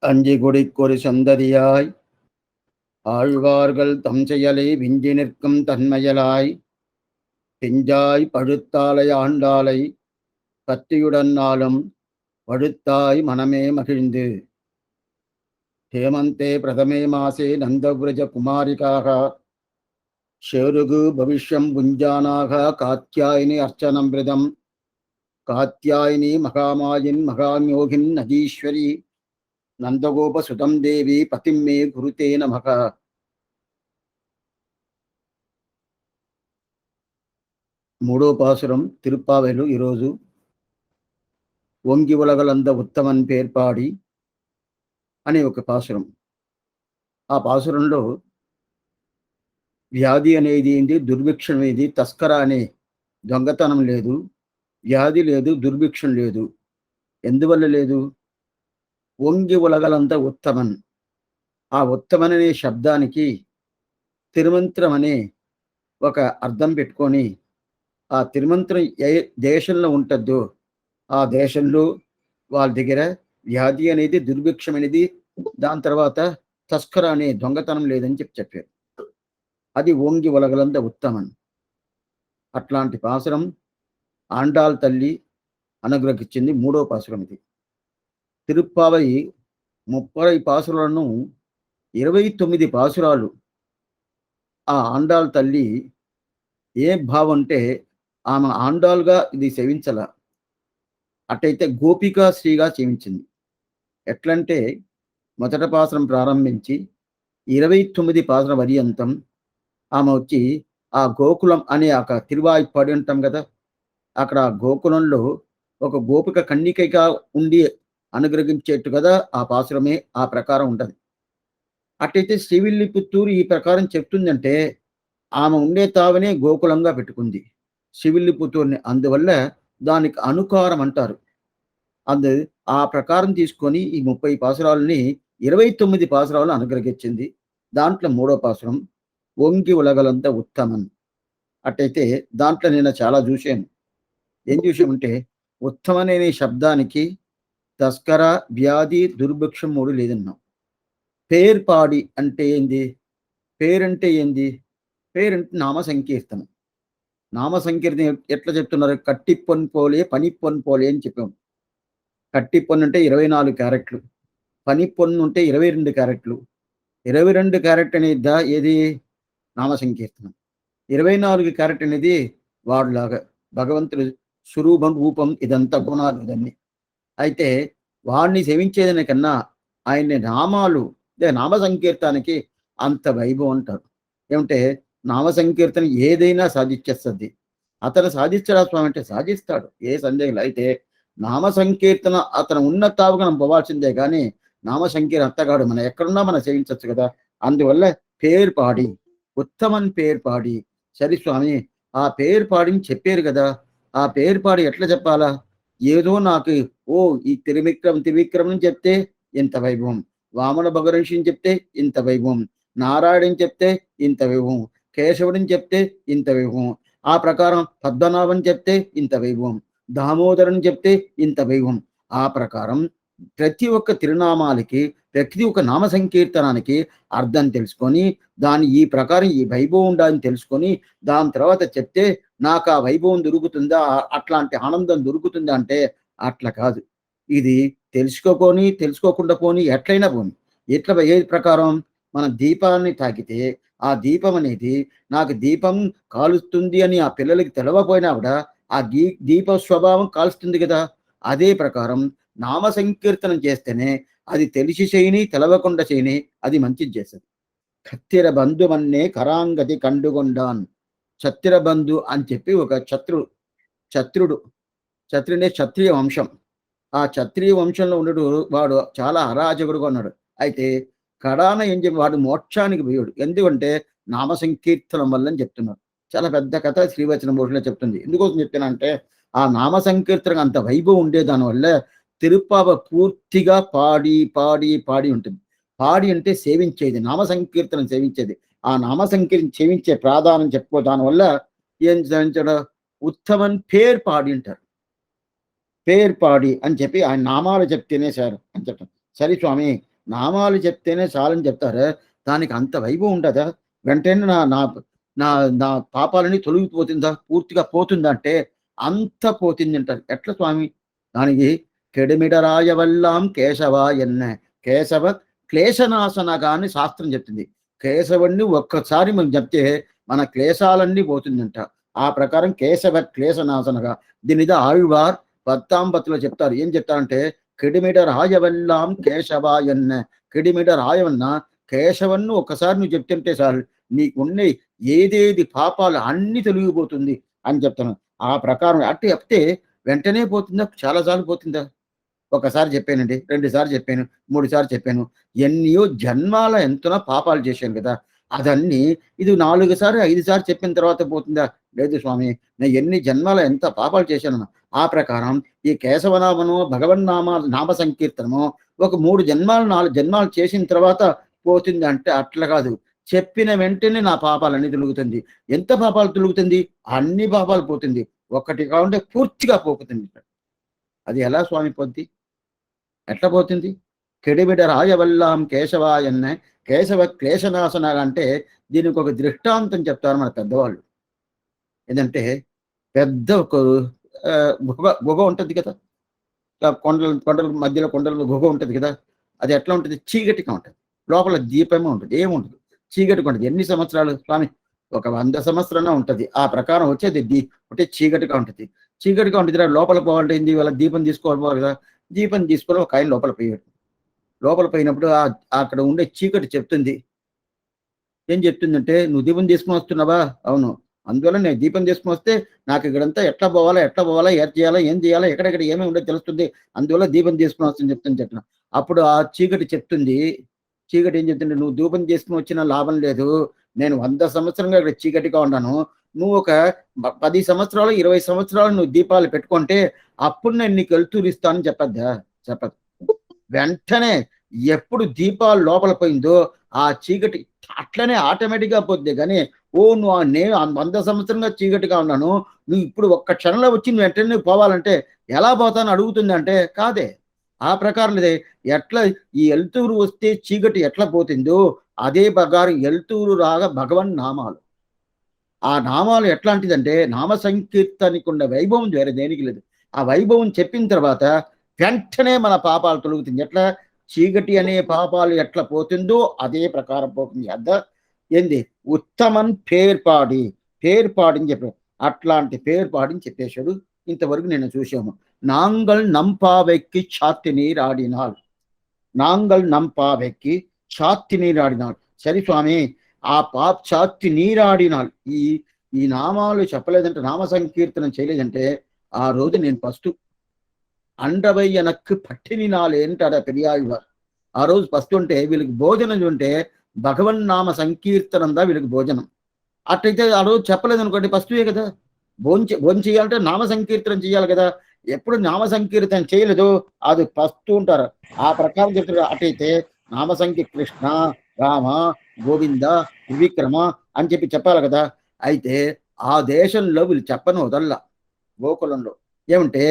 அஞ்சிகுடி கொரு சந்ததியாய் ஆழ்வார்கள் தம் செயலை விஞ்சி நிற்கும் தன்மையலாய் பிஞ்சாய் பழுத்தாலை ஆண்டாலை கத்தியுடன் நாளும் பழுத்தாய் மனமே மகிழ்ந்து ஹேமந்தே பிரதமே மாசே நந்தவிரஜ குமாரிகாக ஷேருகு பவிஷ்யம் புஞ்சானாக காத்யாயினி அர்ச்சனம்பிரதம் காத்யாயினி மகாமாயின் மகாயோகின் நதீஸ்வரி నందగోప సుతం దేవి పతిం మే గురుతే నమః. మూడో పాసురం తిరుప్పావెలు. ఈరోజు ఒంగి ఉలగలంద ఉత్తమన్ పేర్పాడి అనే ఒక పాసురం. ఆ పాసురంలో వ్యాధి అనేది ఏంటి, దుర్భిక్షం అనేది, తస్కర అనే దొంగతనం లేదు, వ్యాధి లేదు, దుర్భిక్షం లేదు. ఎందువల్ల లేదు? ఒంగి ఉలగలంత ఉత్తమన్. ఆ ఉత్తమన్ అనే శబ్దానికి తిరుమంత్రం అనే ఒక అర్థం పెట్టుకొని ఆ తిరుమంత్రం ఏ దేశంలో ఉంటుందో ఆ దేశంలో వాళ్ళ దగ్గర వ్యాధి అనేది, దుర్భిక్షం అనేది, దాని తర్వాత తస్కర అనే దొంగతనం లేదని చెప్పారు. అది ఓంగి ఉలగలంత ఉత్తమన్. అట్లాంటి పాసురం ఆండాల్ తల్లి అనుగ్రహించింది. మూడో పాసురం ఇది. తిరుప్పావై 30 పాసురాలను 29 పాసురాలు ఆ ఆండాల్ తల్లి ఏ భావం అంటే ఆమె ఆండాల్గా ఇది సేవించల, అట్టయితే గోపికా శ్రీగా సేవించింది. ఎట్లంటే మొదట పాసురం ప్రారంభించి 29 పాసురం పర్యంతం ఆమె వచ్చి ఆ గోకులం అనే ఒక తిరువాయిపాడి అంటాం కదా, అక్కడ గోకులంలో ఒక గోపిక కన్నికగా ఉండి అనుగ్రహించేట్టు కదా ఆ పాసురమే ఆ ప్రకారం ఉంటుంది. అట్టయితే శ్రీవిల్లిపుత్తూరు ఈ ప్రకారం చెప్తుందంటే ఆమె ఉండే తావనే గోకులంగా పెట్టుకుంది శ్రీవిల్లిపుత్తూరుని. అందువల్ల దానికి అనుకారం అంటారు. అందు ఆ ప్రకారం తీసుకొని ఈ 30 పాసురాలని 29 పాసురాలు అనుగ్రహించింది. దాంట్లో మూడో పాసురం ఒంగి ఉలగలంత ఉత్తమన్. అట్టయితే దాంట్లో నేను చాలా చూశాను. ఏం చూసామంటే ఉత్తమన్ అనే శబ్దానికి తస్కర, వ్యాధి, దుర్భిక్షం 3 లేదన్నాం. పేర్పాడి అంటే ఏంది? పేరంటే ఏంది? పేరంటే నామ సంకీర్తనం. నామ సంకీర్తన ఎట్లా చెప్తున్నారు? కట్టిప్పొన్ పోలే పనిప్పొన్ పోలే అని చెప్పాం. కట్టిప్పొన్ అంటే 24 క్యారెట్లు, పనిప్పొన్ను ఉంటే 22 క్యారెట్లు. 22 క్యారెట్ అనేది ఏది? నామ సంకీర్తనం. 24 క్యారెట్ అనేది వాడులాగా భగవంతుడు స్వరూపం, రూపం, ఇదంతా గుణాలు ఇదన్నీ. అయితే వాడిని సేవించేదని కన్నా ఆయన్ని నామాలు నామ సంకీర్తనకి అంత వైభవం అంటారు. ఏమంటే నామ సంకీర్తన ఏదైనా సాధించేస్తుంది. అతను సాధించడా స్వామి అంటే సాధిస్తాడు, ఏ సందేహం. అయితే నామ సంకీర్తన అతను ఉన్న తావుగా మనం పోవాల్సిందే కానీ నామ సంకీర్తన అత్తగాడు మనం ఎక్కడున్నా మనం సేవించవచ్చు కదా. అందువల్ల పేరు పాడి, ఉత్తమన్ పేరు పాడి. సరే స్వామి ఆ పేరు పాడిని చెప్పారు కదా, ఆ పేరు పాడి ఎట్లా చెప్పాలా? ఏదో నాకు ఈ త్రివిక్రమం చెప్తే ఇంత వైభవం, వామన భగరంషిని చెప్తే ఇంత వైభవం, నారాయణని చెప్తే ఇంత వైభవం, కేశవుడిని చెప్తే ఇంత వైభవం, ఆ ప్రకారం పద్మనాభని చెప్తే ఇంత వైభవం, దామోదరుని చెప్తే ఇంత వైభవం. ఆ ప్రకారం ప్రతి ఒక్క తిరునామాలకి, ప్రతి ఒక్క నామ సంకీర్తనానికి అర్థం తెలుసుకొని దాని ఈ ప్రకారం ఈ వైభవం ఉండాలని తెలుసుకొని దాని తర్వాత చెప్తే నాకు ఆ వైభవం దొరుకుతుందా, అట్లాంటి ఆనందం దొరుకుతుందా అంటే అట్లా కాదు. ఇది తెలుసుకోకుండా పోని ఎట్లయినా పోని. ఏ ప్రకారం మన దీపాన్ని తాకితే ఆ దీపం అనేది నాకు దీపం కాలుస్తుంది అని ఆ పిల్లలకి తెలవపోయినా కూడా ఆ దీప స్వభావం కాలుస్తుంది కదా. అదే ప్రకారం నామ సంకీర్తనం చేస్తేనే అది తెలిసి చేయని, తెలవకుండా చేయని అది మంచిది చేస్తుంది. కత్తిర బంధువన్నే కరాంగతి కండుగొండాన్. క్షత్రియ బంధు అని చెప్పి ఒక క్షత్రుడు క్షత్రియ వంశం. ఆ క్షత్రియ వంశంలో ఉండడు వాడు చాలా అరాజకుడుగా ఉన్నాడు. అయితే కడాన ఏం చెప్పి వాడు మోక్షానికి పోయాడు. ఎందుకంటే నామ సంకీర్తనం వల్ల అని చెప్తున్నాడు. చాలా పెద్ద కథ శ్రీవచన భూషణలో చెప్తుంది. ఎందుకోసం చెప్తానంటే ఆ నామ సంకీర్తన అంత వైభవం ఉండే దానివల్ల తిరుప్పావ పూర్తిగా పాడి పాడి పాడి ఉంటుంది. పాడి అంటే సేవించేది, నామ సంకీర్తనం సేవించేది. ఆ నామ సంకీర్తన సేవించే ప్రాధాన్యం చెప్పుకో. దానివల్ల ఏం సేవించడం? ఉత్తమన్ పేరు పాడి అంటారు. పేరు పాడి అని చెప్పి ఆయన నామాలు చెప్తేనే సార్ అని చెప్పారు. సరే స్వామి నామాలు చెప్తేనే చాలని చెప్తారా? దానికి అంత వైభవం ఉంటదా? వెంటనే నా నా నా నా పాపాలన్నీ తొలగిపోతుందా? పూర్తిగా పోతుందా అంటే, అంత పోతుందంటారు. ఎట్లా స్వామి? దానికి కెడిమిడరాయవల్లాం కేశవ ఎన్న. కేశవ క్లేశనాశనగా అని శాస్త్రం చెప్తుంది. కేశవుడిని ఒక్కసారి మనం చెప్తే మన క్లేశాలన్నీ పోతుందంట. ఆ ప్రకారం కేశవ క్లేశనాశనగా. దీనిది ఆళ్వార్ 10 చెప్తారు. ఏం చెప్తారంటే, కెడిమిడ రాయవెల్లాం కేశవ ఎన్న. కెడిమిడ రాయవన్న కేశవన్ను ఒక్కసారి నువ్వు చెప్తుంటే చాలు నీకున్న ఏదేది పాపాలు అన్ని తొలగిపోతుంది అని చెప్తాను. ఆ ప్రకారం అట్టు చెప్తే వెంటనే పోతుందా? చాలా సార్లు పోతుందా? ఒకసారి చెప్పానండి, 2 సార్లు చెప్పాను, 3 సార్లు చెప్పాను. ఎన్నో జన్మాల ఎంతనో పాపాలు చేశాను కదా! అదన్నీ ఇది 4 సార్లు, 5 సార్లు చెప్పిన తర్వాత పోతుందా? లేదు స్వామి. నేను ఎన్ని జన్మాల ఎంత పాపాలు చేశానో. ఆ ప్రకారం ఈ కేశవనామను, నామ సంకీర్తనము ఒక 3 జన్మాలు, 4 జన్మాలు చేసిన తర్వాత పోతుంది అంటే అట్లా కాదు. చెప్పిన వెంటనే నా పాపాలన్నీ తొలుగుతుంది. ఎంత పాపాలు తొలుగుతుంది? అన్ని పాపాలు పోతుంది. ఒక్కటి కాకుంటే పూర్తిగా పోతుంది. అది ఎలా స్వామి పోద్ది? ఎట్లా పోతుంది? కెడిమిడ రాయవల్లాం కేశవాయన్న. కేశవ క్లేశనాశన అంటే దీనికి ఒక దృష్టాంతం చెప్తారు మన పెద్దవాళ్ళు. ఏంటంటే పెద్ద ఒక గుహ ఉంటుంది కదా! కొండల మధ్యలో కొండల గుహ ఉంటుంది కదా! అది ఎట్లా ఉంటుంది? చీకటిగా ఉంటుంది. లోపల దీపమే ఉంటుంది. ఏముండదు. చీకటిగా ఉంటుంది. ఎన్ని సంవత్సరాలు స్వామి? ఒక 100 సంవత్సరాలన్నా ఉంటది. ఆ ప్రకారం వచ్చేది అంటే చీకటిగా ఉంటుంది. చీకటిగా ఉంటుంది. లోపల పోవాలంటే ఏంది? వాళ్ళ దీపం తీసుకోవాలి కదా! దీపం తీసుకొని ఒక ఆయన లోపల పోయాడు. లోపల పోయినప్పుడు అక్కడ ఉండే చీకటి చెప్తుంది. ఏం చెప్తుందంటే, "నువ్వు దీపం తీసుకొని వస్తున్నావా?" "అవును." "అందువల్ల నేను దీపం తీసుకొని వస్తే నాకు ఇక్కడంతా ఎట్లా పోవాలా? ఏది చేయాలా? ఏం చేయాలా? ఎక్కడెక్కడ ఏమేమి ఉండేదో తెలుస్తుంది. అందువల్ల దీపం తీసుకొని వస్తుందని" చెప్తాను. అప్పుడు ఆ చీకటి చెప్తుంది. చీకటి ఏం చెప్తుంది? "నువ్వు దీపం చేసుకొని వచ్చినా లాభం లేదు. నేను 100 సంవత్సరంగా ఇక్కడ చీకటిగా ఉన్నాను. నువ్వు ఒక 10 సంవత్సరాలు, 20 సంవత్సరాలు నువ్వు దీపాలు పెట్టుకుంటే అప్పుడు నేను నీకు వెలుతురు ఇస్తానని" చెప్పద్దా? చెప్పదు. వెంటనే ఎప్పుడు దీపాలు లోపల పోయిందో ఆ చీకటి అట్లనే ఆటోమేటిక్‌గా పోద్ది గానీ, నేను 100 సంవత్సరంగా చీకటిగా ఉన్నాను. నువ్వు ఇప్పుడు ఒక్క క్షణంలో వచ్చి నువ్వు వెంటనే పోవాలంటే ఎలా పోతాను అడుగుతుందంటే కాదే. ఆ ప్రకారం ఇదే ఎట్లా ఈ ఎలుతురు వస్తే చీకటి ఎట్లా పోతుందో అదే ప్రకారం ఎలుతురు రాగా భగవన్ నామాలు. ఆ నామాలు ఎట్లాంటిదంటే నామ సంకీర్తనకున్న వైభవం వేరే దేనికి లేదు. ఆ వైభవం చెప్పిన తర్వాత వెంటనే మన పాపాలు తొలుగుతుంది. ఎట్లా? చీకటి అనే పాపాలు ఎట్లా పోతుందో అదే ప్రకారం పోతుంది. ఏంది? ఉత్తమన్ పేర్పాడి. పేర్పాడని చెప్పాడు. అట్లాంటి పేర్పాడిని చెప్పేశాడు. ఇంతవరకు నేను చూశాము. నాంగల్ నంపావెక్కి ఛాతి నీరాడినాள். నాంగల్ నంపావెక్కి ఛాతి నీరాడినాள். సరే స్వామి, ఆ ఛాతి నీరాడినాள். ఈ నామాలు చెప్పలేదంటే, నామ సంకీర్తనం చేయలేదంటే ఆ రోజు నేను ఫస్ట్ అండవై எனக்கு పట్టిని నాలేంటాడ పెరియాழ்వార్. ఆ రోజు ఫస్ట్ ఉంటే వీళ్ళకి భోజనం ఉంటే భగవన్ నామ సంకీర్తనందా వీళ్ళకి భోజనం. అట్లయితే ఆ రోజు చెప్పలేదనుకోండి, ఫస్టే కదా! భోంచేయాలంటే నామ సంకీర్తనం చేయాలి కదా! ఎప్పుడు నామ సంకీర్తన చేయలేదో అది పస్తూ ఉంటారు. ఆ ప్రకారం చెప్తారు. అటైతే నామ కృష్ణ, రామ, గోవింద, త్రివిక్రమ అని చెప్పాలి కదా! అయితే ఆ దేశంలో వీళ్ళు చెప్పని వదల్లా గోకులంలో. ఏమంటే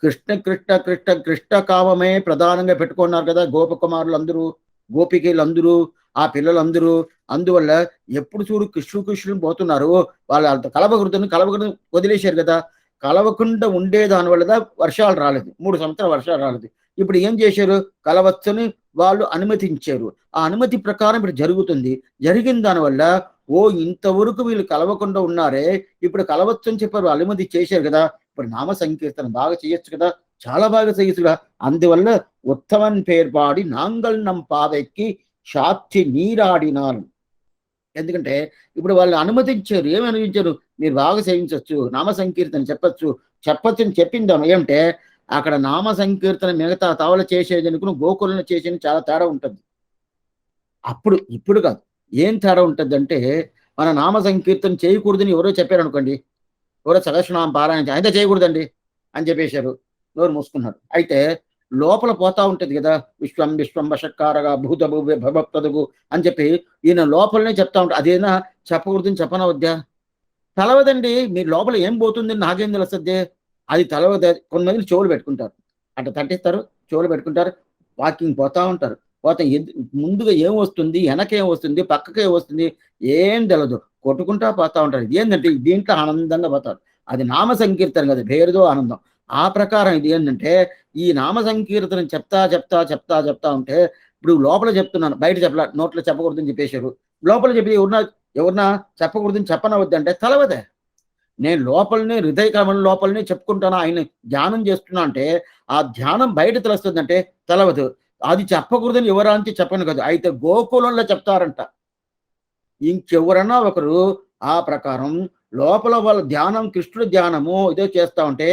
కృష్ణ కృష్ణ కృష్ణ కృష్ణ కామమే ప్రధానంగా పెట్టుకున్నారు కదా గోపకుమారులందరూ, గోపికలందరూ, ఆ పిల్లలందరూ. అందువల్ల ఎప్పుడు చూడు కృష్ణుడు పోతున్నారు. వాళ్ళు అంత కలవకూడదు వదిలేశారు కదా! కలవకుండా ఉండే దాని వల్ల వర్షాలు రాలేదు. 3 సంవత్సరాలు వర్షాలు రాలేదు. ఇప్పుడు ఏం చేశారు? కలవచ్చని వాళ్ళు అనుమతించారు. ఆ అనుమతి ప్రకారం ఇప్పుడు జరుగుతుంది. జరిగిన దానివల్ల ఇంతవరకు వీళ్ళు కలవకుండా ఉన్నారే, ఇప్పుడు కలవచ్చు అని చెప్పారు. అనుమతి చేశారు కదా! ఇప్పుడు నామ సంకీర్తన బాగా చేయొచ్చు కదా! చాలా బాగా చేయొచ్చు కదా! అందువల్ల ఉత్తమన్ పేర్పాడి నాంగల్ నం పావెక్కి షాత్తి నీరాడినాను. ఎందుకంటే ఇప్పుడు వాళ్ళు అనుమతించారు. ఏమి అనుమతించారు? మీరు బాగా సేవించొచ్చు, నామ సంకీర్తన చెప్పొచ్చని చెప్పిందాం. ఏమంటే అక్కడ నామ సంకీర్తన మిగతా తావలు చేసేదనుకుని గోకులను చేసేది చాలా తేడా ఉంటుంది. ఇప్పుడు కాదు. ఏం తేడా ఉంటదంటే, మన నామ సంకీర్తన చేయకూడదని ఎవరో చెప్పారనుకోండి. ఎవరో సహస్రనామ పారాయణ అయితే చేయకూడదండి అని చెప్పేశారు. నోరు మూసుకున్నారు. అయితే లోపల పోతా ఉంటది కదా! విశ్వం విశ్వం వషట్కారగా భూత భువ్య భవప్రదుగు అని చెప్పి ఈయన లోపలనే చెప్తా ఉంటారు. అదేనా చెప్పకూడదని చెప్పనవద్దా? తెలవదండి. మీరు లోపల ఏం పోతుందని నాకేం తెలుస్తది? అది తెలవదు. కొంతమంది చెవులు పెట్టుకుంటారు. అట్ట తట్టిస్తారు, చెవులు పెట్టుకుంటారు, వాకింగ్ పోతా ఉంటారు. అతను ముందుగా ఏం వస్తుంది, వెనకేం వస్తుంది, పక్కకేం వస్తుంది ఏం తెలదు. కొట్టుకుంటా పోతా ఉంటారు. ఇది ఏంటంటే దీంట్లో ఆనందంగా పోతారు. అది నామ సంకీర్తన కదా, పేరుదో ఆనందం. ఆ ప్రకారం ఇది ఏంటంటే ఈ నామ సంకీర్తన చెప్తా ఉంటే ఇప్పుడు లోపల చెప్తున్నాను, బయట చెప్పలా, నోట్లో చెప్పకూడదని చెప్పేశారు. లోపల చెప్పి ఎవరన్నా చెప్పకూడదని చెప్పనవద్దంటే తలవదే. నేను లోపలనే హృదయ కమలం లోపలనే చెప్పుకుంటాను, ఆయన ధ్యానం చేస్తున్నా అంటే ఆ ధ్యానం బయట తెలుస్తుందంటే తెలవదు. అది చెప్పకూడదని ఎవరా అంటే చెప్పను కదా. అయితే గోకులంలో చెప్తారంట. ఇంకెవరన్నా ఒకరు ఆ ప్రకారం లోపల వాళ్ళ ధ్యానం, కృష్ణుడి ధ్యానము ఇదో చేస్తా ఉంటే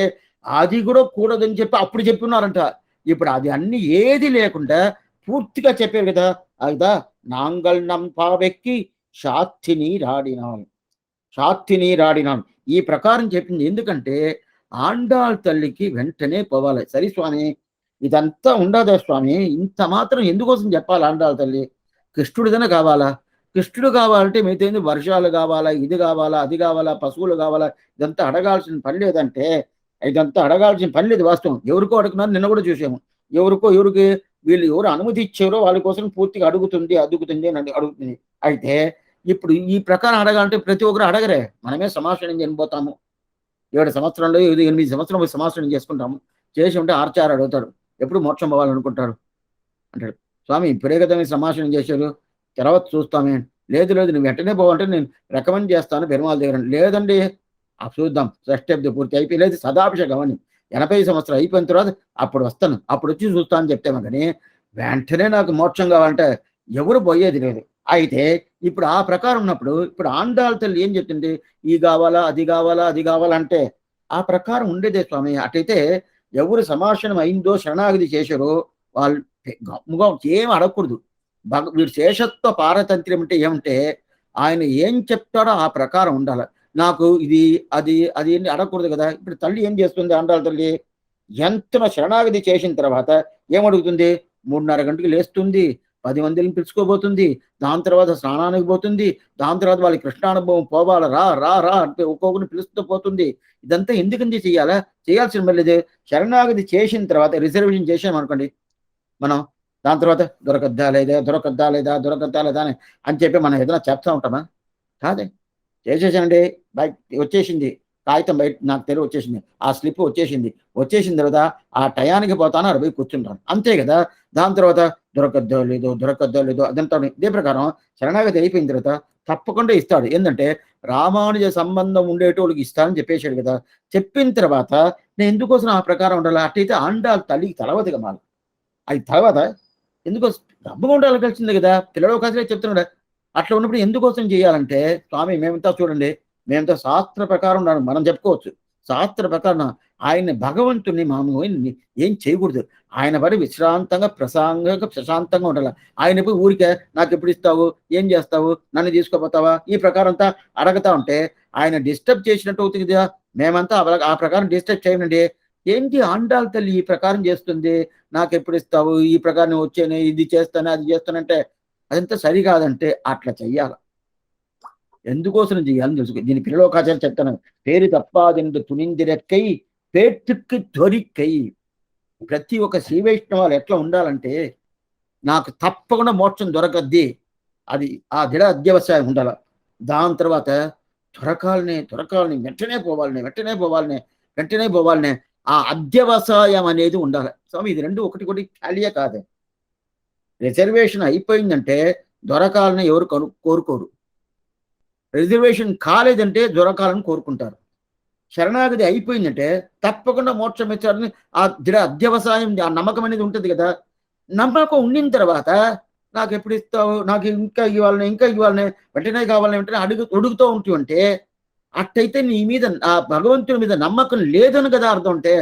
అది కూడా కూడదని చెప్పి అప్పుడు చెప్పున్నారంట. ఇప్పుడు అది అన్ని ఏది లేకుండా పూర్తిగా చెప్పారు కదా. అదా నాంగల్ నంపావెక్కి షాత్తిని రాడినాను, షాత్తిని రాడినాను, ఈ ప్రకారం చెప్పింది. ఎందుకంటే ఆండాళ్ తల్లికి వెంటనే పోవాలి. సరే స్వామి, ఇదంతా ఉండదా స్వామి, ఇంత మాత్రం ఎందుకోసం చెప్పాలి ఆండాళ్ తల్లి? కృష్ణుడిదనే కావాలా? కృష్ణుడు కావాలంటే మిగతా వర్షాలు కావాలా, ఇది కావాలా, అది కావాలా, పశువులు కావాలా, ఇదంతా అడగాల్సిన పని లేదంటే, ఇదంతా అడగాల్సిన పని లేదు. వాస్తవం ఎవరికో అడుగుతున్నారు, నిన్న కూడా చూసాము. ఎవరికి వీళ్ళు ఎవరు అనుమతి ఇచ్చారో వాళ్ళ కోసం పూర్తిగా అడుగుతుంది అని అడుగుతుంది. అయితే ఇప్పుడు ఈ ప్రకారం అడగాలంటే ప్రతి ఒక్కరు అడగరే. మనమే సమాశ్రయం చనిపోతాము. 7 సంవత్సరంలో 8 సంవత్సరం సమాశ్రయం చేసుకుంటాము. చేసి ఉంటే ఆర్చారు అడుగుతాడు, ఎప్పుడు మోక్షం పోవాలనుకుంటారు అంటాడు. స్వామి ఇప్పుడే కదా మీరు సమాశ్రయం చేశారు, తర్వాత చూస్తామే. లేదు నువ్వు వెంటనే పోవంటే నేను రికమెండ్ చేస్తాను పెరుమాళ దగ్గర. లేదండి చూద్దాం, షష్ఠబ్ది పూర్తి అయిపోయి, లేదు సదాభిషేకం అని 80 సంవత్సరాలు అయిపోయిన తర్వాత అప్పుడు వస్తాను, అప్పుడు వచ్చి చూస్తాను చెప్తాము. కానీ వెంటనే నాకు మోక్షం కావాలంటే ఎవరు పోయేది లేదు. అయితే ఇప్పుడు ఆ ప్రకారం ఉన్నప్పుడు ఇప్పుడు ఆండాళ్ తల్లి ఏం చెప్తుంది, ఈ కావాలా, అది కావాలా, అది కావాలంటే ఆ ప్రకారం ఉండేదే స్వామి. అటైతే ఎవరు సమార్శనం అయిందో శరణాగతి చేశారో వాళ్ళు గమ్ముగా ఏం అడగకూడదు. వీడు శేషత్వ పారతంత్ర్యం అంటే ఏమంటే ఆయన ఏం చెప్తాడో ఆ ప్రకారం ఉండాలి. నాకు ఇది అది అది అడగకూడదు కదా. ఇప్పుడు తల్లి ఏం చేస్తుంది ఆండాళ్ తల్లి, ఎంతన శరణాగతి చేసిన తర్వాత ఏమడుగుతుంది, 3:30 గంటలకు లేస్తుంది, 10 మందిని పిలుచుకోబోతుంది, దాని తర్వాత స్నానానికి పోతుంది, దాని తర్వాత వాళ్ళ కృష్ణానుభవం పోవాలి, రా రా రా అంటే ఒక్కొక్కరిని పిలుస్తూ పోతుంది. ఇదంతా ఎందుకండి చేయాలా? చేయాల్సిన మళ్ళీ శరణాగతి చేసిన తర్వాత రిజర్వేషన్ చేసామనుకోండి మనం, దాని తర్వాత దొరకద్దా లేదా అని చెప్పి మనం ఏదైనా చెప్తా ఉంటామా? కాదే. చేసేసానండి, బయట వచ్చేసింది, కాగితం బయట నాకు తెలివి వచ్చేసింది, ఆ స్లిప్ వచ్చేసిన తర్వాత ఆ టయానికి పోతాను, అక్కడ పోయి కూర్చుంటాను, అంతే కదా. దాని తర్వాత దొరకద్దో లేదో అదంతా ఇదే ప్రకారం శరణాగతి అయిపోయిన తర్వాత తప్పకుండా ఇస్తాడు. ఏంటంటే రామానుజ సంబంధం ఉండేటోళ్ళకి ఇస్తానని చెప్పేశాడు కదా. చెప్పిన తర్వాత నేను ఎందుకోసం ఆ ప్రకారం ఉండాలి? అట్టయితే ఆండాళ్ తల్లికి తెలవదు కదా. అది తర్వాత ఎందుకోసం డబ్బుగా ఉండాలి కలిసింది కదా, పిల్లలు కథలే చెప్తున్నాడు. అట్లా ఉన్నప్పుడు ఎందుకోసం చేయాలంటే స్వామి మేమంతా చూడండి, మేమంతా శాస్త్ర ప్రకారం మనం చెప్పుకోవచ్చు. శాస్త్ర ప్రకారం ఆయన్ని భగవంతుని మామూలు ఏం చేయకూడదు. ఆయన పడి విశ్రాంతంగా ప్రశాంతంగా ఉండాలి. ఆయన ఎప్పుడు ఊరికే నాకు ఎప్పుడు ఇస్తావు, ఏం చేస్తావు, నన్ను తీసుకుపోతావా, ఈ ప్రకారం అంతా అడగతా ఉంటే ఆయన డిస్టర్బ్ చేసినట్టు అవుతుంది కదా. మేమంతా ఆ ప్రకారం డిస్టర్బ్ చేయనండి. ఏంటి ఆండాళ్ తల్లి ఈ ప్రకారం చేస్తుంది, నాకు ఎప్పుడు ఇస్తావు, ఈ ప్రకారం వచ్చాను, ఇది చేస్తాను, అది చేస్తానంటే అదంతా సరికాదంటే అట్లా చెయ్యాలి. ఎందుకోసం చెయ్యాలని తెలుసుకో. దీని పిల్లలోకాచార్య చెప్తాను, పేరు తప్పాదెందు తునిందిరెక్కై పేట్టుకి దొరిక్కై. ప్రతి ఒక్క శ్రీ వైష్ణవాలు ఎట్లా ఉండాలంటే నాకు తప్పకుండా మోక్షం దొరకద్ది, అది ఆ దృఢ అధ్యవసాయం ఉండాల. దాని తర్వాత దొరకాలనే వెంటనే పోవాలనే ఆ అధ్యవసాయం అనేది ఉండాలి. స్వామి ఇది రెండు ఒకటి ఖాళీయే కాదే. రిజర్వేషన్ అయిపోయిందంటే దొరకాలని ఎవరు కోరుకోరు. రిజర్వేషన్ కాలేదంటే దొరకాలని కోరుకుంటారు. శరణాగతి అయిపోయిందంటే తప్పకుండా మోక్షం ఇచ్చారని ఆ దృఢ అధ్యవసాయం, ఆ నమ్మకం అనేది ఉంటుంది కదా. నమ్మకం ఉండిన తర్వాత నాకు ఎప్పుడు ఇస్తావు, నాకు ఇంకా ఇవ్వాలని వెంటనే కావాలని అడుగుతూ ఉంటుంటే అట్టయితే నీ మీద ఆ భగవంతుని మీద నమ్మకం లేదని కదా అర్థం. అంటే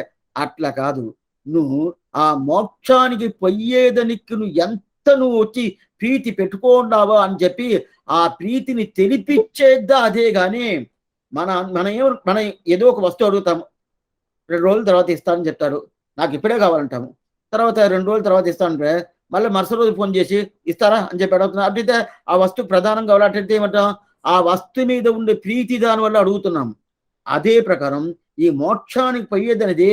అట్లా కాదు, నువ్వు ఆ మోక్షానికి పోయేదానికి నువ్వు వచ్చి ప్రీతి పెట్టుకోండావా అని చెప్పి ఆ ప్రీతిని తెలిపిచ్చేద్దా అదే. గాని మనం ఏదో ఒక వస్తువు అడుగుతాము, 2 రోజుల తర్వాత ఇస్తానని చెప్తారు, నాకు ఇప్పుడే కావాలంటాము. తర్వాత 2 రోజుల తర్వాత ఇస్తానంటే మళ్ళీ మరుసటి రోజు ఫోన్ చేసి ఇస్తారా అని చెప్పి అడుగుతున్నా. అట్లయితే ఆ వస్తువు ప్రధానం కావాలి. అట్లయితే ఏమంటాం, ఆ వస్తువు మీద ఉండే ప్రీతి దాని వల్ల అడుగుతున్నాం. అదే ప్రకారం ఈ మోక్షానికి పోయేదనేది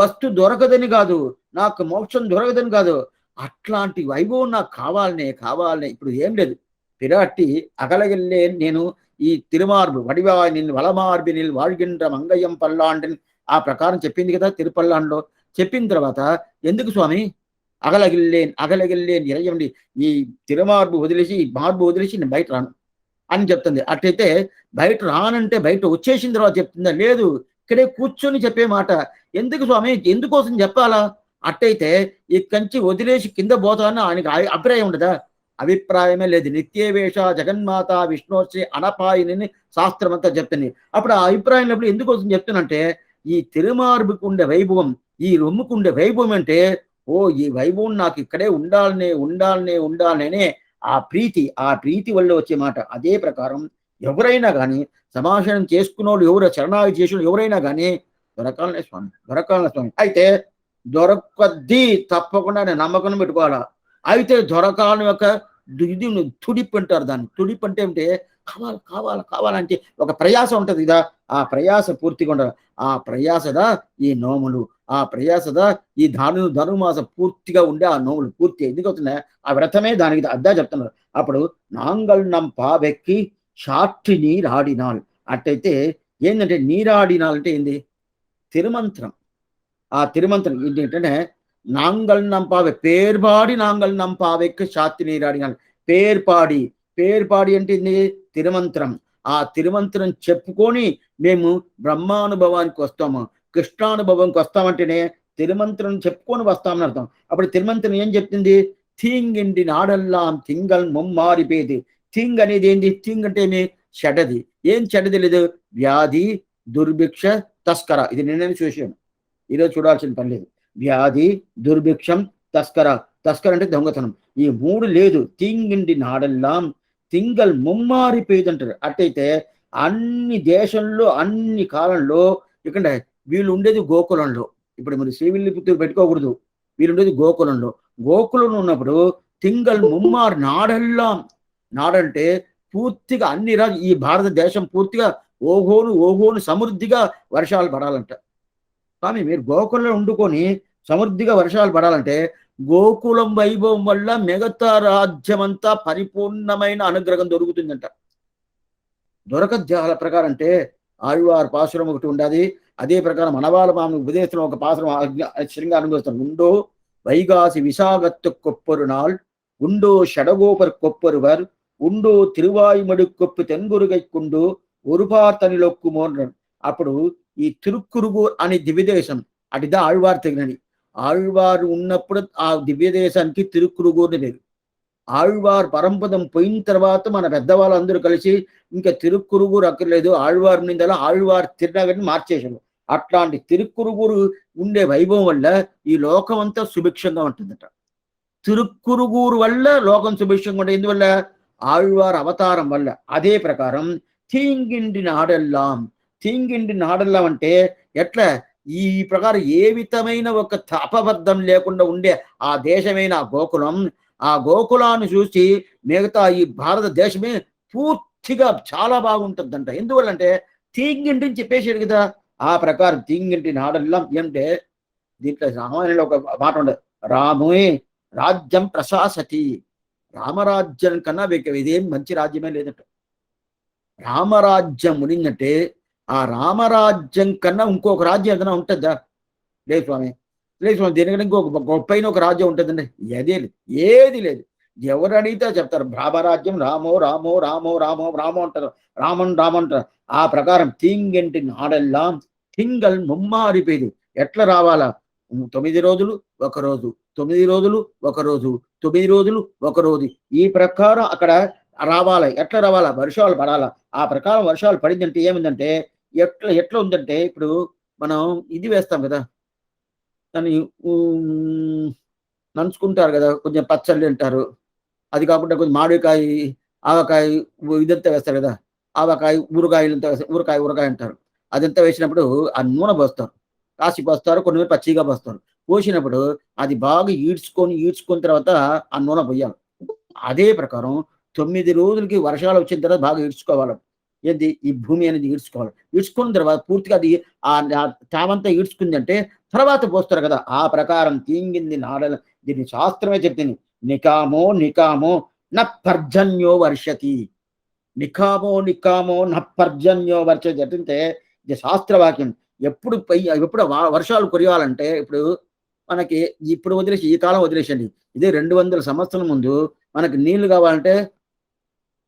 వస్తు దొరకదని కాదు, నాకు మోక్షం దొరకదని కాదు, అట్లాంటి వైభవం నాకు కావాలనే ఇప్పుడు ఏం లేదు. పిరాట్టి అగలగిల్లేన్ నేను ఈ తిరుమార్బు వడివానిన్ వలమార్బినిల్ வாழ்கின்ற మంగయ్యం పల్లాండిన్ ఆ ప్రకారం చెప్పింది కదా తిరుపల్లాండ్లో. చెప్పిన తర్వాత ఎందుకు స్వామి అగలగిల్లేన్ ఇరయండి ఈ తిరుమార్బు వదిలేసి ఈ మార్బు వదిలేసి నేను బయట రాను అని చెప్తుంది. అట్లయితే బయట రానంటే బయట వచ్చేసిన తర్వాత చెప్తుందా? లేదు, ఇక్కడే కూర్చొని చెప్పే మాట. ఎందుకు స్వామి, ఎందుకోసం చెప్పాలా? అట్టయితే ఇక్కడి వదిలేసి కింద పోతానని ఆయనకి అభిప్రాయం ఉండదా? అభిప్రాయమే లేదు. నిత్యేవేష జగన్మాత విష్ణుశ్రీ అనపాయిని శాస్త్రం అంతా చెప్తుంది. అప్పుడు ఆ అభిప్రాయం లేప్పుడు ఎందుకోసం చెప్తున్నంటే ఈ తిరుమార్బుకు ఉండే వైభవం, ఈ రొమ్ముకు ఉండే వైభవం అంటే ఓ ఈ వైభవం నాకు ఇక్కడే ఉండాలనే ఆ ప్రీతి వల్ల వచ్చే మాట. అదే ప్రకారం ఎవరైనా కానీ సమాధానం చేసుకున్నోళ్ళు ఎవరు శరణాగతి చేసిన ఎవరైనా కానీ దొరకాలనే స్వామి. అయితే దొరకద్ది తప్పకుండా నేను నమ్మకం పెట్టుకోవాలా. అయితే దొరకాలని ఒక ఇది తుడిపు అంటారు దాన్ని. తుడిపు అంటే ఏమిటి? కావాలంటే ఒక ప్రయాస ఉంటుంది కదా, ఆ ప్రయాస పూర్తిగా ఉండాలి. ఆ ప్రయాసదా ఈ నోములు, ఆ ప్రయాసదా ఈ ధనుమాస పూర్తిగా ఉండే ఆ నోములు పూర్తి ఎందుకు అవుతున్నాయి? ఆ వ్రతమే దానికి అద్దా చెప్తున్నారు. అప్పుడు నాంగల్ నం పావెక్కి షాట్టి నీరాడినాల్. అట్టయితే ఏంటంటే నీరాడినాల్ అంటే ఏంది? తిరుమంత్రం. ఆ తిరుమంత్రం ఏంటంటే నాంగల్ నంపావే పేర్పాడి నాంగల్ నంపావెక్కి షాత్తి నీరాడినాల్. పేర్పాడి అంటే ఏంది? తిరుమంత్రం. ఆ తిరుమంత్రం చెప్పుకొని మేము బ్రహ్మానుభవానికి వస్తాము, కృష్ణానుభవానికి వస్తామంటేనే తిరుమంత్రం చెప్పుకొని వస్తామని అర్థం. అప్పుడు తిరుమంత్రం ఏం చెప్తుంది? తీంగిండి నాడల్లాం తింగల్ ముమ్మారిపేది. తింగ్ అనేది ఏంది? తింగ్ అంటే ఏమి? చెడది. ఏం చెడది లేదు? వ్యాధి, దుర్భిక్ష, తస్కర. ఇది నిన్న చూసాను, ఈరోజు చూడాల్సిన పని లేదు. వ్యాధి, దుర్భిక్షం, తస్కర అంటే దొంగతనం. ఈ మూడు లేదు. తింగిండి నాడల్లాం తింగల్ ముమ్మారిపోయేది అంటారు. అట్టయితే అన్ని దేశంలో అన్ని కాలంలో ఇక్కడ వీళ్ళు ఉండేది గోకులంలో. ఇప్పుడు మరి శ్రీవిల్లిపుత్తూరు పెట్టుకోకూడదు, వీళ్ళు ఉండేది గోకులంలో. గోకులంలో ఉన్నప్పుడు తింగల్ ముమ్మారు నాడల్లాం. నాడంటే పూర్తిగా అన్ని ఈ భారతదేశం పూర్తిగా ఓహోను సమృద్ధిగా వర్షాలు పడాలంట. కానీ మీరు గోకులంలో వండుకొని సమృద్ధిగా వర్షాలు పడాలంటే గోకులం వైభవం వల్ల మిగతా రాజ్యమంతా పరిపూర్ణమైన అనుగ్రహం దొరుకుతుందంట. దొరకద్యాల ప్రకారం అంటే ఆళ్వార్ పాసురం ఒకటి ఉండాలి. అదే ప్రకారం మనవాళ్ళ మామ ఉపదేశం ఒక పాసురం శ్రీగా అనుభవిస్తాం. ఉండో వైగాసి విశాగత్తు కొప్పరు నాள் ఉండో షడగోపర్ కొప్పరువర్ ఉండో తిరువాయుమడు కొప్పు తెంగురుగైకుండు ఒరుపాతనిలొక్కు మోర్నరు. అప్పుడు ఈ తిరుక్కురుగు అని దివ్యదేశం అటుదా ఆళ్వార్ తగినని. ఆళ్వారు ఉన్నప్పుడు ఆ దివ్యదేశానికి తిరుక్కురుగూరుని లేదు. ఆళ్వార్ పరంపదం పోయిన తర్వాత మన పెద్దవాళ్ళందరూ కలిసి ఇంకా తిరుక్కురుగూరు అక్కర్లేదు, ఆళ్వారు నిందలా ఆళ్వార్ తిరునగర్ని మార్చేశారు. అట్లాంటి తిరుక్కురుగూరు ఉండే వైభవం వల్ల ఈ లోకం అంతా సుభిక్షంగా ఉంటుందట. తిరుక్కురుగూరు వల్ల లోకం సుభిక్షంగా ఉంటుంది. ఎందువల్ల? ఆళ్వార్ అవతారం వల్ల. అదే ప్రకారం తీంగిండి నాడెల్లాం అంటే ఎట్లా? ఈ ప్రకారం ఏ విధమైన ఒక అపబద్ధం లేకుండా ఉండే ఆ దేశమైన గోకులం. ఆ గోకులాన్ని చూసి మిగతా ఈ భారతదేశమే పూర్తిగా చాలా బాగుంటుందంట. ఎందువల్లంటే తీంగింటిని చెప్పేసాడు కదా. ఆ ప్రకారం తీంగింటి నాడెల్లాం అంటే దీంట్లో రామాయణంలో ఒక మాట ఉండదు, రామే రాజ్యం ప్రశాసతి. రామరాజ్యం కన్నా ఇదేం మంచి రాజ్యమే లేదట. రామరాజ్యం ఉనిందంటే ఆ రామరాజ్యం కన్నా ఇంకొక రాజ్యం ఏదైనా ఉంటుందా? లేదు స్వామి. దీనికంటే ఇంకొక గొప్పైన ఒక రాజ్యం ఉంటుందండి? అదే లేదు, ఏది లేదు. ఎవరు అడిగితే చెప్తారు రామరాజ్యం, రామో అంటారు, రామన్ అంటారు. ఆ ప్రకారం తీంగంటి నాడెల్లాం తింగల్ ముమ్మారిపోయేది. ఎట్లా రావాలా? 9 రోజులు ఒక రోజు, 9 రోజులు ఒక రోజు, 9 రోజులు ఒక రోజు. ఈ ప్రకారం అక్కడ రావాలి. ఎట్లా రావాలా? వర్షాలు పడాలా. ఆ ప్రకారం వర్షాలు పడిందంటే ఏమిందంటే ఎట్లా ఉందంటే ఇప్పుడు మనం ఇది వేస్తాం కదా, దాన్ని నంచుకుంటారు కదా, కొంచెం పచ్చళ్ళు తింటారు. అది కాకుండా కొంచెం మామిడికాయ, ఆవకాయ ఇదంతా వేస్తారు కదా, ఆవకాయ ఊరగాయలంతా వేస్తారు, ఊరకాయ అంటారు. అదంతా వేసినప్పుడు ఆ నూనె పోస్తారు, కాసి పోస్తారు, కొన్ని పచ్చిగా పోస్తారు. పోసినప్పుడు అది బాగా ఈడ్చుకొని తర్వాత ఆ నూనె పోయాలి. అదే ప్రకారం 9 రోజులకి వర్షాలు వచ్చిన తర్వాత బాగా ఈడ్చుకోవాలి. ఏంది? ఈ భూమి అనేది ఈడ్చుకోవాలి. ఈడ్చుకున్న తర్వాత పూర్తిగా అది ఆ తామంతా ఈడ్చుకుంది అంటే తర్వాత పోస్తారు కదా. ఆ ప్రకారం తీంగింది నాడల దీన్ని శాస్త్రమే చెప్తుంది. నికామో నికామో న పర్జన్యో వర్షతి. నికామో నికామో న పర్జన్యో వర్షతి అంటే ఇది శాస్త్రవాక్యం. ఎప్పుడు వర్షాలు కురవాలంటే ఇప్పుడు మనకి ఇప్పుడు వదిలేసి ఈ కాలం వదిలేసండి. ఇదే 200 సంవత్సరాల ముందు మనకి నీళ్లు కావాలంటే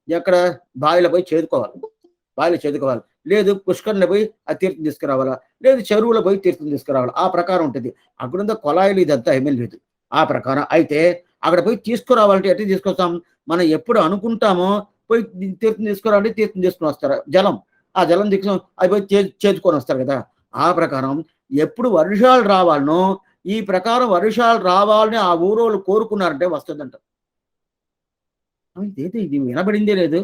ఎక్కడ బావిలో పోయి చేదుకోవాలి. లేదు పుష్కరిణిలో పోయి ఆ తీర్థం తీసుకురావాలా, లేదు చెరువులో పోయి తీర్థం తీసుకురావాలా. ఆ ప్రకారం ఉంటుంది. అక్కడుందా కొలాయిలు ఇదంతా ఏమీ లేదు. ఆ ప్రకారం అయితే అక్కడ పోయి తీసుకురావాలంటే ఎట్లా తీసుకొస్తాం? మనం ఎప్పుడు అనుకుంటామో పోయి తీర్థం తీసుకురావాలంటే తీర్థం తీసుకుని వస్తారు. ఆ జలం తీసుకొని అది పోయి చేదుకొని వస్తారు కదా. ఆ ప్రకారం ఎప్పుడు వర్షాలు రావాలనో ఈ ప్రకారం వర్షాలు రావాలని ఆ ఊరోళ్ళు కోరుకున్నారంటే వస్తుందంట. ఇదేదో ఇది వినబడిందే లేదు.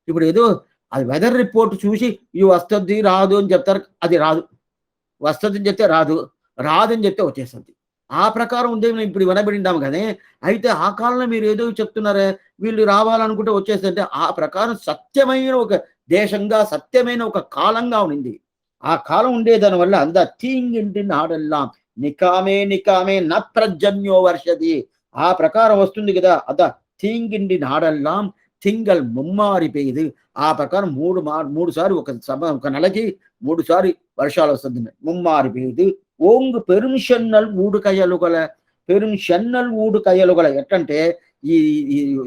ఇప్పుడు ఏదో అది వెదర్ రిపోర్ట్ చూసి ఇది వస్తది, రాదు అని చెప్తారు. అది రాదు. వస్తదని చెప్తే రాదు. రాదని చెప్తే వచ్చేస్తది. ఆ ప్రకారం ఉందేమో ఇప్పుడు వినబడిందాము గానీ, అయితే ఆ కాలంలో మీరు ఏదో చెప్తున్నారే, వీళ్ళు రావాలనుకుంటే వచ్చేస్తదంటే ఆ ప్రకారం సత్యమైన ఒక దేశంగా, సత్యమైన ఒక కాలంగా ఉండింది. ఆ కాలం ఉండేదాని వల్ల అంద తీంగింటి నాడెల్లాం నికామే నికామే న ప్రజన్యో వర్షది. ఆ ప్రకారం వస్తుంది కదా! తీంగిండి నాడెల్లాం తింగల్ ముమ్మారి పెయ్యుదు. ఆ ప్రకారం 3 సారి ఒక నెలకి 3 సారి వర్షాలు వస్తుంది. ముమ్మారి పెయ్యుదు. ఓంగు పెరుంషన్నల్ ఊడుకయ్యలుగల పెరుంషన్నల్ ఊడుకయ్యలుగల ఎట్లంటే ఈ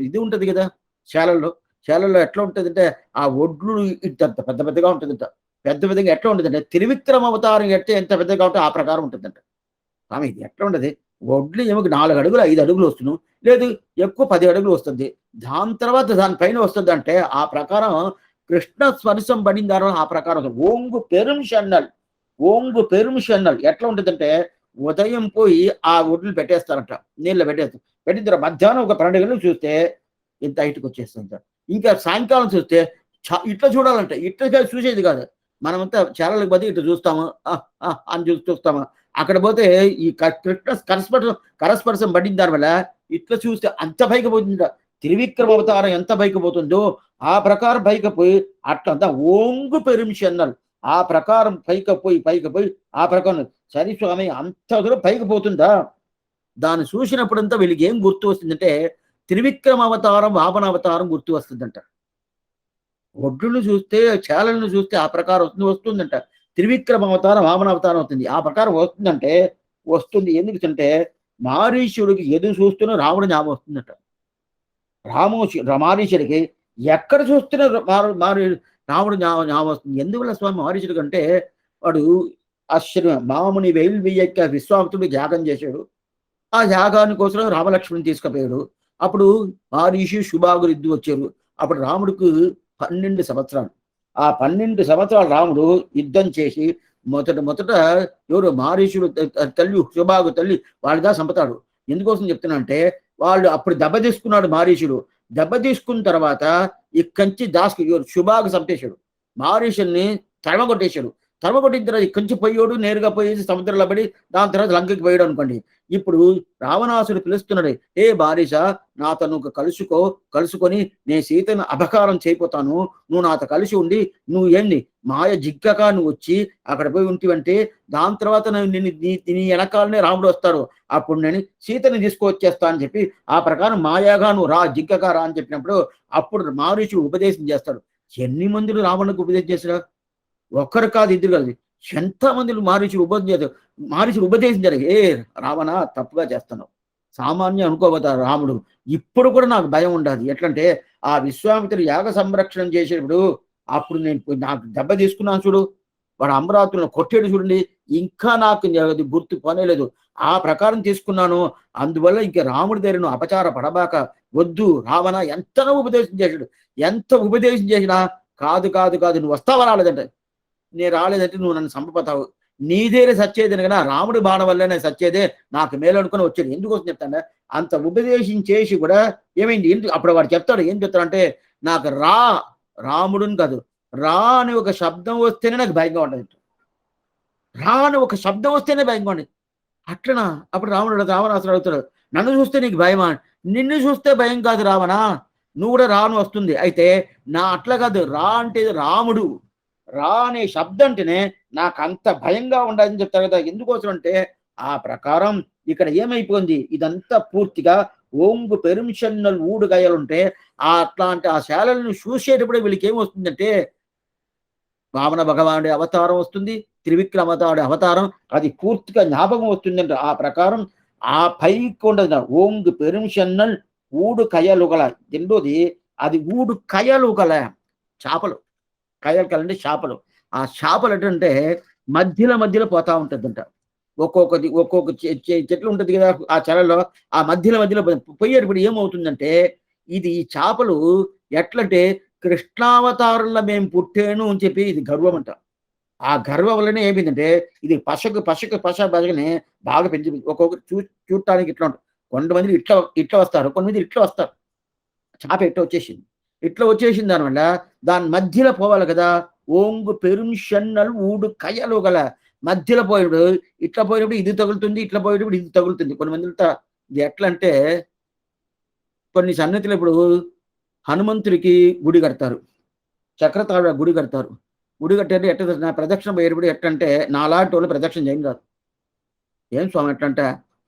ఇది ఉంటది కదా శాలల్లో ఎట్లా ఉంటదంటే ఆ ఒడ్లు ఇంతంత పెద్ద పెద్దగా ఉంటదంట. పెద్ద పెద్దగా ఎట్లా ఉంటదంటే త్రివిక్రమ అవతారం ఎంత పెద్దగా ఉంటే ఆ ప్రకారం ఉంటదంట. స్వామి ఇది ఎట్లా ఉండదు? ఒడ్లు ఏమో 4 అడుగులు 5 అడుగులు వస్తును. లేదు ఎక్కువ 10 అడుగులు వస్తుంది. దాని తర్వాత దాని పైన వస్తుందంటే ఆ ప్రకారం కృష్ణ స్పర్శం పడిన తర్వాత ఆ ప్రకారం ఓంగు పెరుం షన్నల్ ఎట్లా ఉంటుందంటే ఉదయం పోయి ఆ ఒడ్లు పెట్టేస్తారంట. నీళ్ళు పెట్టిన తర్వాత మధ్యాహ్నం ఒక 12 గంటలకు చూస్తే ఇంత హైట్‌కి వచ్చేస్తుందంట. ఇంకా సాయంకాలం చూస్తే ఇట్లా చూడాలంట. ఇట్లా చూసేది కాదు. మనమంతా చాలలకు పోతే ఇట్లా చూస్తాము. అని చూస్తామా. అక్కడ పోతే ఈ కృష్ణ కరస్పర్శం పడిన దాని వల్ల ఇట్లా చూస్తే అంత పైకి పోతుందిట. త్రివిక్రమ అవతారం ఎంత పైకి పోతుందో ఆ ప్రకారం పైకి పోయి అట్లంతా ఓంగు పెరుమిషన్నల్ ఆ ప్రకారం పైకి పోయి ఆ ప్రకారం సరే స్వామి అంత దూరం పైకి పోతుందా? దాన్ని చూసినప్పుడంతా వీళ్ళకి ఏం గుర్తు వస్తుందంటే త్రివిక్రమ అవతారం, వామన అవతారం గుర్తు వస్తుందంట. ఒడ్డును చూస్తే, చేలలను చూస్తే ఆ ప్రకారం వస్తుందంట. త్రివిక్రమ అవతారం, వామన అవతారం అవుతుంది. ఆ ప్రకారం వస్తుంది. ఎందుకంటే మారీచుడికి ఎదురు చూస్తున్న రాముడు జ్ఞాపకం వస్తుందట. మారీచుడికి ఎక్కడ చూస్తున్న రాముడు జ్ఞాపకం వస్తుంది. ఎందువల్ల స్వామి మారీచుడు కంటే వాడు మాముని వెయ్యక్క విశ్వామిత్రుడు యాగం చేశాడు. ఆ యాగాని కోసం రామలక్ష్మణుని తీసుకుపోయాడు. అప్పుడు మారీషి శుభాగులు ఇద్దరు వచ్చారు. అప్పుడు రాముడికి 12 సంవత్సరాలు. ఆ 12 సంవత్సరాలు రాముడు యుద్ధం చేసి మొదట ఎవరు మారీషుడు తల్లి శుభాగు తల్లి వాళ్ళదా చంపుతాడు. ఎందుకోసం చెప్తున్నా అంటే వాళ్ళు అప్పుడు దెబ్బ తీసుకున్నాడు మారీషుడు. దెబ్బ తీసుకున్న తర్వాత ఇక్కంచి శుభాగు చంపేశాడు. మారీషుల్ని తరమగొట్టేశాడు. తరమగొట్టిన తర్వాత ఇక్కంచి పోయాడు, నేరుగా పోయేసి సముద్రంలో పడి దాని తర్వాత లంకకి పోయాడు అనుకోండి. ఇప్పుడు రావణాసుడు పిలుస్తున్నాడు, ఏ బారీష నాతో నువ్వు కలుసుకొని నేను సీతను అపకారం చేయపోతాను, నువ్వు నాతో కలిసి ఉండి నువ్వు ఏంది మాయ జిగ్గక నువ్వు వచ్చి అక్కడ పోయి ఉంటివంటే దాని తర్వాత నీ వెనకాలనే రాముడు వస్తాడు. అప్పుడు నేను సీతని తీసుకువచ్చేస్తా అని చెప్పి ఆ ప్రకారం మాయాగా నువ్వు జిగ్గక రా అని చెప్పినప్పుడు అప్పుడు మారీచుడు ఉపదేశం చేస్తాడు. ఎన్ని మందిని రావణకు ఉపదేశం చేశాడు? ఒక్కరు కాదు, ఇద్దరు కాదు, ఎంతమంది మారీచుడు ఉపదేశించారు. ఏ రావణ తప్పుగా చేస్తున్నావు, సామాన్యం అనుకోబోతారు రాముడు. ఇప్పుడు కూడా నాకు భయం ఉండదు. ఎట్లంటే ఆ విశ్వామిత్రుడు యాగ సంరక్షణ చేసేటప్పుడు అప్పుడు నాకు దెబ్బ తీసుకున్నాను చూడు, వాడు అమరావతిలో కొట్టేడు చూడండి, ఇంకా నాకు గుర్తు పోనేలేదు. ఆ ప్రకారం తీసుకున్నాను. అందువల్ల ఇంక రాముడి దగ్గర నువ్వు అపచార పడబాక, వద్దు రావణ. ఎంత ఉపదేశం చేశాడు. ఎంత ఉపదేశం చేసినా కాదు నువ్వు వస్తావా రాలేదంటే, నేను రాలేదంటే నువ్వు నన్ను చంపపోతావు, నీదేనే సచ్చేదని కదా, రాముడి బాణ వల్లనే సచ్చేదే, నాకు మేలు అనుకుని వచ్చాడు. ఎందుకోసం చెప్తాను, అంత ఉపదేశం చేసి కూడా ఏమైంది? అప్పుడు వాడు చెప్తాడు, ఏం చెప్తాడంటే నాకు రాముడుని కాదు, రా అని ఒక శబ్దం వస్తేనే నాకు భయంగా ఉండదు. రా అని ఒక శబ్దం వస్తేనే భయంగా ఉండదు. అట్లనా? అప్పుడు రావణాసుడు అడుగుతాడు, నన్ను చూస్తే నీకు భయమా? నిన్ను చూస్తే భయం కాదు రావణ, నువ్వు కూడా రాను వస్తుంది. అయితే నా అట్లా కాదు, రా అంటే రాముడు, రా అనే శబ్దం అంటేనే నాకు అంత భయంగా ఉండదని చెప్తారు కదా. ఎందుకోసం అంటే ఆ ప్రకారం ఇక్కడ ఏమైపోయింది, ఇదంతా పూర్తిగా ఓంగు పెరుంచెన్నల్ ఊడుగయలుంటే అట్లాంటి ఆ శాలలను చూసేటప్పుడు వీళ్ళకి ఏమొస్తుందంటే వామన భగవానుడి అవతారం వస్తుంది, త్రివిక్రమతాడి అవతారం, అది పూర్తిగా జ్ఞాపకం వస్తుందంట. ఆ ప్రకారం ఆ పైకి ఉండదు ఓంగు పెరుంచెన్నల్ ఊడు కయలుగల. రెండోది అది ఊడు కయలుగల చేపలు. కయలు కలంటే చేపలు. ఆ చేపలు ఎటంటే మధ్యలో మధ్యలో పోతా ఉంటదంట. ఒక్కొక్కటి ఒక్కొక్క చెట్లు ఉంటది కదా ఆ చెరలో, ఆ మధ్యలో మధ్యలో పోయేటప్పుడు ఏమవుతుందంటే, ఇది ఈ చేపలు ఎట్లంటే కృష్ణావతారంలో మేము పుట్టాను అని చెప్పి ఇది గర్వమంట. ఆ గర్వం వల్లనే ఏమైందంటే, ఇది పసగని బాగా పెంచి ఒక్కొక్కరు చూడటానికి ఇట్లా ఉంటుంది. కొంతమంది ఇట్లా ఇట్లా వస్తారు. కొంతమంది ఇట్లా వస్తారు. చాప ఇట్లా వచ్చేసింది. ఇట్లా వచ్చేసిన దానివల్ల దాని మధ్యలో పోవాలి కదా! ఓంగు పెరుంషన్నల్ ఊడు కయలు గల మధ్యలో పోయినప్పుడు ఇట్లా పోయినప్పుడు ఇది తగులుతుంది. ఇట్లా పోయేటప్పుడు ఇది తగులుతుంది. కొంతమందింతా ఇది ఎట్లంటే కొన్ని సన్నిధిలో ఇప్పుడు హనుమంతుడికి గుడి కడతారు. చక్రతాళ గుడి కడతారు. గుడి కట్టేది ఎట్ట తెలుసునా? ప్రదక్షిణ పోయేటప్పుడు ఎట్టంటే నాలాంటోళ్ళు ప్రదక్షిణ చేయను కాదు. ఏం స్వామి ఎట్లంట?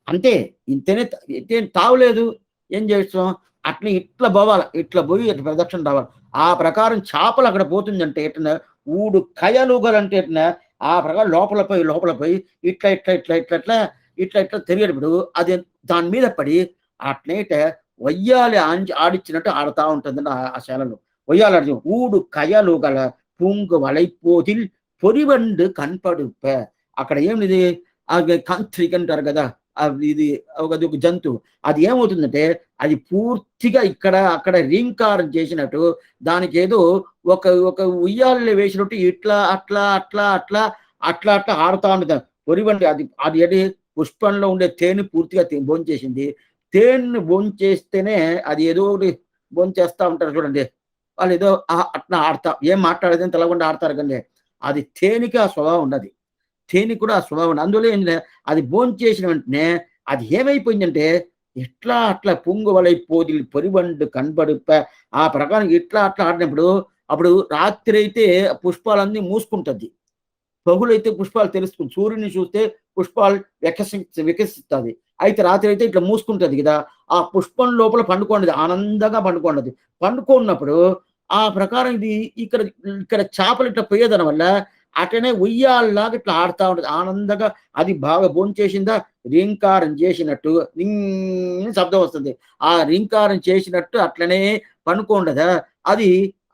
అంతే. ఇంతేనే ఇంతేం తావులేదు. ఏం చేస్తాం? అట్లా ఇట్లా బోవాల. ఇట్లా బోయి ఇట్లా ప్రదక్షిణ రావాలి. ఆ ప్రకారం చేపలు అక్కడ పోతుందంటే ఎట్న ఊడు కయలుగలంటే ఎట్న ఆ ప్రకారం లోపల పోయి ఇట్లా ఇట్లా ఇట్లా ఇట్లా ఇట్లా ఇట్లా ఇట్లా తిరిగేటప్పుడు అది దాని మీద పడి అట్నేట వయ్యాలి ఆడిచ్చినట్టు ఆడుతా ఉంటుందండి ఆ శాలలో. వయ్యాలాడి ఊడు కయలుగల పూంగు వలైపోతిల్ పొరివండు కనపడుప. అక్కడ ఏమిది కంత్రిక్ అంటారు కదా! ఇది అది ఒక జంతువు. అది ఏమవుతుందంటే అది పూర్తిగా ఇక్కడ అక్కడ రీంకారం చేసినట్టు దానికేదో ఒక ఒక ఉయ్యాలలో వేసినట్టు ఇట్లా అట్లా అట్లా అట్లా అట్లా అట్లా ఆడుతా ఉంటది. పొరివండి అది అది ఏది పుష్పంలో ఉండే తేనె పూర్తిగా భోంచేసింది. తేనెని భోంచేస్తేనే అది ఏదో ఒకటి భోంచేస్తా ఉంటారు చూడండి. వాళ్ళేదో అట్లా ఆడతా ఏం మాట్లాడేదని తెలవకుండా ఆడతారు కండి. అది తేనెకి ఆ స్వభావం ఉన్నది. తేనెకి కూడా ఆ స్వభావం ఉంది. అందులో ఏంటంటే అది భోంచేసిన వెంటనే అది ఏమైపోయిందంటే ఇట్లా అట్లా పొంగువలై పోదిలి పొరిబండు కనబడుప. ఆ ప్రకారం ఇట్లా అట్లా ఆడినప్పుడు అప్పుడు రాత్రి అయితే పుష్పాలన్నీ మూసుకుంటది. పగులైతే పుష్పాలు తెలుస్తుంది. సూర్యుడిని చూస్తే పుష్పాలు వికసిస్తది. అయితే రాత్రి అయితే ఇట్లా మూసుకుంటది కదా! ఆ పుష్పం లోపల పండుకోండది. ఆనందంగా పండుకోండది. పండుకున్నప్పుడు ఆ ప్రకారం ఇది ఇక్కడ ఇక్కడ చేపలు ఇట్లా పోయేదాని వల్ల అటనే ఉయ్యాలలాగా ఇట్లా ఆడుతా ఉంటది. ఆనందంగా అది బాగా భోంచేసిందా రీంకారం చేసినట్టు శబ్దం వస్తుంది. ఆ రీంకారం చేసినట్టు అట్లనే పండుకోండదా అది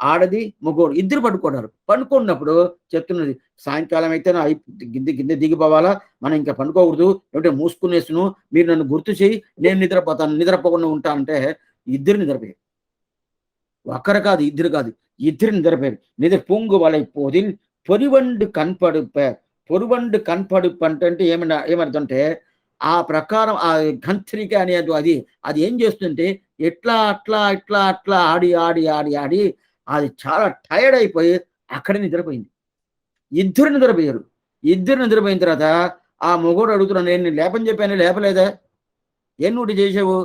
ఆడది, మగోడు ఇద్దరు పడుకున్నారు. పడుకున్నప్పుడు చెప్తున్నది సాయంకాలం అయితే గిన్నె దిగిపోవాలా, మనం ఇంకా పండుకోకూడదు. ఏమిటో మూసుకునేసును. మీరు నన్ను గుర్తు చేయి. నేను నిద్రపోతాను. నిద్రపోకుండా ఉంటా అంటే ఇద్దరు నిద్రపోయారు. ఒక్కరు కాదు, ఇద్దరు కాదు. ఇద్దరు నిద్రపోయారు. నిద్ర పొంగు వలైపోదిల్ పొరివండు కనపడుప. పొరివండు కనపడుప అంటే ఏమర్థం అంటే ఆ ప్రకారం ఆ గంత్రిక అనేది అది ఏం చేస్తుందంటే ఎట్లా అట్లా ఇట్లా అట్లా ఆడి ఆడి ఆడి ఆడి అది చాలా టైర్డ్ అయిపోయి అక్కడే నిద్రపోయింది. ఇద్దరు నిద్రపోయారు. ఇద్దరు నిద్రపోయిన తర్వాత ఆ మొగోడు అడుగుతున్నాడు, నేను లేపని చెప్పాను లేపలేదా? ఏం నువ్వు చేసావు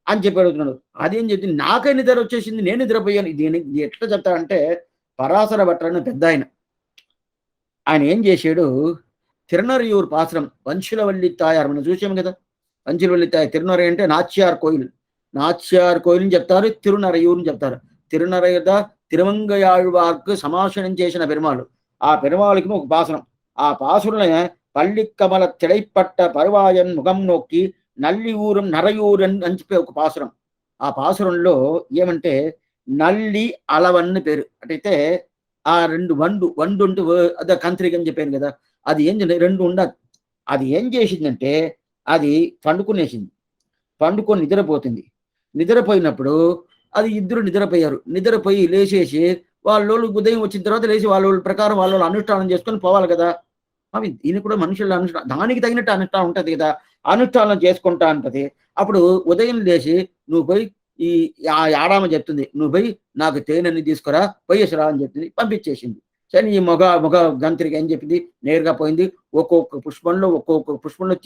అని చెప్పి అడుగుతున్నాడు. అదేం చెప్తుంది, నాకే నిద్ర వచ్చేసింది, నేను నిద్రపోయాను. దీనికి ఎట్లా చెప్తాడంటే పరాశర భట్టర్ అని పెద్దాయన. ఆయన ఏం చేశాడు, తిరునరైయూర్ పాసురం వంశులవల్లి తాయారు మనం చూసాము కదా! వంశులవల్లి తాయారు తిరునరై అంటే నాచ్యార్ కోయిల్. నాచ్యార్ కోయిల్ని చెప్తారు, తిరునరైయూర్ని చెప్తారు. తిరునరైయూర్ తిరుమంగయాழ்వార్కు సమాసనం చేసిన పెరుమాళ్. ఆ పెరుమాళుకి ఒక పాసురం. ఆ పాసురంలో పల్లికమల తిడైపట్ట పరువాయన్ ముఖం నొక్కి నల్లి ఊరం నరయూరన్ అని చెప్పి ఒక పాసురం. ఆ పాసురంలో ఏమంటే నల్లి అలవన్ని పేరు. అటైతే ఆ 2 వండు ఉంటూ అదే కంత్రిక అని చెప్పాను కదా! అది ఏం 2 ఉండదు. అది ఏం చేసిందంటే అది పండుకునేసింది. పండుకొని నిద్రపోతుంది. నిద్రపోయినప్పుడు అది ఇద్దరు నిద్రపోయారు. నిద్రపోయి లేచేసి వాళ్ళోళ్ళు ఉదయం వచ్చిన తర్వాత లేచి వాళ్ళోళ్ళ ప్రకారం వాళ్ళోళ్ళు అనుష్ఠానం చేసుకొని పోవాలి కదా! అవి దీన్ని కూడా మనుషుల దానికి తగినట్టు అనుష్ఠానం ఉంటది కదా! అనుష్ఠానం చేసుకుంటా ఉంటది. అప్పుడు ఉదయం లేచి నువ్వు పోయి ఈ ఆడామ చెప్తుంది. "నువ్వు పోయి నాకు తేనెని తీసుకురా, పోయేసిరా" అని చెప్తుంది. పంపించేసింది. సరే ఈ మగ గంత్రిక ఏం చెప్పింది, నేరుగా పోయింది. ఒక్కొక్క పుష్పంలో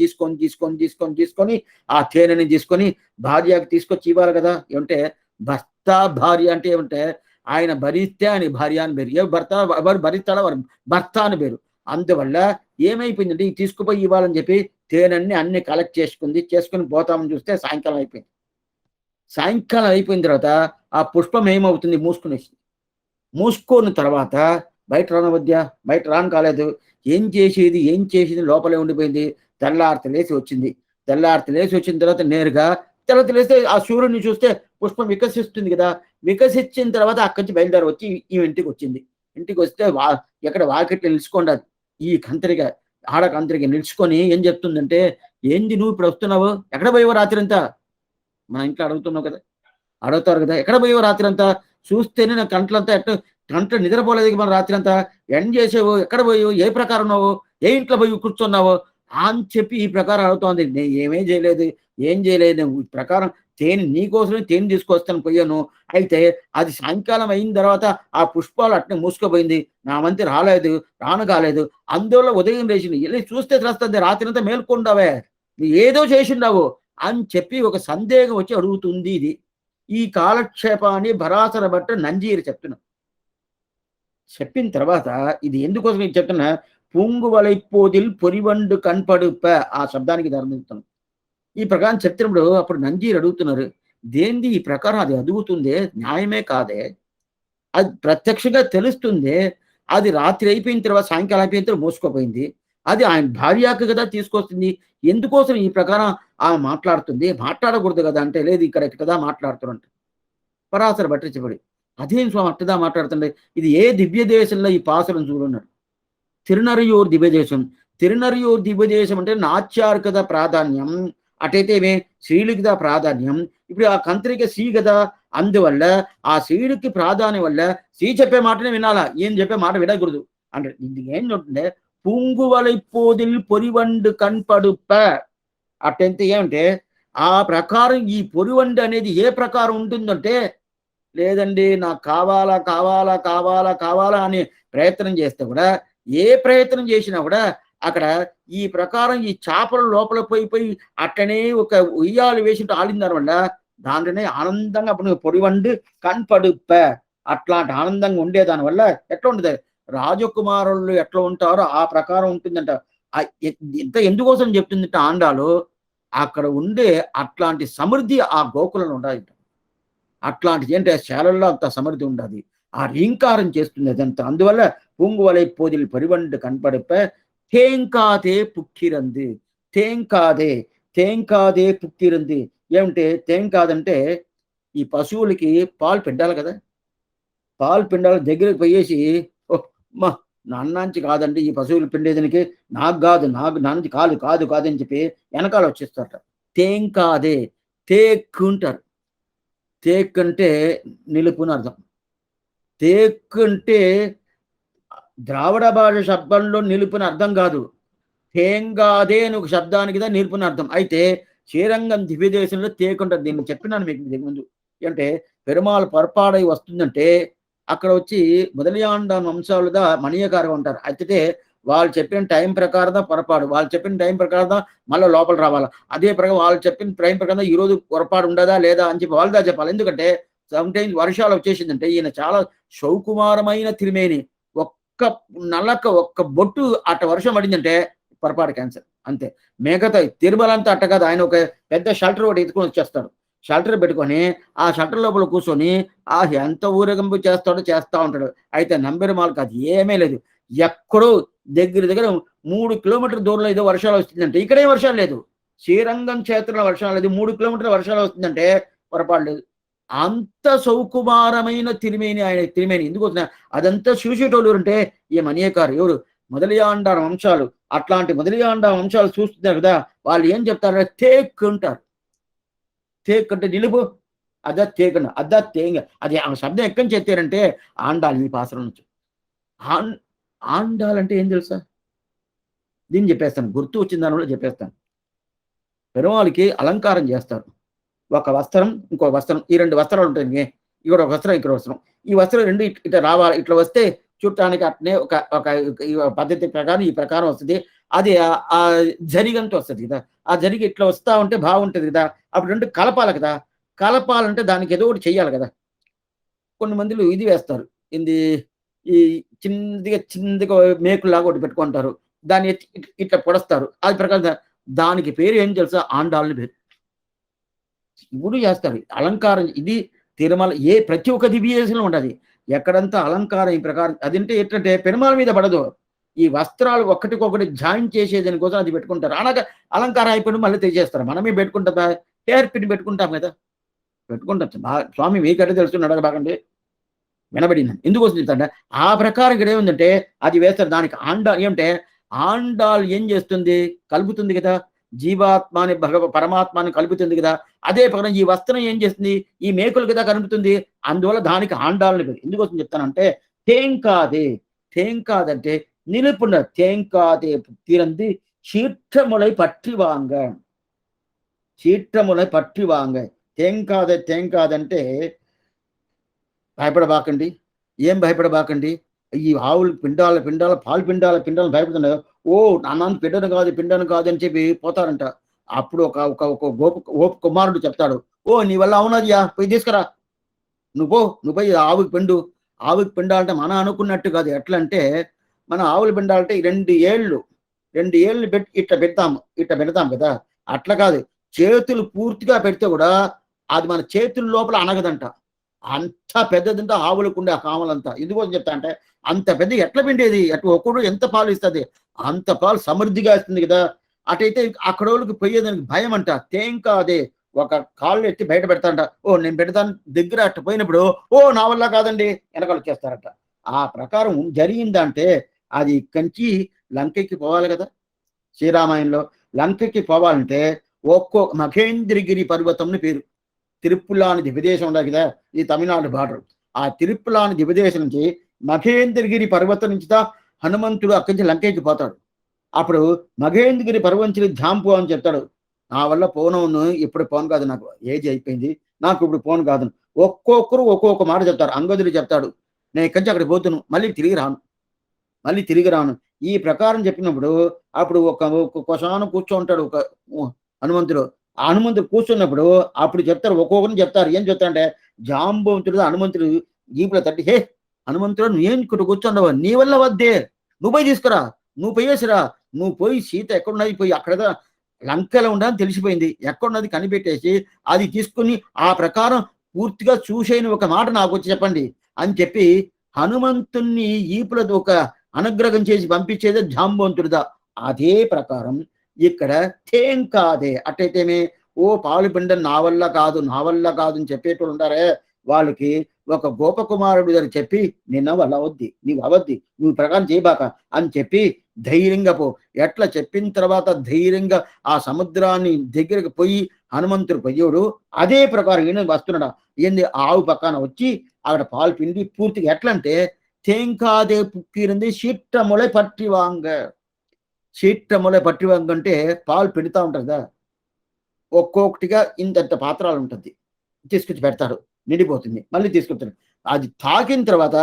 తీసుకొని ఆ తేనెని తీసుకొని భార్యకి తీసుకొచ్చి ఇవ్వాలి కదా! ఏమంటే భర్త, భార్య అంటే ఏమంటే ఆయన భరిస్తే ఆయనకి భార్య అని పేరు. ఎవరు భరిస్తాడో వారు భర్త అని పేరు. అందువల్ల ఏమైపోయిందంటే ఇది తీసుకుపోయి ఇవ్వాలని చెప్పి తేనెన్ని అన్ని కలెక్ట్ చేసుకుని పోతామని చూస్తే సాయంకాలం అయిపోయింది. సాయంకాలం అయిపోయిన తర్వాత ఆ పుష్పం ఏమవుతుంది, మూసుకున్న తర్వాత బయట రానవద్యా, బయట రాను కాలేదు. ఏం చేసేది లోపలే ఉండిపోయింది. తెల్లారితే లేచి వచ్చిన తర్వాత నేరుగా తెల్లవారితే లేస్తే ఆ సూర్యుడిని చూస్తే పుష్పం వికసిస్తుంది కదా. వికసించిన తర్వాత అక్కడి నుంచి బయలుదేరి వచ్చి ఈ ఇంటికి వచ్చింది. ఇంటికి వస్తే ఎక్కడ వాకిట్లో నిలుచుకోండి, ఈ కంత్రిక ఆడ కంత్రిక నిలుచుకొని ఏం చెప్తుందంటే, ఏంది నువ్వు ఇప్పుడు వస్తున్నావు, ఎక్కడ పోయావు రాత్రి అంతా? మన ఇంట్లో అడుగుతున్నావు కదా, అడుగుతారు కదా, ఎక్కడ పోయావు రాత్రి అంతా? చూస్తేనే నా కంట్లో నిద్రపోలేదు మన రాత్రి అంతా. ఏం చేసావు, ఎక్కడ పోయావు, ఏ ప్రకారం ఉన్నావు, ఏ ఇంట్లో పోయి కూర్చున్నావు అని చెప్పి ఈ ప్రకారం అడుగుతోంది. నేను ఏం చేయలేదు ఈ ప్రకారం నీకోసమే తేనె తీసుకొస్తాను పోయాను. అయితే అది సాయంకాలం అయిన తర్వాత ఆ పుష్పాలు అట్నే మూసుకుపోయింది. నా మంతి రాను కాలేదు. అందువల్ల ఉదయం లేచింది. వెళ్ళి చూస్తే తెలుస్తుంది రాత్రి అంతా మేల్కొండావే, ఏదో చేసిండావు అని చెప్పి ఒక సందేహం వచ్చి అడుగుతుంది. ఇది ఈ కాలక్షేపాన్ని భరాసర బట్ట నంజీరు చెప్తున్నా. చెప్పిన తర్వాత ఇది ఎందుకోసం నేను చెప్తున్నా, పూంగువలైపోదిల్ పొరివండు కనపడుప ఆ శబ్దానికి ధర్మిస్తున్నాం. ఈ ప్రకారం చెప్తున్నప్పుడు అప్పుడు నంజీరు అడుగుతున్నారు, దేంది ఈ ప్రకారం అది అదుగుతుందే, న్యాయమే కాదే, అది ప్రత్యక్షంగా తెలుస్తుంది. అది రాత్రి అయిపోయిన తర్వాత సాయంకాలం అయిపోయిన తర్వాత మోసుకోపోయింది. అది ఆయన భార్యకు కదా తీసుకొస్తుంది, ఎందుకోసం ఈ ప్రకారం ఆమె మాట్లాడకూడదు కదా అంటే, లేదు ఇక్కడ కదా మాట్లాడుతున్నట్టు పరాశర బట్టి చెప్పడి. అదేం స్వామి అట్టదా మాట్లాడుతుండే, ఇది ఏ దివ్య దేశంలో ఈ పాసులను చూడన్నాడు. తిరునరియూర్ దివ్యదేశం. తిరునరియూర్ దివ్యదేశం అంటే నాచ్యారు కదా ప్రాధాన్యం, అటైతే శ్రీలికి కదా ప్రాధాన్యం. ఇప్పుడు ఆ కంత్రిక శ్రీ కదా, అందువల్ల ఆ శ్రీలికి ప్రాధాన్యం వల్ల శ్రీ చెప్పే మాటనే వినాలా, ఏం చెప్పే మాట వినకూడదు అంటే. ఇది ఏం చెప్తుంటే, పూంగువలైపోదిల్ పొరివండు కనపడుప అట్టంతే. ఏమంటే ఆ ప్రకారం ఈ పొరివండు అనేది ఏ ప్రకారం ఉంటుందంటే, లేదండి నాకు కావాలా అని ప్రయత్నం చేస్తే కూడా, ఏ ప్రయత్నం చేసినా కూడా అక్కడ ఈ ప్రకారం ఈ చేపల లోపల పోయి అట్లనే ఒక ఉయ్యాలు వేసి ఆలిందారు వల్ల దాంట్లోనే ఆనందంగా అప్పుడు పొడివండి కనపడుప అట్లాంటి ఆనందంగా ఉండేదాని వల్ల ఎట్లా ఉంటుంది, రాజకుమారులు ఎట్లా ఉంటారో ఆ ప్రకారం ఉంటుందంట. ఇంత ఎందుకోసం చెప్తుందంటే ఆండాలు, అక్కడ ఉండే అట్లాంటి సమృద్ధి ఆ గోకులంలో ఉండాలి. అట్లాంటిది ఏంటి శాలల్లో అంత సమృద్ధి ఉండదు. ఆ రీంకారం చేస్తుంది అదంతా. అందువల్ల పూంగువలై పోదిల్ పరివండు కనపడిప తేంకాదే పుక్కిరంది. తేంకాదే పుక్కిరంది. ఏమంటే తేంకాదంటే ఈ పశువులకి పాలు పిండాలి కదా, పాలు పిండాలి దగ్గరికి పోయేసి, మా నాన్నంచి కాదండి ఈ పశువులు పిండేదానికి, నాన్నది కాదు అని చెప్పి వెనకాల వచ్చేస్తారట. తేంకాదే తేక్కుంటారు. తేక్ అంటే నిలుపుని అర్థం. తేక్ అంటే ద్రావిడ భాష శబ్దంలో నిలుపుని అర్థం కాదు, తేంగాదే అని ఒక శబ్దానికి దా నిలుపుని అర్థం. అయితే శ్రీరంగం దివ్యదేశంలో తేక్ ఉంటుంది. దీన్ని చెప్పినాను మీకు ముందు. అంటే పెరుమాళ్ పొరపాడై వస్తుందంటే అక్కడ వచ్చి మొదలియాండ వంశాలుదా మణియకారం ఉంటారు. అయితే వాళ్ళు చెప్పిన టైం ప్రకారం పొరపాడు, వాళ్ళు చెప్పిన టైం ప్రకారం మళ్ళీ లోపల రావాలా, అదే ప్రకారం వాళ్ళు చెప్పిన టైం ప్రకారం ఈరోజు పొరపాటు ఉండదా లేదా అని చెప్పి వాళ్ళదా చెప్పాలి. ఎందుకంటే సమ్ టైమ్స్ వర్షాలు వచ్చేసిందంటే ఈయన చాలా సౌకుమారమైన తిరిమేని, ఒక్క బొట్టు అట్ట వర్షం పడిందంటే పొరపాటు క్యాన్సర్ అంతే. మిగతా తిరుమల అంతా అట్ట కాదు, ఆయన ఒక పెద్ద షెల్టర్ ఒకటి ఎత్తుకొని వచ్చేస్తాడు. షెల్టర్ పెట్టుకొని ఆ షెల్టర్ లోపల కూర్చొని ఎంత ఊరేగింపు చేస్తా ఉంటాడు. అయితే నంబెరుమాలకు అది ఏమీ లేదు. ఎక్కడో దగ్గర 3 కిలోమీటర్ల దూరంలో ఏదో వర్షాలు వస్తుందంటే ఇక్కడే వర్షాలు లేదు. శ్రీరంగం క్షేత్రంలో వర్షాలు లేదు, 3 కిలోమీటర్ల వర్షాలు వస్తుందంటే పొరపాటు లేదు. అంత సౌకుమారమైన తిరిమేని ఆయన తిరిమేని. ఎందుకు వస్తున్నా అదంతా చూసేటోళ్ళు అంటే ఈ మణియకారు ఎవరు, మొదలియాండ వంశాలు. అట్లాంటి మొదలియాండ వంశాలు చూస్తున్నారు కదా, వాళ్ళు ఏం చెప్తారంటే తేక్ అంటారు. తేక్ అంటే నిలుపు, అదా తేకండి, అదా తేంగ. అది ఆ శబ్దం ఎక్కడి నుంచి ఎత్తారంటే ఆండాలు ఈ పాసరం నుంచి. ఆండాలంటే ఏం తెలుసా, దీన్ని చెప్పేస్తాను, గుర్తు వచ్చిన దాని కూడా చెప్పేస్తాను. పెరుమాళికి అలంకారం చేస్తారు. ఒక వస్త్రం ఇంకో వస్త్రం, ఈ 2 వస్త్రాలు ఉంటాయి. ఇక్కడ ఒక వస్త్రం, ఇక్కడ వస్త్రం. ఈ వస్త్రం 2 ఇట్లా రావాలి, ఇట్లా వస్తే చూడటానికి అట్నే ఒక పద్ధతి ప్రకారం ఈ ప్రకారం వస్తుంది. అది ఆ జరిగంటూ వస్తుంది కదా, ఆ జరిగి ఇట్లా వస్తా ఉంటే బాగుంటుంది కదా. అప్పుడు 2 కలపాలి కదా, కలపాలంటే దానికి ఏదో ఒకటి చెయ్యాలి కదా. కొన్ని మందిలు ఇది వేస్తారు, ఈ చిన్నదిగా మేకులాగా ఒకటి పెట్టుకుంటారు, దాన్ని ఇట్లా పొడుస్తారు. అది ప్రకారం దానికి పేరు ఏం తెలుసా? ఆండాళ్ళని పేరు. ఇప్పుడు చేస్తారు అలంకారం. ఇది తిరుమల ప్రతి ఒక్క దివ్యదేశంలో ఉంటది. ఎక్కడంతా అలంకారం ఈ ప్రకారం అదంటే ఏంటంటే పెరుమాళ మీద పడదు. ఈ వస్త్రాలు ఒక్కటికొకటి జాయిన్ చేసేదాని కోసం అది పెట్టుకుంటారు. అనగా అలంకారం అయిపోయిన మళ్ళీ తెచ్చేస్తారు. మనమే పెట్టుకుంటాం, హెయిర్ పిన్ పెట్టుకుంటాం కదా! పెట్టుకుంటాం. స్వామి మీకంటే తెలుసు అడగబాకండి. వినబడిందని. ఎందుకోసం చెప్తాంటే, ఆ ప్రకారం ఇక్కడ ఏముందంటే అది వేస్తారు. దానికి ఏమంటే ఆండాల్ ఏం చేస్తుంది? కలుపుతుంది కదా! జీవాత్మాని పరమాత్మని కలుపుతుంది కదా! అదే ప్రకారం ఈ వస్త్రం ఏం చేస్తుంది? ఈ మేకులు కదా కలుపుతుంది. అందువల్ల దానికి ఆండాలని పేరు. ఎందుకోసం చెప్తానంటే తేంకాదే. తేంకాదంటే నిలుపున తేంకాదే తీరంది சீற்றமுலை పట్టి వాంగ. చీற்றములై పట్టి వాంగ. తేంకాదే తేంకాదంటే భయపడబాకండి. ఏం భయపడబాకండి. ఈ ఆవులు పిండాల పాలు పిండాలని భయపడుతున్నారు. అన్నాన్ని పిండను కాదు అని చెప్పి పోతారంట. అప్పుడు ఒక గోప కుమారుడు చెప్తాడు. నీ వల్ల అవునదియా పోయి తీసుకురా. నువ్వు పోయి ఆవుకి పిండు. ఆవుకి పిండాలంటే మనం అనుకున్నట్టు కాదు. ఎట్లా అంటే మన ఆవులు పిండాలంటే 2 ఏళ్ళు పెట్టి ఇట్ట పెడతాం కదా! అట్లా కాదు. చేతులు పూర్తిగా పెడితే కూడా అది మన చేతుల లోపల అనగదంట. అంత పెద్దదంతా ఆవులకుండే ఆ కామలంతా. ఎందుకోసం చెప్తా అంటే అంత పెద్ద ఎట్లా పిండేది? ఒక్కడు ఎంత పాలు ఇస్తుంది? అంత పాలు సమృద్ధిగా ఇస్తుంది కదా! అటైతే అక్కడోళ్ళకి పోయేదానికి భయం అంట. తేంకాదే ఒక కాళ్ళు ఎత్తి బయట పెడతాంట. నేను పెడతాను దగ్గర అట్ట పోయినప్పుడు నా వల్ల కాదండి వెనకాల వచ్చేస్తారట. ఆ ప్రకారం జరిగిందంటే అది కంచి లంకెక్కి పోవాలి కదా! శ్రీరామాయణంలో లంకెక్కి పోవాలంటే మహేంద్రగిరి పర్వతంని పేరు. తిరుప్పులాని దివ్యదేశం ఉండాలి కదా! ఈ తమిళనాడు బార్డర్. ఆ తిరుప్పులాని దివ్యదేశం నుంచి మహేంద్రగిరి పర్వతం నుంచి హనుమంతుడు అక్కడి నుంచి లంకెక్కి పోతాడు. అప్పుడు మహేంద్రగిరి పర్వంతుడి ధాంపు అని చెప్తాడు. నా వల్ల పోను ఇప్పుడు పోను కాదు, నాకు ఏజ్ అయిపోయింది, నాకు ఇప్పుడు పోను కాదు. ఒక్కొక్కరు ఒక్కొక్క మాట చెప్తారు. అంగదుడు చెప్తాడు, నేను ఇక్కడి నుంచి అక్కడికి పోతును, మళ్ళీ తిరిగి రాను. ఈ ప్రకారం చెప్పినప్పుడు అప్పుడు ఒక కొసాను కూర్చో ఉంటాడు ఒక హనుమంతుడు. ఆ హనుమంతుడు కూర్చున్నప్పుడు అప్పుడు చెప్తారు, ఒక్కొక్కరిని చెప్తారు. ఏం చెప్తారంటే జాంబవంతుడు హనుమంతుడు జీపులో తట్టి, హే హనుమంతుడు నువ్వేం ఇక్కడ కూర్చుండవు, నీ వల్ల వద్దే, నువ్వు పోయి తీసుకురా, నువ్వు పోయేసిరా, నువ్వు పోయి సీత ఎక్కడున్నది పోయి అక్కడ లంకలో ఉండని తెలిసిపోయింది, ఎక్కడున్నది కనిపెట్టేసి అది తీసుకుని ఆ ప్రకారం పూర్తిగా చూసేని ఒక మాట నాకు వచ్చి చెప్పండి అని చెప్పి హనుమంతుణ్ణి ఈపులతో ఒక అనుగ్రహం చేసి పంపించేదే జాంబవంతుడిదా. అదే ప్రకారం ఇక్కడ తేంకాదే అట్టయితేమే పాలు పిండం నా వల్ల కాదు అని చెప్పేటోళ్ళు ఉంటారే, వాళ్ళకి ఒక గోపకుమారుడు గారు చెప్పి నిన్న వల్ల అవద్ది, నీవు అవద్ది, నువ్వు ప్రకారం చేయబాక అని చెప్పి ధైర్యంగా పో. ఎట్లా చెప్పిన తర్వాత ధైర్యంగా ఆ సముద్రాన్ని దగ్గరకు పోయి హనుమంతుడు పోయేవాడు అదే ప్రకారం ఈయన వస్తున్నాడా ఏంది ఆవు పక్కన వచ్చి అక్కడ పాలు పిండి పూర్తిగా ఎట్లా అంటే తేంకాదే పుక్కిరింది చీట్టములై పట్టివాంగ. చీట్టములై పట్టివాంగ అంటే పాలు పెడతా ఉంటారు కదా, ఒక్కొక్కటిగా ఇంత పాత్రలు ఉంటుంది, తీసుకొచ్చి పెడతాడు, నిండిపోతుంది, మళ్ళీ తీసుకొచ్చాడు. అది తాకిన తర్వాత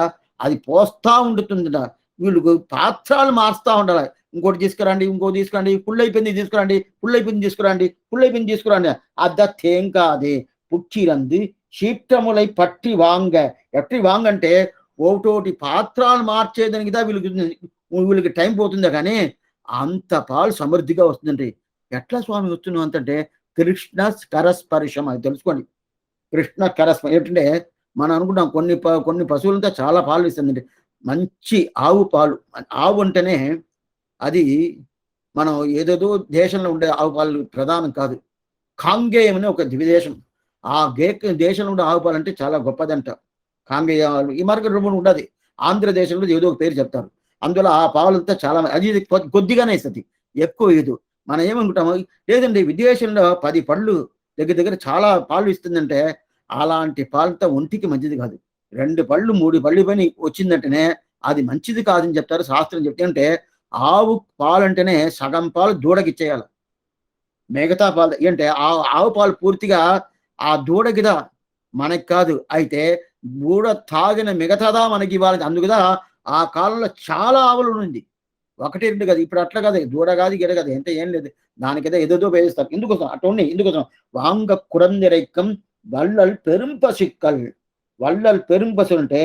అది పోస్తా ఉంటుంది. వీళ్ళు పాత్రలు మారుస్తూ ఉండాలి. ఇంకోటి తీసుకురండి, ఇంకోటి తీసుకురండి, ఫుల్ అయిపోయింది తీసుకురండి. అద్ద తేంకాదే పుచ్చిరంది చీట్టములై పట్టి వాంగ. ఎట్టి వాంగ అంటే ఒకటోటి పాత్రలు మార్చేదానికి వీళ్ళకి టైం పోతుందా కానీ అంత పాలు సమృద్ధిగా వస్తుందండి. ఎట్లా స్వామి వస్తున్నావు అంతంటే కృష్ణ కరస్పర్శం, అది తెలుసుకోండి. కృష్ణ కరస్పర్శం ఏంటంటే మనం అనుకుంటాం కొన్ని పశువులంతా చాలా పాలు ఇస్తుందండి. మంచి ఆవు పాలు. ఆవు అంటేనే అది మనం ఏదేదో దేశంలో ఉండే ఆవు పాలు ప్రధానం కాదు. కాంగేయం అని ఒక దివ్యదేశం. ఆ దేశంలో ఉండే ఆవు పాలు అంటే చాలా గొప్పదంట. కాంగేయ ఈ మార్గం ఉండదు. ఆంధ్రదేశంలో ఏదో ఒక పేరు చెప్తారు. అందువల్ల ఆ పాలంతా చాలా అది కొద్దిగానే ఇస్తుంది, ఎక్కువ ఇది. మనం ఏమనుకుంటాము, లేదండి విదేశంలో 10 పళ్ళు దగ్గర చాలా పాలు ఇస్తుందంటే అలాంటి పాలతో ఒంటికి మంచిది కాదు. 2 పళ్ళు 3 పళ్ళు పని వచ్చిందంటేనే అది మంచిది కాదని చెప్తారు శాస్త్రం. చెప్తే ఆవు పాలంటేనే సగం పాలు దూడకిచ్చేయాలి, మిగతా పాలు ఏంటంటే ఆవు పాలు పూర్తిగా ఆ దూడకిదా, మనకి కాదు. అయితే దూడ తాగిన మిగతాదా మనకి ఇవ్వాలి. అందుకుదా ఆ కాలంలో చాలా ఆవులు ఉంది, 1, 2 కాదు. ఇప్పుడు అట్లా కాదు, దూడ కాదు గిడ కాదు, ఎంత ఏం లేదు, దానికైతే ఏదేదో వేయిస్తారు. ఎందుకోసం అట్లా ఉన్నాయి. ఎందుకోసం వాంగ కురందిరైక్కం వల్లల్ పెరుంపసిక్కల్. వల్లల్ పెరుంపసులు అంటే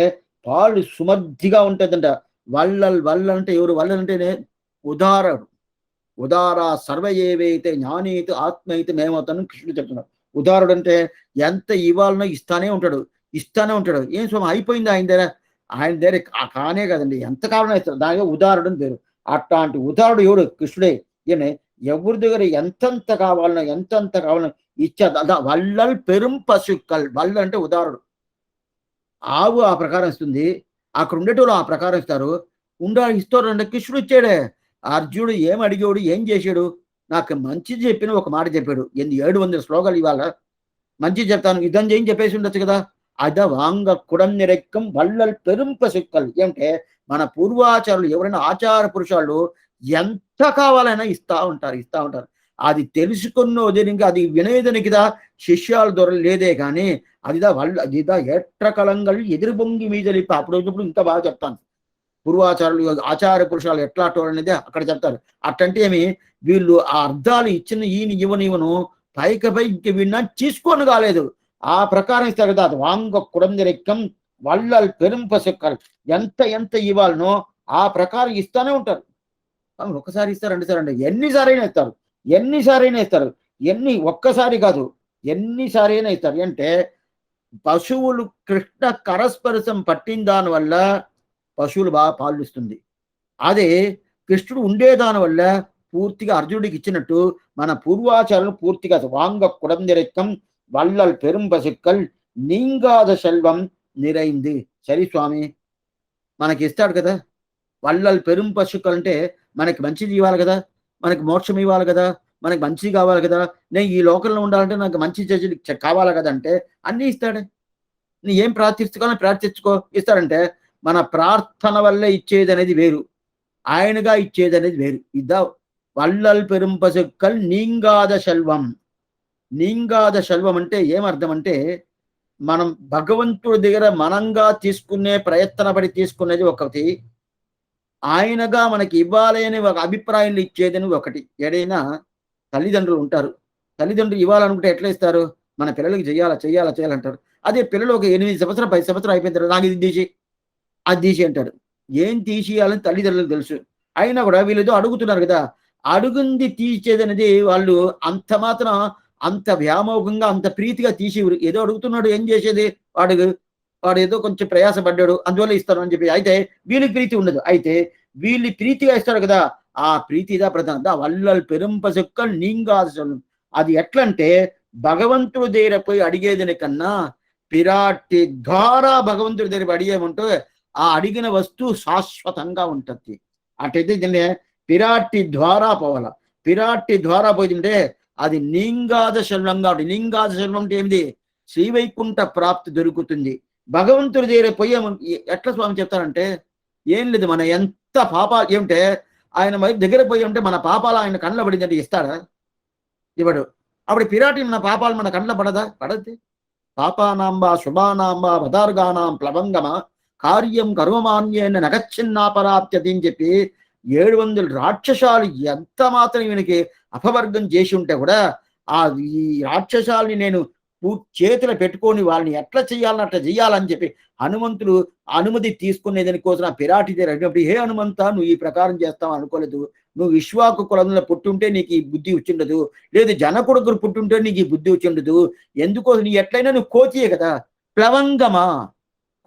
పాలు సుమర్థిగా ఉంటుందంట. వల్లల్ అంటే ఎవరు? వల్లల్ అంటేనే ఉదారుడు, ఉదార సర్వ ఏవైతే జ్ఞానీతి ఆత్మైతే మేమవుతాను కృష్ణుడు చెప్తున్నాడు. ఉదారుడు అంటే ఎంత ఇవ్వాలనో ఇస్తానే ఉంటాడు, ఇస్తానే ఉంటాడు. ఏం స్వామి అయిపోయింది ఆయన దగ్గర? ఆయన దగ్గర కానే కదండి, ఎంత కావాలన్నా ఇస్తాడు. దానిగా ఉదారుడు అని పేరు. అట్లాంటి ఉదారుడు ఎవడు? కృష్ణుడే. ఈయన ఎవరి దగ్గర ఎంతెంత కావాలనో ఎంతెంత కావాలనో ఇచ్చేది. వల్లల్ పెరుం పశుక్కల్. వల్ల అంటే ఉదారుడు. ఆవు ఆ ప్రకారం ఇస్తుంది, అక్కడ ఉండేటోళ్ళు ఆ ప్రకారం ఇస్తారు. ఇస్తారంటే కృష్ణుడు ఇచ్చాడే. అర్జునుడు ఏం అడిగాడు, ఏం చేశాడు? నాకు మంచి చెప్పిన ఒక మాట చెప్పాడు. 700 శ్లోకాలు ఇవాళ మంచి చెప్తాను యుద్ధం చేయని చెప్పేసి ఉండొచ్చు కదా. అద వాంగ కుడన్నెరెక్కం వల్లల్ పెరుంప సిక్కల్. అంటే మన పూర్వాచారులు ఎవరైనా ఆచార పురుషాలు ఎంత కావాలైనా ఇస్తా ఉంటారు, ఇస్తా ఉంటారు. అది తెలుసుకున్న ఇంకా అది వినేదనికిదా శిష్యాల దొర లేదే కానీ అదిదా అదిదా ఎట్ర కలంగల్ ఎదురు బొంగి మీదలిపి అప్పుడు ఇంకా బాగా చెప్తాను. పూర్వాచారులు ఆచార పురుషాలు ఎట్లా అనేది అక్కడ చెప్తారు. అట్టంటే ఏమి వీళ్ళు ఆ అర్థాలు ఇచ్చిన ఇవను పైకపై ఇంక వీడిన తీసుకొని కాలేదు, ఆ ప్రకారం ఇస్తారు కదా. వాంగ కుడందిరెక్కం వల్లల్ పెరుంప సెక్కల్. ఎంత ఎంత ఇవ్వాలనో ఆ ప్రకారం ఇస్తానే ఉంటారు. ఒకసారి ఇస్తారు, రెండుసారి ఎన్నిసారైనా ఇస్తారు, ఎన్నిసారైనా ఇస్తారు. ఒక్కసారి కాదు, ఎన్నిసారైనా ఇస్తారు. అంటే పశువులు కృష్ణ కరస్పర్శం పట్టిన దాని వల్ల పశువులు బాగా పాలు ఇస్తుంది. అదే కృష్ణుడు ఉండేదాని వల్ల పూర్తిగా అర్జునుడికి ఇచ్చినట్టు మన పూర్వాచారులు పూర్తిగా వాంగ కుడందిరెక్కం వల్లల్ పెరుంప సిక్కల్ నీంగాద సెల్వం నిరైంది. సరే స్వామి మనకి ఇస్తాడు కదా, వల్లల్ పెరుంప సిక్కల్ అంటే మనకి మంచిది ఇవ్వాలి కదా, మనకి మోక్షం ఇవ్వాలి కదా, మనకి మంచి కావాలి కదా, నేను ఈ లోకంలో ఉండాలంటే నాకు మంచి కావాలి కదా అంటే అన్నీ ఇస్తాడే. నీ ఏం ప్రార్థించుకోవాలని ప్రార్థించుకో, ఇస్తాడంటే మన ప్రార్థన వల్ల ఇచ్చేది అనేది వేరు, ఆయనగా ఇచ్చేది అనేది వేరు. ఇద్దా వల్లల్ పెరుంప సిక్కల్ నీంగాద సెల్వం. నీంగాద సెల్వం అంటే ఏమర్థం అంటే మనం భగవంతుడి దగ్గర మనంగా తీసుకునే ప్రయత్నపడి తీసుకునేది ఒకటి, ఆయనగా మనకి ఇవ్వాలి అని ఒక అభిప్రాయంలో ఇచ్చేదని ఒకటి. ఏదైనా తల్లిదండ్రులు ఉంటారు, తల్లిదండ్రులు ఇవ్వాలనుకుంటే ఎట్లా ఇస్తారు? మన పిల్లలకి చెయ్యాలా చెయ్యాలా చేయాలంటారు. అదే పిల్లలు ఒక 8 సంవత్సరాలు 10 సంవత్సరాలు అయిపోయిన తర్వాత నాకు ఇది తీసి అది తీసి అంటారు. ఏం తీసేయాలని తల్లిదండ్రులకు తెలుసు. అయినా కూడా వీళ్ళేదో అడుగుతున్నారు కదా, అడుగుంది తీసేదనేది వాళ్ళు అంత మాత్రం అంత వ్యామోహంగా అంత ప్రీతిగా తీసివ్వరు. ఏదో అడుగుతున్నాడు, ఏం చేసేది? వాడు ఏదో కొంచెం ప్రయాసపడ్డాడు అందువల్ల ఇస్తాను అని చెప్పి. అయితే వీళ్ళకి ప్రీతి ఉండదు. అయితే వీళ్ళు ప్రీతిగా ఇస్తారు కదా, ఆ ప్రీతిదా ప్రధాన వల్లల్ పెరుంప సెక్కల్ నీంగాల్సలు. అది ఎట్లంటే భగవంతుడి దగ్గర పోయి అడిగేదని కన్నా పిరాటి ద్వారా భగవంతుడి దగ్గర అడిగేమంటూ ఆ అడిగిన వస్తువు శాశ్వతంగా ఉంటుంది. అటైతే దీన్ని పిరాటి ద్వారా పోవాల. పిరాటి ద్వారా పోయిందంటే అది నీంగాద శల్వంగా ఉంటుంది. నీంగాద శల్వం అంటే ఏమిటి? శ్రీవైకుంఠ ప్రాప్తి దొరుకుతుంది. భగవంతుడి దగ్గర పోయే ఎట్లా స్వామి చెప్తారంటే ఏం లేదు, మన ఎంత పాపాలు ఏమిటే ఆయన దగ్గర పోయి ఉంటే మన పాపాలు ఆయన కళ్ళ పడిందంటే ఇస్తాడా? ఇవ్వడు. అప్పుడు పిరాటి మన పాపాలు మన కళ్ళ పడదా? పడద్ది. పాపానాంబ శుభానాంబ పదార్గానాం ప్లవంగమ కార్యం కర్మమాన్యేన నగచ్చిన్నాపరాప్యతి అని చెప్పి 700 రాక్షసాలు ఎంత మాత్రం ఈయనకి అపవర్గం చేసి ఉంటే కూడా ఈ రాక్షసాలని నేను చేతిలో పెట్టుకొని వాళ్ళని ఎట్లా చేయాలని అట్లా చేయాలని చెప్పి హనుమంతుడు అనుమతి తీసుకునేదాని కోసం ఆ పిరాటి దగ్గర అడిగినప్పుడు, హే హనుమంత నువ్వు ఈ ప్రకారం చేస్తావు అనుకోలేదు, నువ్వు విశ్వాకు కులంలో పుట్టుంటే నీకు ఈ బుద్ధి వచ్చిండదు, లేదు జనకుడుగురు పుట్టుంటే నీకు ఈ బుద్ధి వచ్చిండదు, ఎందుకోసం నీ ఎట్లయినా నువ్వు కోతియే కదా, ప్లవంగమా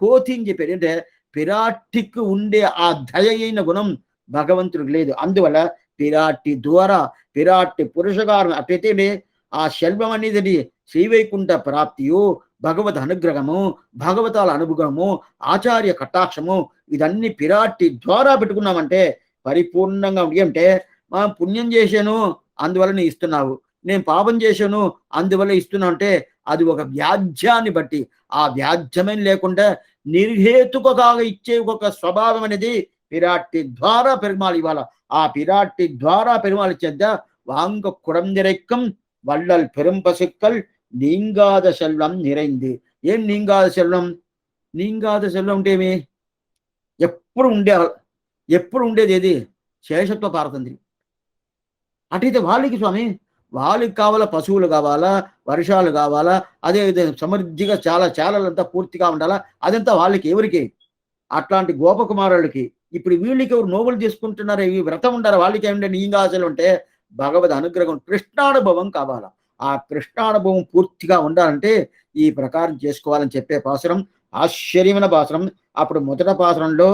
కోతి అని చెప్పాడు. అంటే పిరాటికి ఉండే ఆ దయ అయిన గుణం భగవంతుడికి లేదు. అందువల్ల పిరాటి ద్వారా పిరాటి పురుషగారం అటైతే ఆ శల్వం అనేది శ్రీవైకుంఠ ప్రాప్తియు, భగవద్ అనుగ్రహము, భగవతాల అనుగ్రహము, ఆచార్య కటాక్షము ఇదన్నీ పిరాటి ద్వారా పెట్టుకున్నామంటే పరిపూర్ణంగా ఉంది. అంటే మనం పుణ్యం చేశాను అందువల్ల నేను ఇస్తున్నావు, నేను పాపం చేశాను అందువల్ల ఇస్తున్నా అంటే అది ఒక వ్యాజ్యాన్ని బట్టి, ఆ వ్యాజ్యమైన లేకుండా నిర్హేతుకగా ఇచ్చే ఒక స్వభావం అనేది పిరాటి ద్వారా పెరుమాళ్ ఇవ్వాల. ఆ పిరాటి ద్వారా పెరుమాళ్ చేద్ద వాంగ కుడందిరెక్కం వల్లల్ పెరుంప సిక్కల్ నీంగాద సెల్వం నిరైంది. ఏం నీంగాద సెల్వం? నీంగాద సెల్వం అంటే ఏమి? ఎప్పుడు ఉండేది ఏది? శేషత్వ పారతంత్రి. అటైతే వాళ్ళకి స్వామి వాళ్ళకి కావాలా, పశువులు కావాలా, వర్షాలు కావాలా, అదే సమృద్ధిగా చాలా చాలలంతా పూర్తిగా ఉండాలా, అదంతా వాళ్ళకి ఎవరికి? అట్లాంటి గోపకుమారులకి ఇప్పుడు వీళ్ళకి ఎవరు నోవులు చేసుకుంటున్నారు, ఈ వ్రతం ఉండాలి, వాళ్ళకి ఏమిటంటే నీంగాశలు ఉంటే భగవద్ అనుగ్రహం కృష్ణానుభవం కావాలా. ఆ కృష్ణానుభవం పూర్తిగా ఉండాలంటే ఈ ప్రకారం చేసుకోవాలని చెప్పే పాసురం ఆశ్చర్యమైన పాసురం. అప్పుడు మొదట పాసురంలో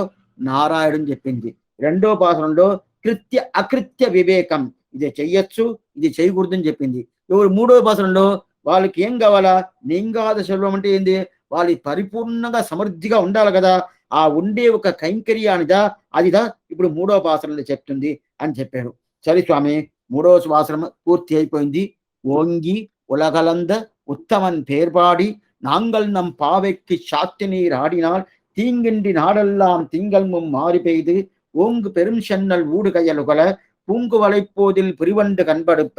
నారాయణుని చెప్పింది, రెండో పాసురంలో కృత్య అకృత్య వివేకం, ఇది చెయ్యొచ్చు ఇది చేయకూడదని చెప్పింది. ఎవరు మూడో పాసురంలో వాళ్ళకి ఏం కావాలా, లింగాద శల్వం అంటే ఏంది, వాళ్ళు పరిపూర్ణంగా సమృద్ధిగా ఉండాలి కదా, ఆ ఉండే ఒక కైంకర్యానిదా అదిదా ఇప్పుడు మూడో పాసరంలో చెప్తుంది అని చెప్పారు. సరే స్వామి, మూడో పాసరం పూర్తి అయిపోయింది. ఓంగి ఉలగలంద ఉత్తమన్ పేర్పాడి நாங்கள் நம் பாவைக்கு சாத்து நீர் ஆடினால் தீங்கின்றி நாடெல்லாம் திங்கள்மும் மாறி பெய்து ஓங்கு பெரும் சென்னல் ஊடுகையலுகல பூங்கு வளைப்போதில் புரிவண்டு கண்படுப்ப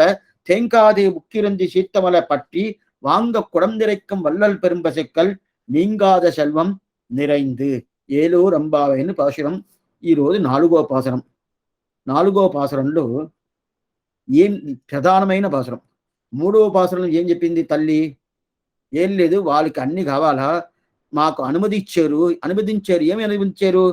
தேங்காதே உக்கிருந்தி சீத்தமல பற்றி வாங்க குடந்திரைக்கும் வள்ளல் பெரும்பசைக்கள் நீங்காத செல்வம் நிறைந்து ఏలూరు అంబావైన పాసురం. ఈరోజు నాలుగో పాసురం. నాలుగో పాసురంలో ఏం ప్రధానమైన పాసురం. మూడవ పాసురంలో ఏం చెప్పింది తల్లి, ఏం లేదు వాళ్ళకి అన్ని కావాలా, మాకు అనుమతించారు. ఏమి అనుమతించారు,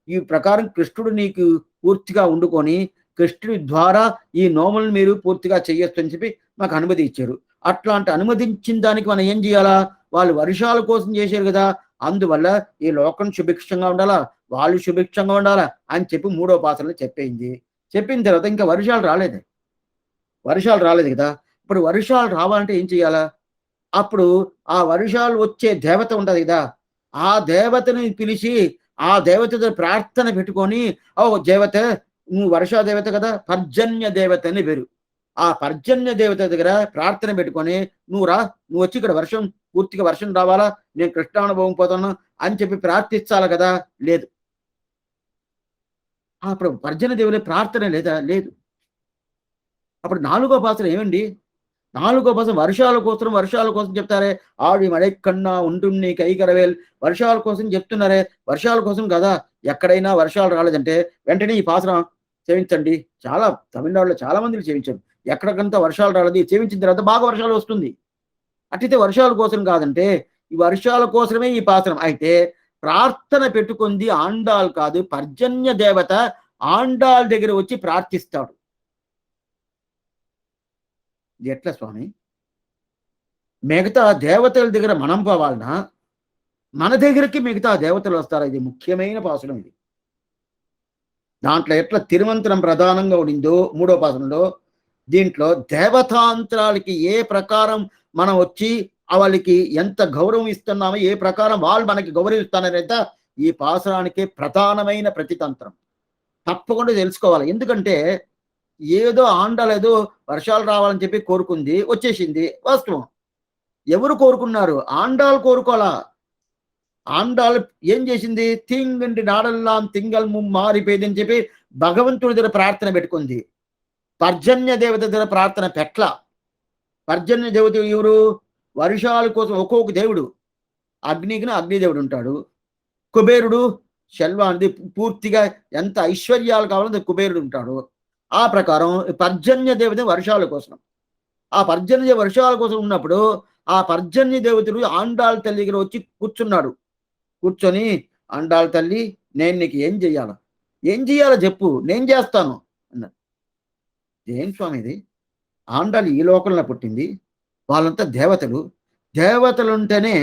ఈ ప్రకారం కృష్ణుడు నీకు పూర్తిగా వండుకొని కృష్ణుడి ద్వారా ఈ నోములను మీరు పూర్తిగా చెయ్యొచ్చు అని చెప్పి మాకు అనుమతి ఇచ్చారు. అట్లాంటి అనుమతించిన దానికి మనం ఏం చేయాలా, వాళ్ళు వర్షాల కోసం చేశారు కదా, అందువల్ల ఈ లోకం సుభిక్షంగా ఉండాలా, వాళ్ళు సుభిక్షంగా ఉండాలా అని చెప్పి మూడో పాత్రలో చెప్పేయింది. చెప్పిన తర్వాత ఇంకా వర్షాలు రాలేదు కదా. ఇప్పుడు వర్షాలు రావాలంటే ఏం చేయాలా, అప్పుడు ఆ వర్షాలు వచ్చే దేవత ఉంటది కదా, ఆ దేవతని పిలిచి ఆ దేవత ప్రార్థన పెట్టుకొని, ఓ దేవత నువ్వు వర్షా దేవత కదా, పర్జన్య దేవత అని పేరు, ఆ పర్జన్య దేవత దగ్గర ప్రార్థన పెట్టుకొని నువ్వు వచ్చి ఇక్కడ పూర్తిగా వర్షం రావాలా, నేను కృష్ణానుభవం పోతాను అని చెప్పి ప్రార్థించాలి కదా. లేదు, అప్పుడు పర్జన్య దేవుని ప్రార్థన లేదు. అప్పుడు నాలుగో పాత్ర ఏమండి, నాలుగో పాత్ర వర్షాల కోసం చెప్తారే, ఆడి మడెక్కన్నా ఉంటుంది కైకరవేల్, వర్షాల కోసం చెప్తున్నారే, వర్షాల కోసం కదా. ఎక్కడైనా వర్షాలు రాలేదంటే వెంటనే ఈ పాత్ర సేవించండి. చాలా తమిళనాడులో చాలా మందిని సేవించారు, ఎక్కడికంతా వర్షాలు రాలేదు, సేవించిన తర్వాత బాగా వర్షాలు వస్తుంది. అట్లయితే వర్షాల కోసం కాదంటే ఈ వర్షాల కోసమే ఈ పాత్రం. అయితే ప్రార్థన పెట్టుకుంది ఆండాల్ కాదు, పర్జన్య దేవత ఆండాల్ దగ్గర వచ్చి ప్రార్థిస్తాడు. ఇది ఎట్లా స్వామి, మిగతా దేవతల దగ్గర మనం పోవాలనా, మన దగ్గరికి మిగతా దేవతలు వస్తారా? ఇది ముఖ్యమైన పాసురం. ఇది దాంట్లో ఎట్లా తిరుమంత్రం ప్రధానంగా ఉండిందో మూడో పాసురంలో, దీంట్లో దేవతాంతరాలకి ఏ ప్రకారం మనం వచ్చి వాళ్ళకి ఎంత గౌరవం ఇస్తున్నామో, ఏ ప్రకారం వాళ్ళు మనకి గౌరవిస్తాననేది ఈ పాసురానికి ప్రధానమైన ప్రతితంత్రం. తప్పకుండా తెలుసుకోవాలి. ఎందుకంటే ఏదో ఆండాలేదో వర్షాలు రావాలని చెప్పి కోరుకుంది, వచ్చేసింది, వాస్తవం. ఎవరు కోరుకున్నారు, ఆండాలు కోరుకోవాలా. ఆండాలు ఏం చేసింది, తింగంటి నాడల్లాం తింగల్ మారిపోయింది అని చెప్పి భగవంతుడి దగ్గర ప్రార్థన పెట్టుకుంది. పర్జన్య దేవత దగ్గర ప్రార్థన పెట్ల. పర్జన్య దేవత ఎవరు, వర్షాల కోసం ఒక్కొక్క దేవుడు, అగ్నికిన అగ్నిదేవుడు ఉంటాడు, కుబేరుడు శల్వానికి పూర్తిగా ఎంత ఐశ్వర్యాలు కావాలంటే కుబేరుడు ఉంటాడు. ఆ ప్రకారం పర్జన్య దేవత వర్షాల కోసం, ఆ పర్జన్య వర్షాల కోసం ఉన్నప్పుడు ఆ పర్జన్య దేవతడు ఆండాళ్ళ తల్లి దగ్గర వచ్చి కూర్చొని ఆండాళ్ళ తల్లి నేను నీకు ఏం చెయ్యాలో చెప్పు, నేను చేస్తాను అన్నారు. ఏం స్వామి ఇది, ఆండాళ్ళు ఈ లోకంలో పుట్టింది, వాళ్ళంతా దేవతలు ఉంటేనే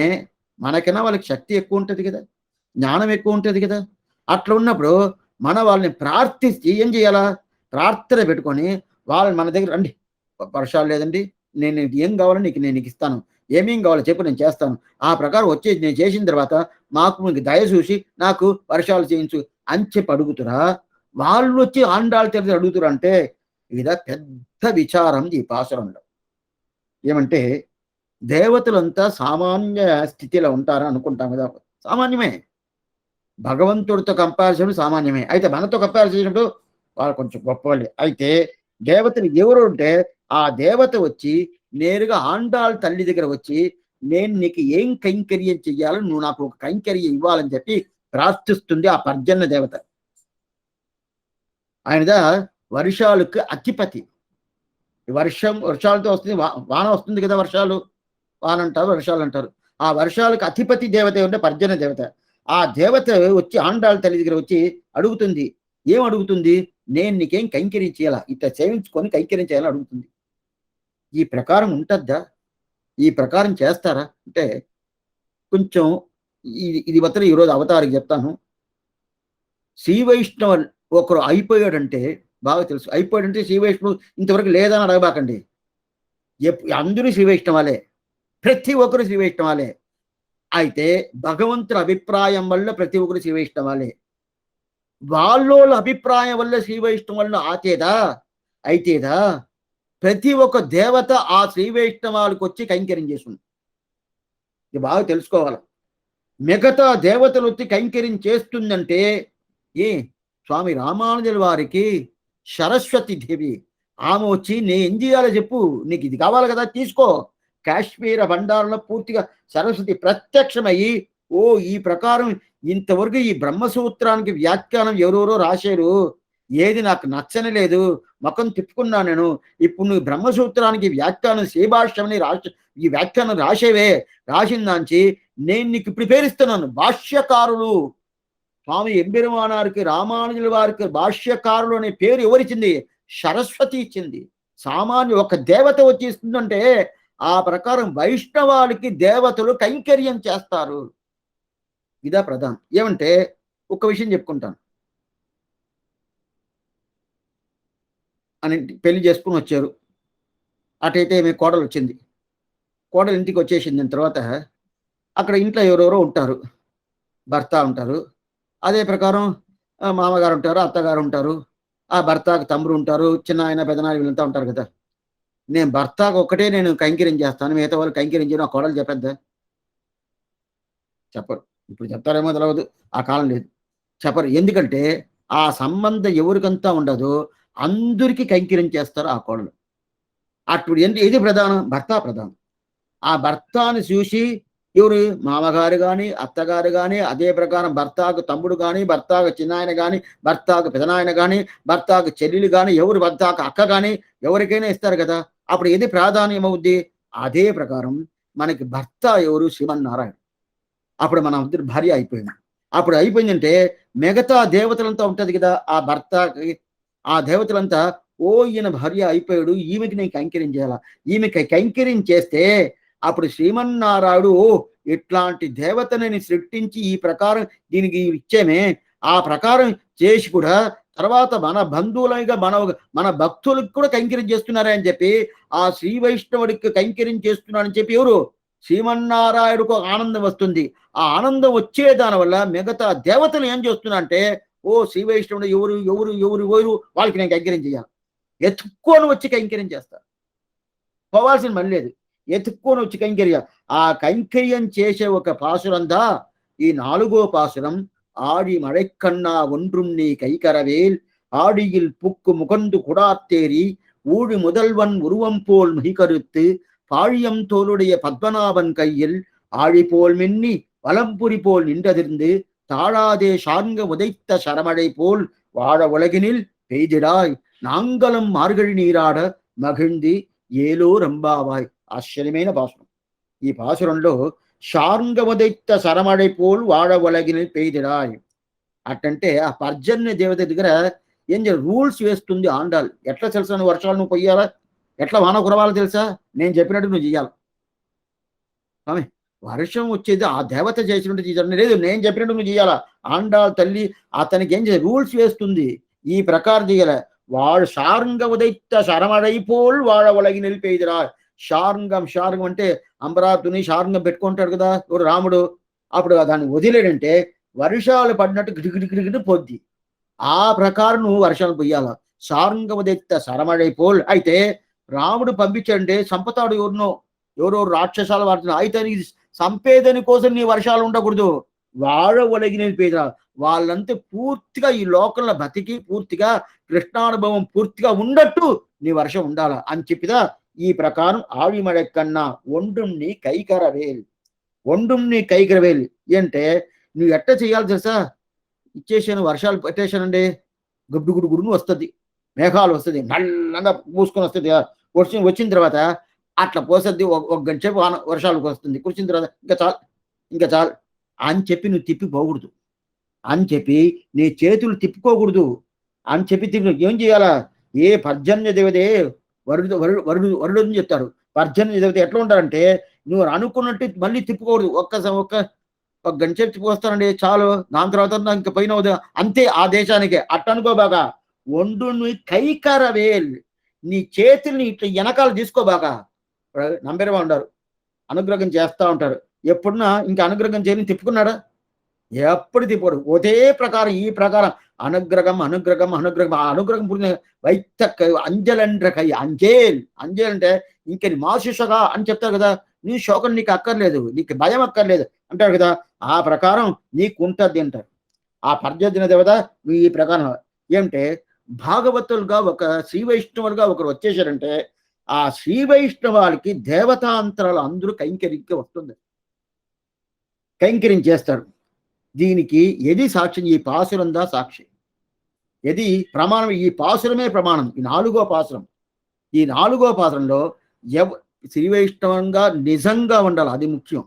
మనకైనా వాళ్ళకి శక్తి ఎక్కువ ఉంటుంది కదా, జ్ఞానం ఎక్కువ ఉంటుంది కదా. అట్లా ఉన్నప్పుడు వాళ్ళని ప్రార్థించి ఏం చేయాలా, ప్రార్థన పెట్టుకొని వాళ్ళని మన దగ్గర రండి, వర్షాలు లేదండి, నేను ఏం కావాలో నేను ఇస్తాను, ఏమేం కావాలో చెప్పు నేను చేస్తాను, ఆ ప్రకారం వచ్చేసి నేను చేసిన తర్వాత మీకు దయ చూసి నాకు వర్షాలు చేయించు అని చెప్పి అడుగుతురా. వాళ్ళు వచ్చి ఆండాళ్ళు తెలిసి అడుగుతురా అంటే ఇదా పెద్ద విచారం ఈ పాసురంలో. ఏమంటే దేవతలంతా సామాన్య స్థితిలో ఉంటారా అనుకుంటాం కదా, సామాన్యమే. భగవంతుడితో కంపారిజన్ సామాన్యమే. అయితే మనతో కంపేర్ చేసినప్పుడు వాళ్ళు కొంచెం గొప్పవాళ్ళే. అయితే దేవతలు ఎవరు ఉంటే ఆ దేవత వచ్చి నేరుగా ఆండాళ్ళ తల్లి దగ్గర వచ్చి నేను నీకు ఏం కైంకర్యం చెయ్యాలో, నువ్వు నాకు ఒక కైంకర్యం ఇవ్వాలని చెప్పి ప్రార్థిస్తుంది ఆ పర్జన్య దేవత. ఆయనదా వర్షాలకు అధిపతి. వర్షాలతో వస్తుంది, వాన వస్తుంది కదా, వాన అంటారు, వర్షాలు అంటారు. ఆ వర్షాలకు అధిపతి దేవత ఉంటే పర్జన్య దేవత. ఆ దేవత వచ్చి ఆండాళ్ళ తల్లి దగ్గర వచ్చి అడుగుతుంది. ఏం అడుగుతుంది? నేను నీకేం కైంకర్యం చేయాలా? ఇట్లా సేవించుకొని కైంకర్యం చేయాలా అడుగుతుంది. ఈ ప్రకారం ఉంటద్దా? ఈ ప్రకారం చేస్తారా? అంటే కొంచెం ఇది మాత్రం ఈరోజు అవతారికి చెప్తాను. శ్రీ వైష్ణవ ఒకరు అయిపోయాడంటే బాగా తెలుసు. అయిపోయాడంటే శ్రీ వైష్ణవుడు ఇంతవరకు లేదని అడగబాకండి. అందరూ శ్రీ వైష్ణవాలే. ప్రతి ఒక్కరు శ్రీ వైష్ణవాలే. అయితే భగవంతుడి అభిప్రాయం వల్ల ప్రతి ఒక్కరు శ్రీ వైష్ణవాలే. వాళ్ళోళ్ళ అభిప్రాయం వల్ల శ్రీ వైష్ణవులను అయితేదా ప్రతి ఒక్క దేవత ఆ శ్రీ వైష్ణవాలకు వచ్చి కైంకర్యం చేస్తుంది. ఇది బాగా తెలుసుకోవాలి. మిగతా దేవతలు వచ్చి కైంకర్యం చేస్తుందంటే స్వామి రామానుజుల వారికి సరస్వతి దేవి ఆమె వచ్చి నేను ఏం చేయాలో చెప్పు, నీకు ఇది కావాలి కదా తీసుకో. కాశ్మీర బండారంలో పూర్తిగా సరస్వతి ప్రత్యక్షమయ్యి ఈ ప్రకారం ఇంతవరకు ఈ బ్రహ్మసూత్రానికి వ్యాఖ్యానం ఎవరెవరో రాశారు, ఏది నాకు నచ్చని లేదు, ముఖం తిప్పుకున్నా నేను. ఇప్పుడు నువ్వు బ్రహ్మసూత్రానికి వ్యాఖ్యానం శ్రీభాష్యమని ఈ వ్యాఖ్యానం రాసేవే, రాసిన దాంచి నేను నీకు ఇప్పుడు పేరిస్తున్నాను భాష్యకారులు. స్వామి ఎంబెరుమానారికి రామానుజుల వారికి భాష్యకారులు అనే పేరు ఎవరిచ్చింది? సరస్వతి ఇచ్చింది. సామాన్య ఒక దేవత వచ్చి ఇస్తుందంటే ఆ ప్రకారం వైష్ణవానికి దేవతలు కైంకర్యం చేస్తారు. ఇదా ప్రధానం. ఏమంటే ఒక విషయం చెప్పుకుంటాను. అని పెళ్లి చేసుకుని వచ్చారు. అటైతే మీ కోడలు వచ్చింది. కోడలు ఇంటికి వచ్చేసింది తర్వాత అక్కడ ఇంట్లో ఎవరెవరో ఉంటారు. భర్త ఉంటారు, అదే ప్రకారం మామగారు ఉంటారు, అత్తగారు ఉంటారు, ఆ భర్తకు తమ్ముడు ఉంటారు, చిన్న ఆయన పెదనాయన వీళ్ళంతా ఉంటారు కదా. నేను భర్తకు ఒక్కటే నేను కైంకర్యం చేస్తాను, మిగతా వాళ్ళు కైంకర్యం చేయను ఆ కోడలు చెప్పద్దా? చెప్పరు. ఇప్పుడు చెప్తారేమో తెలియదు, ఆ కాలం లేదు, చెప్పరు. ఎందుకంటే ఆ సంబంధం ఎవరికంతా ఉండదో అందరికీ కైంకర్యం చేస్తారు ఆ కోడలు. అప్పుడు ఏది ప్రధానం? భర్త ప్రధానం. ఆ భర్తను చూసి ఎవరు మామగారు కానీ అత్తగారు కానీ, అదే ప్రకారం భర్తకు తమ్ముడు కానీ, భర్తకు చిన్నాయన కానీ, భర్తకు పెదనాయన కానీ, భర్తకు చెల్లెలు కానీ, ఎవరు భర్తకు అక్క కానీ ఎవరికైనా ఇస్తారు కదా. అప్పుడు ఏది ప్రాధాన్యం అవుద్ది? అదే ప్రకారం మనకి భర్త ఎవరు? శ్రీమన్నారాయణ. అప్పుడు మన ఇద్దరు భార్య అయిపోయింది. అప్పుడు అయిపోయిందంటే మిగతా దేవతలంతా ఉంటది కదా ఆ భర్తకి, ఆ దేవతలంతా ఈయన భార్య అయిపోయాడు, ఈమెకి నేను కైంకర్యం చేయాలా, ఈమెకి కైంకర్యం చేస్తే అప్పుడు శ్రీమన్నారాయుడు ఇట్లాంటి దేవతని సృష్టించి ఈ ప్రకారం దీనికి ఇచ్చేమే, ఆ ప్రకారం చేసి కూడా తర్వాత మన బంధువులుగా మన భక్తులకు కూడా కైంకర్యం చేస్తున్నారే అని చెప్పి ఆ శ్రీ వైష్ణవుడికి కైంకర్యం చేస్తున్నారని చెప్పి ఎవరు? శ్రీమన్నారాయుడుకు ఆనందం వస్తుంది. ఆ ఆనందం వచ్చే దాని వల్ల మిగతా దేవతలు ఏం చేస్తున్నారంటే శ్రీ వైష్ణవుడు ఎవరు ఎవరు ఎవరు ఎవరు వాళ్ళకి నేను కైంకర్యం చేయాలి, ఎత్తుక్కొని వచ్చి కైంకర్యం చేస్తారు. పోవాల్సిన పని లేదు, ఎత్తుక్కొని వచ్చి కైంకర్యం. ఆ కైంకర్యం చేసే ఒక పాసురందా ఈ 4వ పాసురం. ఆడి మழைக்கண்ணா ஒன்றும் நீ கைகரவேல் ஆடியில் புக்கு முகந்து குடாத்தேரி ஊழி முதல்வன் உருவம் போல் மிகருத்து பாழியம் தோளுடைய பத்மநாபன் கையில் ஆழி போல் மின்னி வலம்புரி போல் நின்றதிர்ந்து தாழாதே சார்ங்க உதைத்த சரமழை போல் வாழ உலகினில் பெய்திடாய் நாங்களும் మార్గళి నీరాడ మగిழ்ంది ఏలో రంబావాయ్. ఆశ్చర్యమైన పాసురం. ఈ పాసురంలో శార్ంగవదైత్త సరమడై పోల్ వాడ ఒలగిని పెయిదిరాయ్ అట్టంటే ఆ పర్జన్య దేవత దగ్గర ఏం రూల్స్ వేస్తుంది ఆండాలు. ఎట్లా తెలుసా నువ్వు వర్షాలు నువ్వు పొయ్యాలా, ఎట్లా వాన కురవాలో తెలుసా, నేను చెప్పినట్టు నువ్వు చెయ్యాలి. ఆమె వర్షం వచ్చేది ఆ దేవత చేసినట్టు చేయాలి లేదు, నేను చెప్పినట్టు నువ్వు చేయాలా. ఆండాల్ తల్లి అతనికి ఏం చేయాలి, రూల్స్ వేస్తుంది, ఈ ప్రకారం చేయాల. వాడు శార్ంగ ఉదైత్త శరమడైపోల్ వాడ ఒలగి నిలిపేదిరా. శార్ంగం అంటే అంబరాతుని శార్ంగం పెట్టుకుంటాడు కదా ఇప్పుడు రాముడు. అప్పుడు దాన్ని వదిలేడంటే వర్షాలు పడినట్టు గిడిగిడిగిడి పొద్ది. ఆ ప్రకారం నువ్వు వర్షాలు పొయ్యాల. శార్ంగ ఉదైత్త శరమడైపోల్. అయితే రాముడు పంపించండి సంపతాడు ఎవరో రాక్షసాలు వాడుతున్నా, అయితే సంపేదని కోసం నీ వర్షాలు ఉండకూడదు. వాడ ఒలగి నిలిపేదిరా. వాళ్ళంతా పూర్తిగా ఈ లోకంలో బతికి పూర్తిగా కృష్ణానుభవం పూర్తిగా ఉండట్టు నీ వర్షం ఉండాలా అని చెప్పిదా. ఈ ప్రకారం ఆవిమడెక్కన్నా ఒండ్రుం నీ కైకరవేల్. ఒండ్రుం నీ కైకరవేల్ అంటే నువ్వు ఎట్ట చేయాలి తెలుసా, ఇచ్చేసాను వర్షాలు పెట్టేశానండి, గుడ్డు గుడును వస్తుంది, మేఘాలు వస్తుంది, నల్లంగా పూసుకొని వస్తుంది. వచ్చిన తర్వాత అట్లా పోసద్ది, ఒక గంట సేపు వర్షాలకు వస్తుంది, కూర్చున్న తర్వాత ఇంకా చాలు అని చెప్పి నువ్వు తిప్పిపోకూడదు. అని చెప్పి నీ చేతులు తిప్పుకోకూడదు అని చెప్పి ఏం చేయాలా? ఏ పర్జన్య దేవతే వరుడు వరుడు వరుడు వరుడు అని చెప్తాడు. పర్జన్య దేవత ఎట్లా ఉంటారంటే నువ్వు అనుకున్నట్టు మళ్ళీ తిప్పుకోకూడదు. ఒక గంట సేపు తిప్పుకొస్తానండి చాలు, దాని తర్వాత ఇంక పైన అంతే ఆ దేశానికే అట్ట అనుకోబాగా. ఒండుని కైకరవేల్, నీ చేతుల్ని ఇట్లా వెనకాల తీసుకోబాగా. నంబెరవా ఉంటారు, అనుగ్రహం చేస్తా ఉంటారు. ఎప్పుడున్నా ఇంకా అనుగ్రహం చేయని తిప్పుకున్నాడా? ఎప్పుడు తిప్పడు. ఒకే ప్రకారం ఈ ప్రకారం అనుగ్రహం అనుగ్రహం అనుగ్రహం. ఆ అనుగ్రహం పుట్టిన వైத்த అంజలండ్ర కై అంజేల్. అంజేల్ అంటే ఇంక మాశిషగా అని చెప్తారు కదా. నీ శోకం నీకు అక్కర్లేదు, నీకు భయం అక్కర్లేదు అంటారు కదా. ఆ ప్రకారం నీకు ఉంటుంది అంటారు. ఆ పర్జన్య దేవత ఈ ప్రకారం ఏమంటే భాగవతులుగా ఒక శ్రీ వైష్ణవులుగా ఒకరు వచ్చేసారంటే ఆ శ్రీ వైష్ణవాలకి దేవతాంతరాలు అందరూ కైంకర్యంకి వస్తుంది, కైంకర్యం చేస్తారు. దీనికి ఎది సాక్షి? ఈ పాసురందా సాక్షి. ఎది ప్రమాణం? ఈ పాసురమే ప్రమాణం. ఈ 4వ పాసురం. ఈ 4వ పాసురంలో శ్రీ వైష్ణవంగా నిజంగా ఉండాలి, అది ముఖ్యం.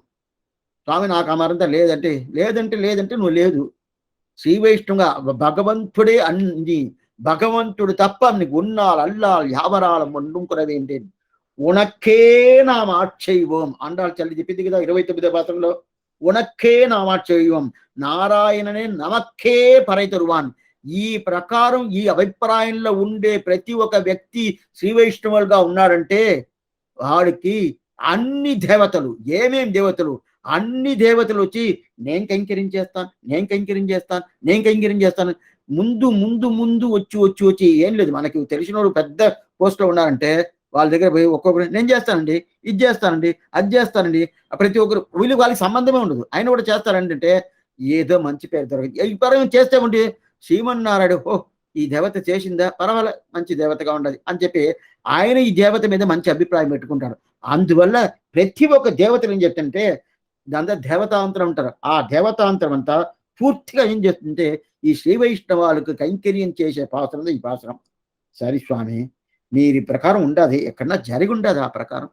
స్వామి నాకు అమరంతా లేదంటే లేదంటే లేదంటే నువ్వు లేదు. శ్రీ వైష్ణవంగా భగవంతుడే అన్ని, భగవంతుడు తప్ప నీకు ఉన్నాళ్ళు అల్లాళ్ళు యావరాళం వండుకున్నదేంటి? ఉనక్కే నామాక్షైవం అండాలు చల్లి చెప్పింది కదా 29వ పాత్రలో. ఉనక్కే నామాక్షైవం నారాయణనే నమక్కే పరైతరువాన్. ఈ ప్రకారం ఈ అభిప్రాయంలో ఉండే ప్రతి ఒక్క వ్యక్తి శ్రీ వైష్ణవులుగా ఉన్నాడంటే వాడికి అన్ని దేవతలు, ఏమేం దేవతలు, అన్ని దేవతలు వచ్చి నేను కైంకర్యం చేస్తాను, నేను కైంకర్యం చేస్తాను, నేను కైంకర్యం చేస్తాను. ముందు ముందు ముందు వచ్చి వచ్చి వచ్చి ఏం లేదు, మనకి తెలిసిన వాళ్ళు పెద్ద పోస్ట్లో ఉన్నారంటే వాళ్ళ దగ్గర పోయి ఒక్కొక్కరు నేను చేస్తానండి, ఇది చేస్తానండి, అది చేస్తానండి. ప్రతి ఒక్కరు వీళ్ళు వాళ్ళకి సంబంధమే ఉండదు, ఆయన కూడా చేస్తారండి అంటే ఏదో మంచి పేరు దొరకదు. ఈ పరం చేస్తే ఉండి శ్రీమన్నారాయణ ఓ ఈ దేవత చేసిందా పర్వాలే మంచి దేవతగా ఉండదు అని చెప్పి ఆయన ఈ దేవత మీద మంచి అభిప్రాయం పెట్టుకుంటాడు. అందువల్ల ప్రతి ఒక్క దేవతలు ఏం చెప్తుంటే దాంతో దేవతాంతరం అంటారు. ఆ దేవతాంతరం అంతా పూర్తిగా ఏం చేస్తుంటే ఈ శ్రీ వైష్ణవాలకు కైంకర్యం చేసే పాత్రం ఈ పాత్రం. సరే స్వామి మీరు ప్రకారం ఉండదు, ఎక్కడన్నా జరిగి ఉండదు. ఆ ప్రకారం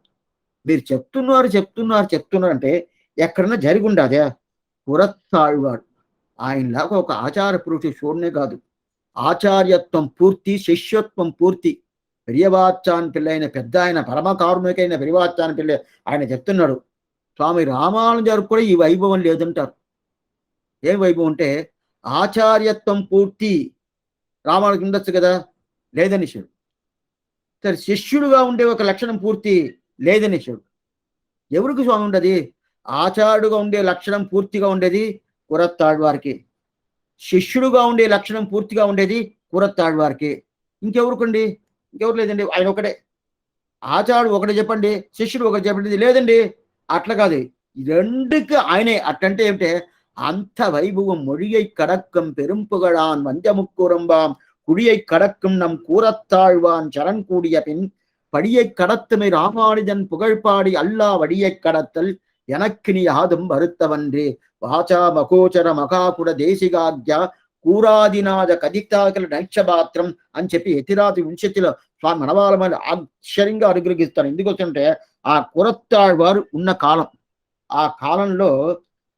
మీరు చెప్తున్నారు చెప్తున్నారు చెప్తున్నారు అంటే ఎక్కడన్నా జరిగి ఉండదే. పురత్తాழ்వాడు ఆయనలాగా ఒక ఆచార పురుషుడు చూడనే కాదు, ఆచార్యత్వం పూర్తి, శిష్యత్వం పూర్తి. పెరియవాచాన్ పిల్ల అయిన పెద్ద ఆయన పరమకారుణికైన పెరియవాచాన్ పిల్ల ఆయన చెప్తున్నాడు, స్వామి రామానుజారు కూడా ఈ వైభవం లేదంటారు. ఏం వైభవం అంటే ఆచార్యత్వం పూర్తి రామానుజుకి ఉండొచ్చు కదా, లేదనిశాడు. సరే శిష్యుడుగా ఉండే ఒక లక్షణం పూర్తి, లేదనిశాడు. ఎవరికి స్వామి ఉండదు? ఆచార్యుడుగా ఉండే లక్షణం పూర్తిగా ఉండేది పురత్తాழ்వారికి, శిష్యుడుగా ఉండే లక్షణం పూర్తిగా ఉండేది పురత్తాழ்వారికి. ఇంకెవరికండి? ఇంకెవరు లేదండి, ఆయన ఒకటే. ఆచార్యుడు ఒకటే చెప్పండి, శిష్యుడు ఒకటి చెప్పండి, లేదండి. అట్లా కాదు, రెండుకి ఆయనే. అట్లంటే ఏమిటే అంత వైభవం. மொழியை கடக்கும் பெரும்புகழான் வஞ்சமுக்குரம்பாம் குடியை கடக்கும் நம் கூறத்தாழ்வான் சரண் கூடிய பின் படியை கடத்துமை ராமானுஜன் புகழ்பாடி அல்லா வடியை கடத்தல் எனக்கு நீ யாதும் வருத்தவன்றே వాచా మకోచర మకాపుర దేశిగాజ్ఞ కూరాదినాద కదితాకల నైక్షపాత్రం అని చెప్పి ఎతిరాతి వింశతిలో స్వామి మనవాళ్ళమని ఆశ్చర్యంగా అనుగ్రహిస్తాను. ఎందుకొచ్చంటే ఆ కురత్తాళ్వారు ఉన్న కాలం, ఆ కాలంలో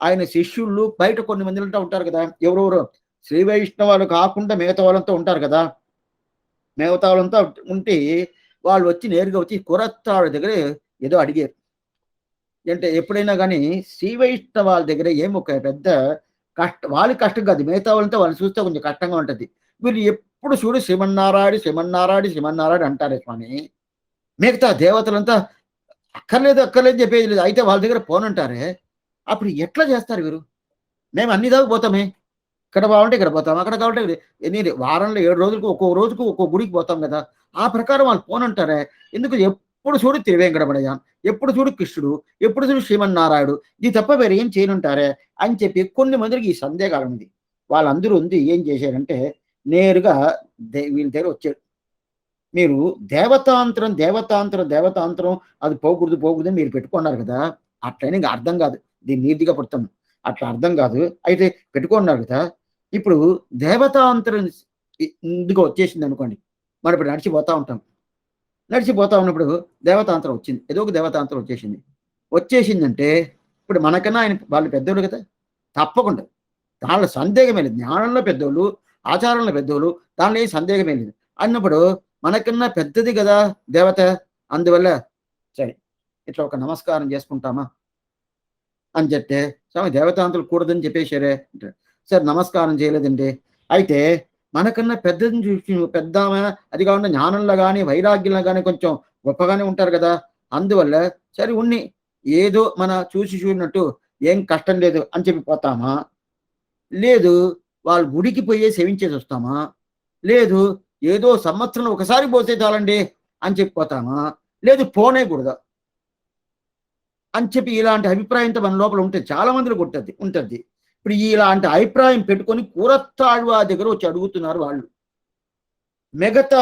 ఆయన శిష్యుళ్ళు బయట కొన్ని మంది ఉంటారు కదా, ఎవరెవరు శ్రీ వైష్ణవాలు కాకుండా మిగతా వాళ్ళంతా ఉంటారు కదా. మిగతా వాళ్ళంతా ఉంటే వాళ్ళు వచ్చి నేరుగా వచ్చి కురత్తాళ్ళ దగ్గర ఏదో అడిగారు. అంటే ఎప్పుడైనా కానీ శ్రీ వైష్ణవాల దగ్గర ఏమొక పెద్ద వాళ్ళకి కష్టం కాదు, మిగతా వాళ్ళంతా వాళ్ళని చూస్తే కొంచెం కష్టంగా ఉంటుంది. వీళ్ళు ఎప్పుడు చూడు శ్రీమన్నారాయణ శ్రీమన్నారాయణ శ్రీమన్నారాయణ అంటారే స్వామి. మిగతా దేవతలంతా అక్కర్లేదు అక్కర్లేదు చెప్పేది లేదు, అయితే వాళ్ళ దగ్గర పోనంటారే. అప్పుడు ఎట్లా చేస్తారు వీరు? మేము అన్ని దాకా పోతామే, ఇక్కడ బాగుంటే ఇక్కడ పోతాం, అక్కడ కావాలంటే ఎన్ని వారంలో 7 రోజులకు ఒక్కొక్క రోజుకు ఒక్కొక్క గుడికి పోతాం కదా. ఆ ప్రకారం వాళ్ళు పోనంటారే. ఎందుకు? ఎప్పుడు చూడు తిరువేంకటపడయ్య, ఎప్పుడు చూడు కృష్ణుడు, ఎప్పుడు చూడు శ్రీమన్నారాయుడు, ఇది తప్ప వేరే ఏం చేయనుంటారే అని చెప్పి కొన్ని మందికి ఈ సందేహాలు ఉంది. వాళ్ళందరూ ఉంది ఏం చేశారంటే నేరుగా వీళ్ళ దగ్గర వచ్చారు. మీరు దేవతాంతరం దేవతాంతరం దేవతాంతరం అది పోకూడదు పోకూడదు మీరు పెట్టుకున్నారు కదా, అట్లయినా ఇంకా అర్థం కాదు. దీన్ని నీతిగా పుడతాం, అట్లా అర్థం కాదు. అయితే పెట్టుకున్నారు కదా, ఇప్పుడు దేవతాంతరం ఇందుకు వచ్చేసింది అనుకోండి. మనం ఇప్పుడు నడిచిపోతా ఉంటాం, నడిచిపోతా ఉన్నప్పుడు దేవతాంతరం వచ్చింది, ఏదో ఒక దేవతాంతరం వచ్చేసిందంటే ఇప్పుడు మనకన్నా ఆయన వాళ్ళు పెద్దోళ్ళు కదా, తప్పకుండా. దానిలో సందేహమే లేదు. జ్ఞానంలో పెద్దోళ్ళు, ఆచారంలో పెద్దోళ్ళు, దానిలో ఏ సందేహమే లేదు. అన్నప్పుడు మనకన్నా పెద్దది కదా దేవత. అందువల్ల సరే ఇట్లా ఒక నమస్కారం చేసుకుంటామా అని చెప్తే, స్వామి దేవతాంతలు కూడదని చెప్పేశారే అంటాడు. సరే నమస్కారం చేయలేదండి. అయితే మనకన్నా పెద్దదిని చూసి పెద్దామె, అది కాకుండా జ్ఞానంలో గాని, వైరాగ్యంలో గాని కొంచెం గొప్పగానే ఉంటారు కదా! అందువల్ల సరే ఉన్ని ఏదో మన చూసి చూడనట్టు ఏం కష్టం లేదు అని చెప్పి పోతామా? లేదు వాళ్ళ గుడికి పోయి సేవించేసొస్తామా? లేదు ఏదో సంవత్సరంలో ఒకసారి పోతే చాలండి అని చెప్పి పోతామా? లేదు పోనేకూడదా? అని చెప్పి ఇలాంటి అభిప్రాయంతో మన లోపల ఉంటది. చాలా మందిలో ఉంటది. ఇప్పుడు ఇలాంటి అభిప్రాయం పెట్టుకొని కూరత్తాళ్వారి దగ్గర వచ్చి అడుగుతున్నారు వాళ్ళు. మిగతా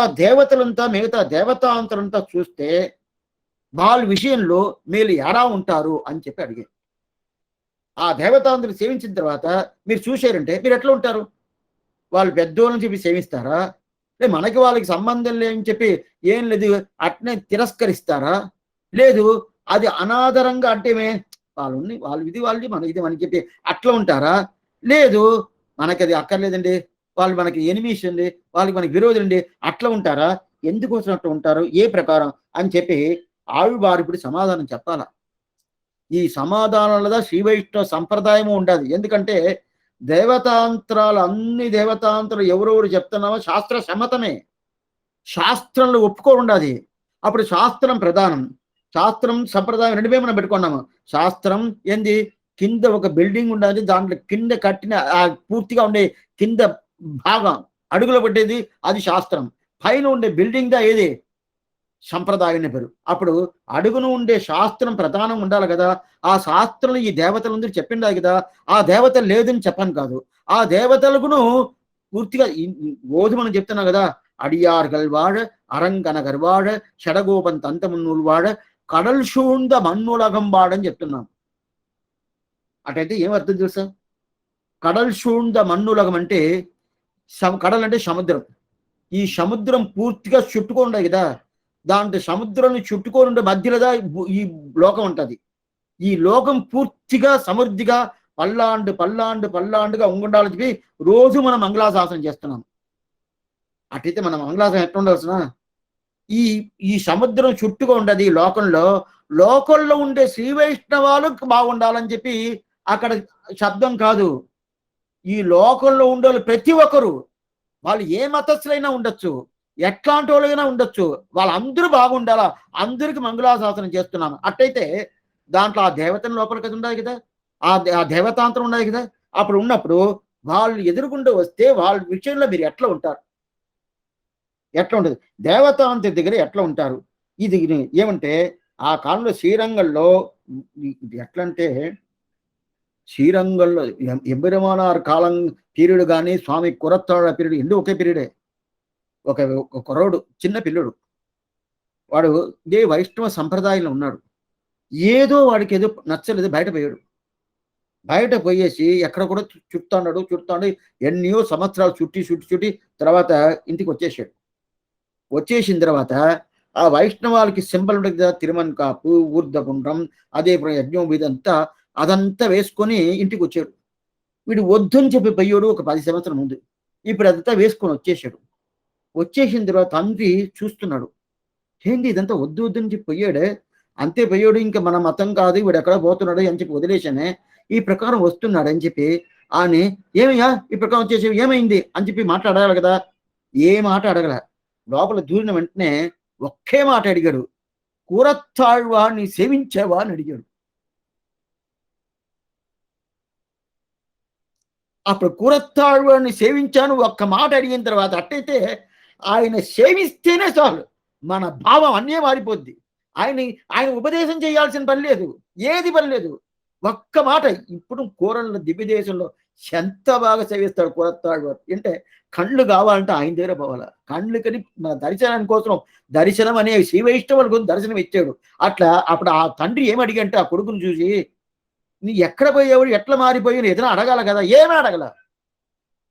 దేవతాంతరంతా చూస్తే వాళ్ళ విషయంలో మీరు ఎలా ఉంటారు అని చెప్పి అడిగారు. ఆ దేవతాంతరం సేవించిన తర్వాత మీరు చూశారంటే మీరు ఎట్లా ఉంటారు? వాళ్ళు పెద్దోళ్ళని చెప్పి సేవిస్తారా? మనకి వాళ్ళకి సంబంధం లేదని చెప్పి ఏం లేదు అట్నే తిరస్కరిస్తారా? లేదు అది అనాదరంగా అంటే వాళ్ళ ఇది వాళ్ళది, మన ఇది అని చెప్పి అట్లా ఉంటారా? లేదు మనకది అక్కర్లేదండి, వాళ్ళు మనకి ఎనిమీస్ అండి, వాళ్ళకి మనకి విరోధులండి అట్లా ఉంటారా? ఎందుకోసం అట్లా ఉంటారు? ఏ ప్రకారం అని చెప్పి ఆళ్వారు ఇప్పుడు సమాధానం చెప్పాలా. ఈ సమాధానంలో శ్రీ వైష్ణవ సంప్రదాయము ఉండాలి. ఎందుకంటే అన్ని దేవతాంతరాలు ఎవరెవరు చెప్తున్నామో శాస్త్ర సమ్మతమే. శాస్త్రంలో ఒప్పుకోరుండాది. అప్పుడు శాస్త్రం ప్రధానం. శాస్త్రం సంప్రదాయం రెండువే మనం పెట్టుకున్నాము. శాస్త్రం ఏంది? కింద ఒక బిల్డింగ్ ఉండాలి. దాంట్లో కింద కట్టిన పూర్తిగా ఉండే కింద భాగం అడుగులో పట్టేది అది శాస్త్రం. పైన ఉండే బిల్డింగ్ దా ఏది? సంప్రదాయం పేరు. అప్పుడు అడుగును ఉండే శాస్త్రం ప్రధానం ఉండాలి కదా! ఆ శాస్త్రంలో ఈ దేవతలందరూ చెప్పిండాలి కదా! ఆ దేవత లేదని చెప్పను కాదు. ఆ దేవతలకును పూర్తిగా మనం చెప్తున్నాం కదా! అడియార్గల్ వాడ, అరంగనగర్ వాడ, షడగోపన్ తంతమున్నూలు వాడ, కడల్ షూంద మన్నులగం వాడని చెప్తున్నాం. అటైతే ఏం అర్థం తెలుసా? కడల్ షూంద మన్నులగం అంటే కడల్ అంటే సముద్రం. ఈ సముద్రం పూర్తిగా చుట్టుకొని కదా! దాంట్లో సముద్రాన్ని చుట్టుకొని ఉండే మధ్యలోదా ఈ లోకం ఉంటది. ఈ లోకం పూర్తిగా సమృద్ధిగా పల్లాండుగా ఉండాలని చెప్పి రోజు మనం మంగళాశాసనం చేస్తున్నాం. అటైతే మనం మంగళాశాసనం ఎట్లా ఉండాల్సిన ఈ ఈ సముద్రం చుట్టుగా ఉండదు ఈ లోకంలో ఉండే శ్రీ వైష్ణవాలు బాగుండాలని చెప్పి అక్కడ శబ్దం కాదు. ఈ లోకంలో ఉండే ప్రతి ఒక్కరు వాళ్ళు ఏ మతస్థులైనా ఉండొచ్చు, ఎట్లాంటి వాళ్ళైనా ఉండొచ్చు, వాళ్ళందరూ బాగుండాలా, అందరికి మంగళాశాసనం చేస్తున్నాము. అట్టయితే దాంట్లో ఆ దేవతను లోపల కదా ఉండాలి కదా, ఆ దేవతాంతరం ఉండాలి కదా. అప్పుడు ఉన్నప్పుడు వాళ్ళు ఎదురుగుండా వస్తే వాళ్ళ విషయంలో మీరు ఎట్లా ఉంటారు? ఎట్లా ఉంటుంది? దేవతాంతరి దగ్గర ఎట్లా ఉంటారు? ఇది ఏమంటే ఆ కాలంలో శ్రీరంగంలో ఇది ఎట్లా అంటే శ్రీరంగంలో ఎంబెరుమానార్ కాలం పీరియడ్ కానీ స్వామి కురత్తాళ్ళ పీరియడ్ ఎందు ఒకే పీరియడే. ఒక కుర్రోడు చిన్న పిల్లోడు వాడు ఇదే వైష్ణవ సంప్రదాయంలో ఉన్నాడు. ఏదో వాడికి ఏదో నచ్చలేదు, బయట పోయేసి ఎక్కడ కూడా చుడతాడు. ఎన్నో సంవత్సరాలు చుట్టి తర్వాత ఇంటికి వచ్చేసిన తర్వాత ఆ వైష్ణవాలకి సింబల్ ఉంటుంది కదా, తిరుమన్ కాపు, ఊర్ధపుండ్రం, అదే యజ్ఞం ఇదంతా అదంతా వేసుకొని ఇంటికి వచ్చాడు. వీడు వద్దని చెప్పి పోయాడు ఒక 10 సంవత్సరం ముందు. ఇప్పుడు అదంతా వేసుకొని వచ్చేసిన తర్వాత తండ్రి చూస్తున్నాడు. ఏంటి ఇదంతా వద్దని చెప్పి పోయాడే, అంతే పోయాడు, ఇంకా మన మతం కాదు, వీడు ఎక్కడ పోతున్నాడు అని చెప్పి వదిలేశానే, ఈ ప్రకారం వస్తున్నాడు అని చెప్పి అని ఏమయ్యా ఈ ప్రకారం వచ్చేసి ఏమైంది అని చెప్పి మాట్లాడాలి కదా. ఏ మాట అడగల. లోపల దూరిన వెంటనే ఒకే మాట అడిగాడు, కూరత్తాళ్వాడిని సేవించావా అని అడిగాడు. అప్పుడు కూరత్తాళ్వాడిని సేవించాను ఒక్క మాట అడిగిన తర్వాత అట్టయితే ఆయన సేవిస్తేనే చాలు మన భావం అన్నీ మారిపోద్ది. ఆయన ఉపదేశం చేయాల్సిన పని లేదు, ఏది పని లేదు, ఒక్క మాట. ఇప్పుడు కూరల దివ్యదేశంలో ఎంత బాగా సేవిస్తాడు కూరత్తాళ్వారు అంటే కళ్ళు కావాలంటే ఆయన దగ్గర పోవాలా. కళ్ళుకని మన దర్శనానికి కోసం దర్శనం అనే శ్రీ వైష్ణవులకు దర్శనం ఇచ్చాడు. అట్లా అప్పుడు ఆ తండ్రి ఏమడిగంటే ఆ కొడుకును చూసి, నీ ఎక్కడ పోయేవాడు, ఎట్లా మారిపోయావు, ఏదైనా అడగాల కదా. ఏమీ అడగల.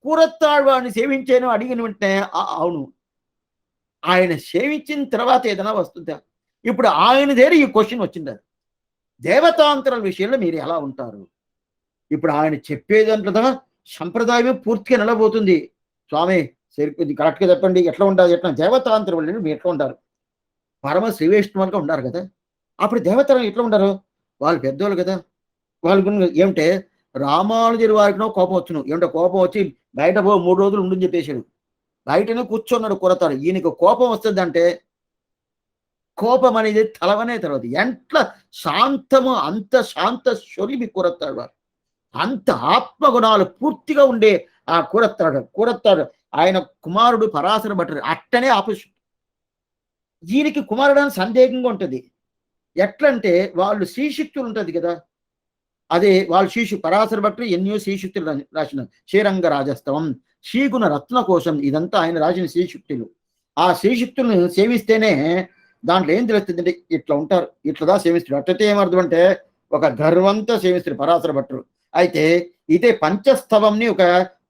కూరత్తాళ్వాడిని సేవించాను అడిగిన వెంటనే అవును, ఆయన సేవించిన తర్వాత ఏదైనా వస్తుందా. ఇప్పుడు ఆయన దగ్గర ఈ క్వశ్చన్ వచ్చింది, దేవతాంతరాల విషయంలో మీరు ఎలా ఉంటారు? ఇప్పుడు ఆయన చెప్పేదంటదా సంప్రదాయమే పూర్తిగా నిలబోతుంది. స్వామి సరిపోయింది, కరెక్ట్‌గా చెప్పండి. ఎట్లా ఉండాలి? ఎట్లా దేవతాంతరులు మీరు ఎట్లా ఉంటారు? పరమ శ్రీ వైష్ణవులుగా ఉండారు కదా! అప్పుడు దేవతలు ఎట్లా ఉండరు? వాళ్ళు పెద్దోళ్ళు కదా! వాళ్ళ ఏమంటే రామానుజుల వారికినో కోపం వచ్చును. ఏమంటే కోపం వచ్చి బయట 3 రోజులు ఉండని చెప్పేసాడు. బయటనే కూర్చున్నాడు కురతాడు. ఈయనకి కోపం వస్తదంటే కోపం అనేది తలవనే తెలవదు. ఎంట్ల శాంతము అంత శాంత శొలిమి కురత్తాడు వారు. అంత ఆత్మగుణాలు పూర్తిగా ఉండే ఆ కూరత్తాడు ఆయన కుమారుడు పరాశర భట్టుడు అట్టనే ఆపోజిట్. ఈయనకి కుమారుడని సందేహంగా ఉంటది. ఎట్లంటే వాళ్ళు శ్రీశక్తులు ఉంటది కదా! అదే వాళ్ళ పరాశర భట్టుడు ఎన్నో శ్రీశక్తులు రాసిన శ్రీరంగ రాజస్తవం, శ్రీగుణ రత్నకోశం ఇదంతా ఆయన రాసిన శ్రీశక్తులు. ఆ శ్రీశక్తులను సేవిస్తేనే దాంట్లో ఏం తెలుస్తుందంటే ఇట్లా ఉంటారు, ఇట్లదా సేవిస్తుడు. అట్లయితే ఏమర్థం అంటే ఒక గర్వంతో సేవిస్తుడు పరాశర భట్టుడు. అయితే ఇదే పంచస్తవంని ఒక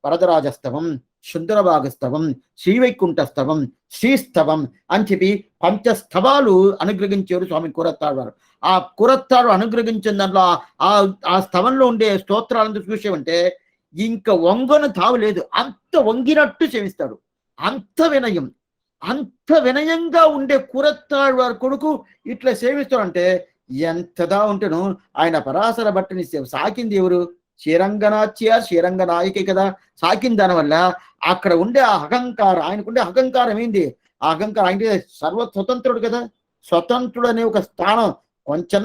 వరదరాజస్తవం, శుద్ధరభాగస్తవం, శ్రీవైకుంఠస్తవం, శ్రీస్తవం అని చెప్పి పంచస్తవాలు అనుగ్రహించారు స్వామి కూరత్తాడు. ఆ కూరత్తాడు అనుగ్రహించిన దాంట్లో ఆ స్థవంలో ఉండే స్తోత్రాలను చూసామంటే ఇంకా వంగను తావు లేదు. అంత వంగినట్టు సేవిస్తాడు. అంత వినయం, అంత వినయంగా ఉండే కూరత్తాడు వారి కొడుకు ఇట్లా సేవిస్తాడంటే ఎంతదా ఉంటేను. ఆయన పరాశర భట్టుని సాకింది ఎవరు? శ్రీరంగ నాయకి కదా సాకింది. దానివల్ల అక్కడ ఉండే ఆ అహంకారం, ఆయనకుండే అహంకారం ఏంది? ఆ అహంకారం అంటే స్వతంత్రుడు కదా. స్వతంత్రుడు అనే ఒక స్థానం కొంచెం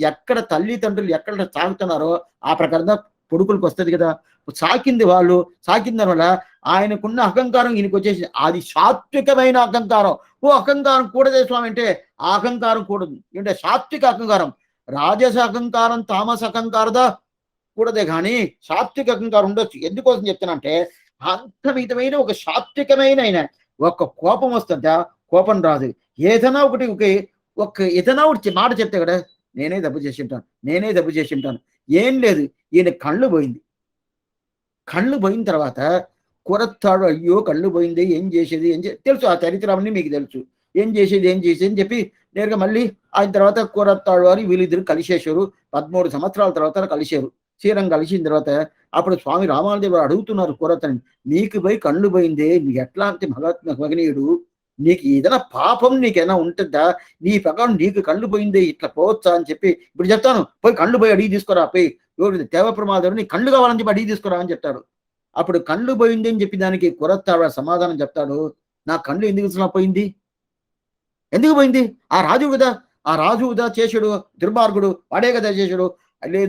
ఎక్కడ తల్లిదండ్రులు ఎక్కడ సాగుతున్నారో ఆ ప్రకారంగా కొడుకులకు వస్తుంది కదా. సాకింది వాళ్ళు, సాకింది దానివల్ల ఆయనకున్న అహంకారం ఈయనకి వచ్చేసి అది సాత్వికమైన అహంకారం. అహంకారం కూడదే స్వామి అంటే ఆ అహంకారం కూడదు. అంటే సాత్విక అహంకారం. రాజస అహంకారం తామస అహంకారదా కూడదే కానీ సాత్విక అహంకారం ఉండొచ్చు. ఎందుకోసం చెప్తానంటే అంత విధమైన ఒక సాత్వికమైన ఒక కోపం వస్తుందా? కోపం రాదు. ఏదైనా ఏదైనా ఒకటి మాట చెప్తే కదా నేనే తప్పు చేసి ఉంటాను. ఏం లేదు, ఈయన కళ్ళు పోయింది. కళ్ళు పోయిన తర్వాత కూరత్తాడు అయ్యో కళ్ళు పోయింది, ఏం చేసేది తెలుసు. ఆ చరిత్రవన్నీ మీకు తెలుసు. ఏం చేసేది అని చెప్పి నేరుగా మళ్ళీ ఆయన తర్వాత కూరత్తాడు వారు వీళ్ళిద్దరు కలిసేశారు. 13 సంవత్సరాల తర్వాత కలిశారు. శ్రీరంగం కలిసిన తర్వాత అప్పుడు స్వామి రామానుజుడు అడుగుతున్నారు కూరత్తని, నీకు పోయి కళ్ళు పోయిందే, నీకు ఎట్లాంటి మగనీయుడు, నీకు ఏదైనా పాపం నీకేమైనా ఉంటుందా? నీ ప్రకారం నీకు కళ్ళు పోయింది ఇట్లా పోవచ్చా అని చెప్పి ఇప్పుడు చెప్తాను. పోయి కళ్ళు పోయి అడిగి తీసుకురా, పోయి దేవ ప్రమాదం నీ కళ్ళు కావాలని చెప్పి అడిగి తీసుకురా అని చెప్తాడు. అప్పుడు కళ్ళు పోయింది అని చెప్పి దానికి కూరత్తాడు సమాధానం చెప్తాడు. నా కళ్ళు ఎందుకు పోయింది? ఎందుకు పోయింది? ఆ రాజు కదా చేసాడు, దుర్మార్గుడు వాడే కదా చేసాడు.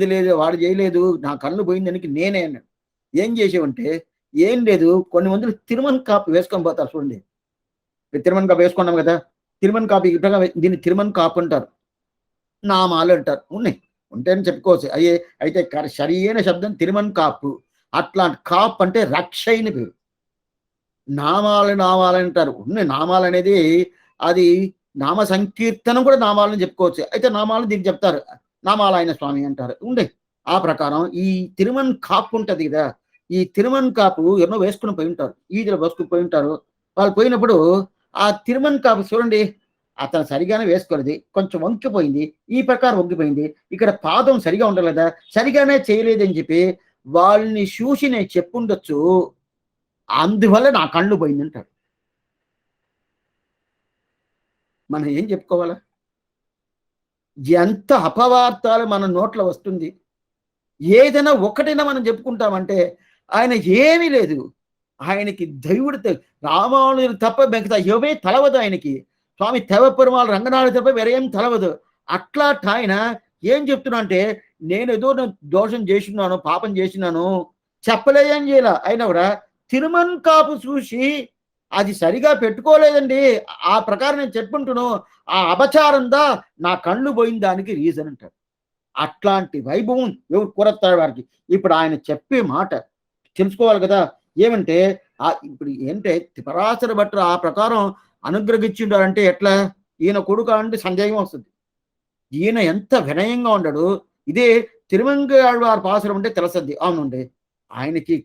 లేదు వాడు చేయలేదు, నా కళ్ళు పోయిందానికి నేనే అన్నాడు. ఏం చేసావంటే ఏం లేదు, కొన్ని మందులు తిరుమల కాపు వేసుకొని పోతారు చూడండి. తిరుమల కాపు వేసుకున్నాం కదా, తిరుమల కాపు ఇట్టగా దీన్ని తిరుమల కాపు అంటారు, నామాలు అంటారు. ఉంటాయని చెప్పుకోవచ్చు. అయితే సరైన శబ్దం తిరుమల కాపు. అట్లాంటి కాపు అంటే రక్ష అయిన పేరు. నామాలు అంటారు. నామాలు అనేది అది నామ సంకీర్తనం కూడా నామాలని చెప్పుకోవచ్చు. అయితే నామాలు దీనికి చెప్తారు, నామాలయన స్వామి అంటారు. ఆ ప్రకారం ఈ తిరుమన్ కాపు ఉంటది కదా, ఈ తిరుమన్ కాపు ఎన్నో వేసుకుని పోయి ఉంటారు, ఈదులు వేసుకుని పోయి ఉంటారు. వాళ్ళు పోయినప్పుడు ఆ తిరుమన్ కాపు చూడండి, అతను సరిగానే వేసుకోలేదు, కొంచెం వంకిపోయింది. ఈ ప్రకారం వంగిపోయింది. ఇక్కడ పాదం సరిగా ఉండలేదా, సరిగానే చేయలేదని చెప్పి వాళ్ళని చూసి నేను చెప్పుండొచ్చు, అందువల్ల నా కళ్ళు పోయింది అంటాడు. మనం ఏం చెప్పుకోవాలా? ఎంత అపవార్తాలు మన నోట్లో వస్తుంది. ఏదైనా ఒకటైనా మనం చెప్పుకుంటామంటే ఆయన ఏమీ లేదు. ఆయనకి దైవుడు రామానుజుడు తప్ప మిగతా ఏమీ తలవదు ఆయనకి. స్వామి తెవపెరుమాళ్ రంగనాథ తప్ప వేరేం తలవదు. అట్లాంటి ఆయన ఏం చెప్తున్నా అంటే నేనేదో దోషం చేసినాను, పాపం చేసినాను చెప్పలేదని చేయాల. అయినా కూడా తిరుమన్ కాపు చూసి అది సరిగా పెట్టుకోలేదండి, ఆ ప్రకారం నేను చెప్పుకుంటున్నాను, ఆ అపచారందా నా కళ్ళు పోయిన దానికి రీజన్ అంటారు. అట్లాంటి వైభవం ఎవరు కూరత్తాడు వారికి. ఇప్పుడు ఆయన చెప్పే మాట తెలుసుకోవాలి కదా. ఏమంటే ఇప్పుడు ఏంటే పరాశర భట్టుడు ఆ ప్రకారం అనుగ్రహించిండారంటే ఎట్లా? ఈయన కొడుకు అంటే సందేహం వస్తుంది. ఈయన ఎంత వినయంగా ఉండడు. ఇదే తిరుమంగాళ్వారి పాసురం అంటే తెలుసద్ది. అవునండి, ఆయనకి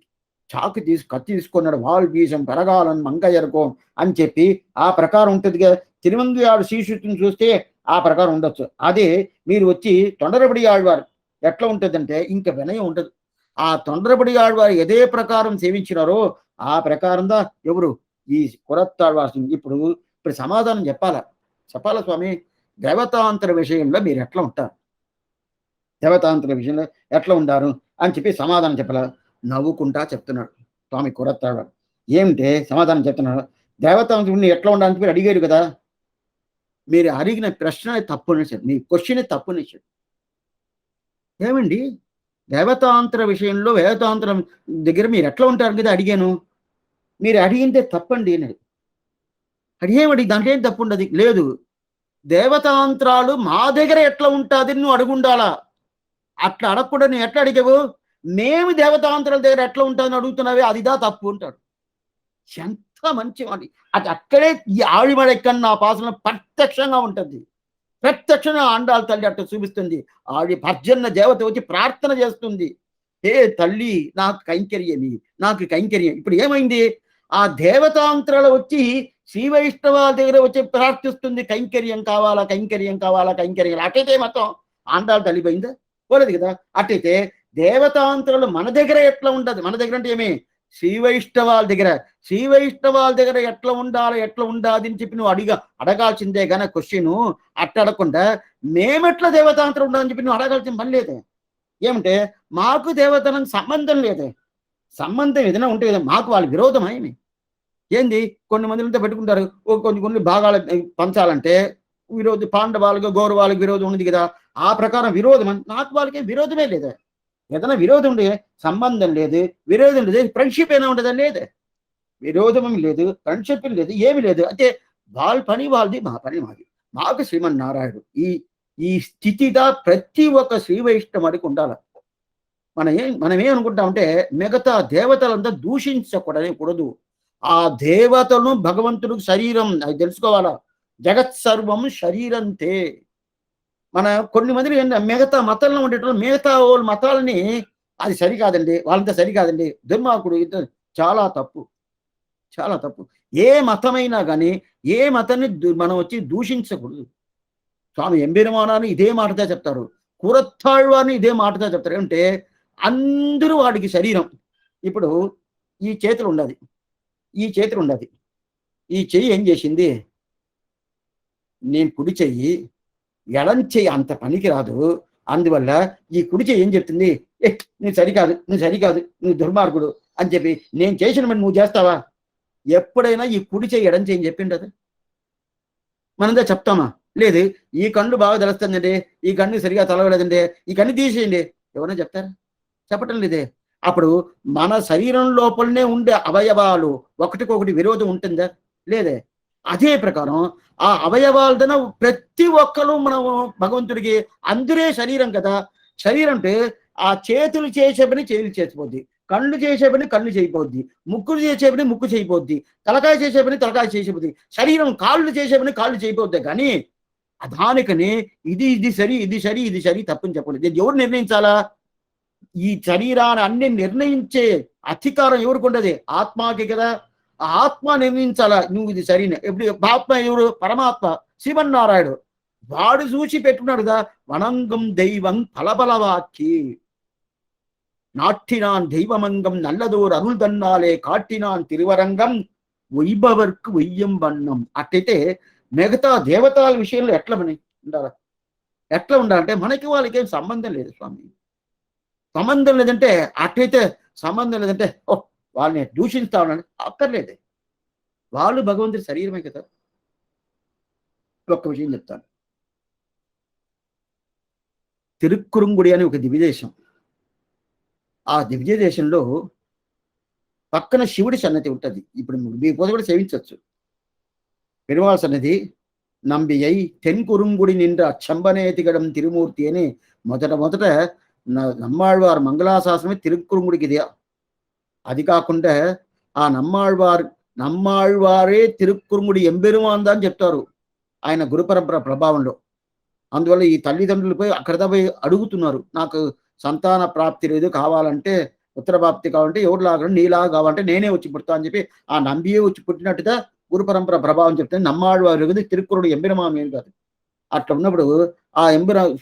కత్తి తీసుకున్నాడు, వాల్ బీజం పెరగాలని మంగయ్యరుకోం అని చెప్పి ఆ ప్రకారం ఉంటుందిగా. తిరుమంగాడు శ్రీశుద్ధిని చూస్తే ఆ ప్రకారం ఉండొచ్చు. అదే మీరు వచ్చి తొండరపడి ఆళ్వారు ఎట్లా ఉంటుందంటే ఇంకా వినయం ఉండదు. ఆ తొండరపడి ఆళ్వారు ఎదే ప్రకారం సేవించినారో ఆ ప్రకారంగా ఎవరు ఈ కురత్తాళ్వారు ఇప్పుడు ఇప్పుడు సమాధానం చెప్పాలా స్వామి, దేవతాంతర విషయంలో మీరు ఎట్లా ఉంటారు, దేవతాంతర విషయంలో ఎట్లా ఉంటారు అని చెప్పి సమాధానం చెప్పాల. నవ్వుకుంటా చెప్తున్నాడు స్వామి కురత్తాళ్వారు. ఏమిటే సమాధానం చెప్తున్నాడు, దేవతాంతరుని ఎట్లా ఉండాలని మీరు అడిగారు కదా, మీరు అడిగిన ప్రశ్న తప్పు అనేసాడు, మీ క్వశ్చన్ తప్పు అనేసాడు. ఏమండి దేవతాంతర విషయంలో వేదాంతరం దగ్గర మీరు ఎట్లా ఉంటారు కదా అడిగాను, మీరు అడిగిందే తప్పండి అని. అడిగేమడి దాంట్లో ఏం తప్పు ఉండదు. లేదు, దేవతాంతరాలు మా దగ్గర ఎట్లా ఉంటుంది నువ్వు అడుగుండాలా, అట్లా అడగకుండా నువ్వు ఎట్లా అడిగావు, మేము దేవతాంతరాల దగ్గర ఎట్లా ఉంటుందని అడుగుతున్నావే అదిదా తప్పు అంటాడు. ఎంత మంచి వాడి అది అక్కడే ఈ ఆవిమడ కన్నా పాసన ప్రత్యక్షంగా ఉంటుంది. ప్రత్యక్షంగా ఆండాళ్ళ తల్లి అట్లా చూపిస్తుంది. ఆవిడ పర్జన్న దేవత వచ్చి ప్రార్థన చేస్తుంది, హే తల్లి నాకు కైంకర్యమి, నాకు కైంకర్యం. ఇప్పుడు ఏమైంది, ఆ దేవతాంతరాలు వచ్చి శ్రీ వైష్ణవాల దగ్గర వచ్చి ప్రార్థిస్తుంది, కైంకర్యం కావాలా కైంకర్యం కావాలా కైంకర్యం. అట్టయితే మొత్తం ఆండాళ్ళ తల్లి పోయిందా, పోలేదు కదా. అట్టయితే దేవతాంతరాలు మన దగ్గర ఎట్లా ఉండదు, మన దగ్గర అంటే ఏమి శ్రీ వైష్ణవాల దగ్గర, శ్రీ వైష్ణవాల దగ్గర ఎట్లా ఉండాలి ఎట్లా ఉండాలి అని చెప్పి నువ్వు అడగాల్సిందే కానీ క్వశ్చన్ అట్ట అడగకుండా మేమెట్లా దేవతాంతరం ఉండాలని చెప్పి నువ్వు అడగాల్సిన పని లేదే. ఏమంటే మాకు దేవతనం సంబంధం లేదే, సంబంధం ఏదైనా ఉంటే కదా, మాకు వాళ్ళ విరోధమా ఏమి. ఏంది కొన్ని మందితో పెట్టుకుంటారు, కొన్ని భాగాలు పంచాలంటే విరోధి పాండవాళ్ళకు గౌరవాలకు విరోధం ఉంది కదా, ఆ ప్రకారం విరోధం. నాకు వాళ్ళకి విరోధమే లేదా, ఏదైనా విరోధం ఉండే సంబంధం లేదు, విరోధం లేదు, ఫ్రెండ్షిప్ అయినా ఉండదా, లేదు, విరోధం లేదు, ఫ్రెండ్షిప్ లేదు, ఏమి లేదు. అంటే వాళ్ళ పని వాళ్ళది, మా పని మాది. మాకు శ్రీమన్నారాయణుడు ఈ ఈ స్థితిగా ప్రతి ఒక్క శ్రీ వైష్ణవుడికి ఉండాలి. మనం ఏమనుకుంటామంటే మిగతా దేవతలంతా దూషించకూడదు, ఆ దేవతలను భగవంతుడికి శరీరం అది తెలుసుకోవాలా. జగత్ సర్వం శరీరంతే. మన కొన్ని మంది మిగతా మతాలను ఉండేటప్పుడు మిగతా వాళ్ళ మతాలని అది సరికాదండి, వాళ్ళంతా సరికాదండి, దుర్మార్గుడు, చాలా తప్పు, చాలా తప్పు. ఏ మతమైనా కానీ ఏ మతాన్ని మనం వచ్చి దూషించకూడదు. స్వామి ఎంబెరుమానాన్ని ఇదే మాటగా చెప్తారు, కురత్తాళ్వారిని ఇదే మాటగా చెప్తారు. అంటే అందరూ వాడికి శరీరం. ఇప్పుడు ఈ చేతులు ఉండదు, ఈ చేతులు ఉండదు, ఈ చెయ్యి ఏం చేసింది, నేను కుడి చెయ్యి, ఎడం చెయ్యి అంత పనికి రాదు, అందువల్ల ఈ కుడి చెయ్యి ఏం చెప్తుంది, నువ్వు సరికాదు, నువ్వు సరికాదు, నువ్వు దుర్మార్గుడు అని చెప్పి నేను చేసిన మరి నువ్వు చేస్తావా. ఎప్పుడైనా ఈ కుడి చెయ్యి ఎడం చెయ్యి చెప్పిండదు, మనందా చెప్తామా, లేదు. ఈ కన్ను బాగా తెలుస్తుందండి, ఈ కన్ను సరిగా తలవలేదండి, ఈ కన్ను తీసేయండి, ఎవరైనా చెప్తారా, చెప్పటం లేదే. అప్పుడు మన శరీరం లోపలనే ఉండే అవయవాలు ఒకటికొకటి విరోధం ఉంటుందా, లేదే. అదే ప్రకారం ఆ అవయవాలదన ప్రతి ఒక్కరు మనం భగవంతుడికి అందరే శరీరం కదా. శరీరం అంటే ఆ చేతులు చేసే పని చేతులు చేసిపోద్ది, కళ్ళు చేసే పని కళ్ళు చేయిపోద్ది, ముక్కులు చేసే పని ముక్కు చేయిపోద్ది, తలకాయ చేసే పని తలకాయ చేసిపోద్ది, శరీరం కాళ్ళు చేసే పని కాళ్ళు చేయిపోద్ది. కానీ దానికని ఇది సరి ఇది సరి ఇది సరి తప్పని చెప్పలేదు. ఇది ఎవరు నిర్ణయించాలా, ఈ శరీరాన్ని అన్ని నిర్ణయించే అధికారం ఎవరికి ఉండదు, ఆత్మకి కదా. ఆ ఆత్మ నిర్ణయించాలా నువ్వు ఇది సరైన. ఎప్పుడు ఆత్మ ఎవరు, పరమాత్మ శివన్నారాయణుడు, వాడు చూసి పెట్టున్నాడుగా. వనంగం దైవం ఫలబలవాక్కి నాటినాన్ దైవమంగం నల్లదోర్ అరుள் దన్నాలే కాటినాన్ తిరువరంగం వైభవర్కు వెయ్యం వన్నం. అట్టయితే మిగతా దేవతల విషయంలో ఎట్లా ఉండాలి, ఎట్లా ఉండాలంటే మనకి వాళ్ళకి ఏం సంబంధం లేదు స్వామి. సంబంధం లేదంటే అట్టయితే సంబంధం లేదంటే వాళ్ళని దూషిస్తా ఉన్నాను అక్కర్లేదు, వాళ్ళు భగవంతుడి శరీరమే కదా. ఒక్క విషయం చెప్తాను, తిరుక్కురుంగుడి అని ఒక దివ్యదేశం, ఆ దివ్యదేశంలో పక్కన శివుడి సన్నతి ఉంటుంది. ఇప్పుడు మీ పోత కూడా సేవించవచ్చు. పెరుమాళ సన్నది నంబియై తెన్కురుంగుడి నిండా చంబనేతిగడం తిరుమూర్తి అని మొదట నమ్మాళ్వారు మంగళాశాసనమే తిరుక్కురుంగుడికి ఇది. అది కాకుండా ఆ నమ్మాళ్వారే తిరుక్కురుంగుడి ఎంబెరుమాందా అని చెప్తారు ఆయన గురు పరంపర ప్రభావంలో. అందువల్ల ఈ తల్లిదండ్రులపై అక్కడ పోయి అడుగుతున్నారు, నాకు సంతాన ప్రాప్తి లేదు, కావాలంటే ఉత్తర ప్రాప్తి కావాలంటే ఎవరిలాగా నీలాగా కావాలంటే నేనే వచ్చి పుడతా అని చెప్పి ఆ నంబియే వచ్చి పుట్టినట్టుగా గురు పరంపర ప్రభావం చెప్తే నమ్మాళ్వారు తిరుక్కురుడు ఎంబెరుమాం ఏం కాదు. అట్లా ఉన్నప్పుడు ఆ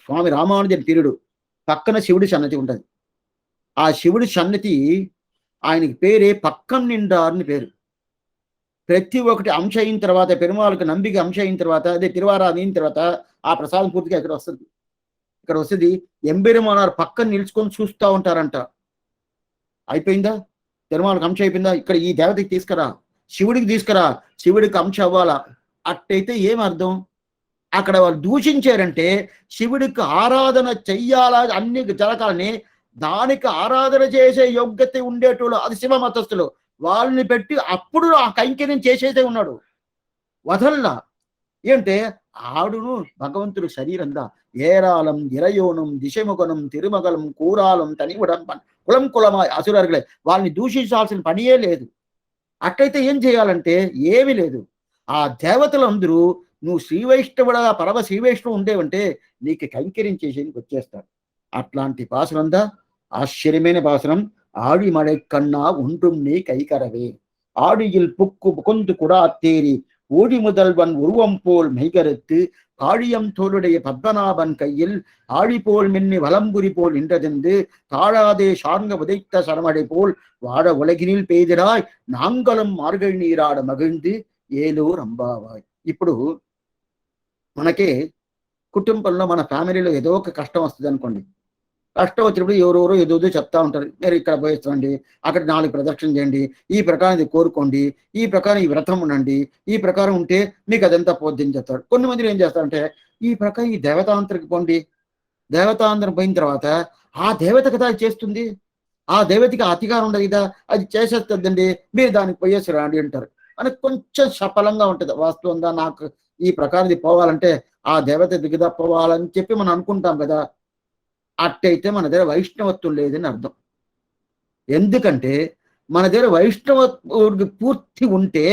స్వామి రామానుజన్ తీరుడు పక్కన శివుడి సన్నతి ఉంటుంది. ఆ శివుడి సన్నిధి ఆయనకి పేరే పక్కం నిండార్ అని పేరు. ప్రతి ఒక్కటి అంశ అయిన తర్వాత పెరుమాళ్ళకి నంబిక అంశ అయిన తర్వాత అదే తిరువారాధన అయిన తర్వాత ఆ ప్రసాదం పూర్తిగా ఇక్కడ వస్తది. ఇక్కడ వస్తది. ఎంబెరుమానార్ పక్కన నిలుచుకొని చూస్తా ఉంటారంట. అయిపోయిందా? తిరుమలకి అంశ అయిపోయిందా? ఇక్కడ ఈ దేవతకి తీసుకురా, శివుడికి తీసుకురా, శివుడికి అంశ అవ్వాలా. అట్టయితే ఏం అర్థం? అక్కడ వాళ్ళు దూషించారంటే శివుడికి ఆరాధన చెయ్యాలా అన్ని జరగాలని, దానికి ఆరాధన చేసే యోగ్యత ఉండేటోళ్ళు అది శివ మతస్థులు. వాళ్ళని పెట్టి అప్పుడు ఆ కైంకర్యం చేసేదే ఉన్నాడు. వదల్లా. ఏంటే ఆడును భగవంతుడు శరీరందా ఏరాళం ఇరయోనం దిశముఖనం తిరుమగలం కూరాలం తనివుడం కులం కులమా అసురర్గలే వాళ్ళని దూషించాల్సిన పనియే లేదు. అట్లయితే ఏం చేయాలంటే ఏమీ లేదు. ఆ దేవతలందరూ నువ్వు శ్రీవైష్ణవుడగా పరమ శ్రీవైష్ణవు ఉండేవంటే నీకు కైంకర్యం చేసేందుకు వచ్చేస్తారు. అట్లాంటి పాసురందా ఆశ్చర్యమైన పాసురం. ఆడి మడై కన్నా ఉంటుం నీ కైకరవే ஆடியில் புக்கு புகுந்து குடாத்தேரி ஓடி முதல்வன் உருவம் போல் மெய்கருத்து காழியம் தோளுடைய பத்மநாபன் கையில் ஆழி போல் மின்னி வலம்புரி போல் நின்றதென்று தாழாதே சார்ங்க உதைத்த சரமடை போல் வாழ உலகினில் பெய்திராய் நாங்களும் మార్గళి నీరాడ మగిழ்ந்து ఏలూరు అంబావాయ్. ఇప్పుడు మనకి కుటుంబంలో మన ఫ్యామిలీలో ఏదో ఒక కష్టం వస్తుంది అనుకోండి. కష్టం వచ్చినప్పుడు ఎవరెవరో ఏదో చెప్తా ఉంటారు. మీరు ఇక్కడ పోయిస్తాండి, అక్కడ 4 ప్రదక్షిణ చేయండి, ఈ ప్రకారం ఇది కోరుకోండి, ఈ ప్రకారం ఈ వ్రతం ఉండండి, ఈ ప్రకారం ఉంటే మీకు అదంతా పోద్దని చెప్తారు. కొన్ని మంది ఏం చేస్తారంటే ఈ ప్రకారం ఈ దేవతాంతరికి పోండి, దేవతాంతరం పోయిన తర్వాత ఆ దేవత కదా అది చేస్తుంది, ఆ దేవతకి అధికారం ఉండదు కదా, అది చేసేస్తుందండి, మీరు దానికి పోయేసి రండి అంటారు. అని కొంచెం సఫలంగా ఉంటుంది. వాస్తవంగా నాకు ఈ ప్రకారం ఇది పోవాలంటే ఆ దేవత దిగదా పోవాలని చెప్పి మనం అనుకుంటాం కదా. అట్టయితే మన దగ్గర వైష్ణవత్వం లేదని అర్థం. ఎందుకంటే మన దగ్గర వైష్ణవ పూర్తి ఉంటే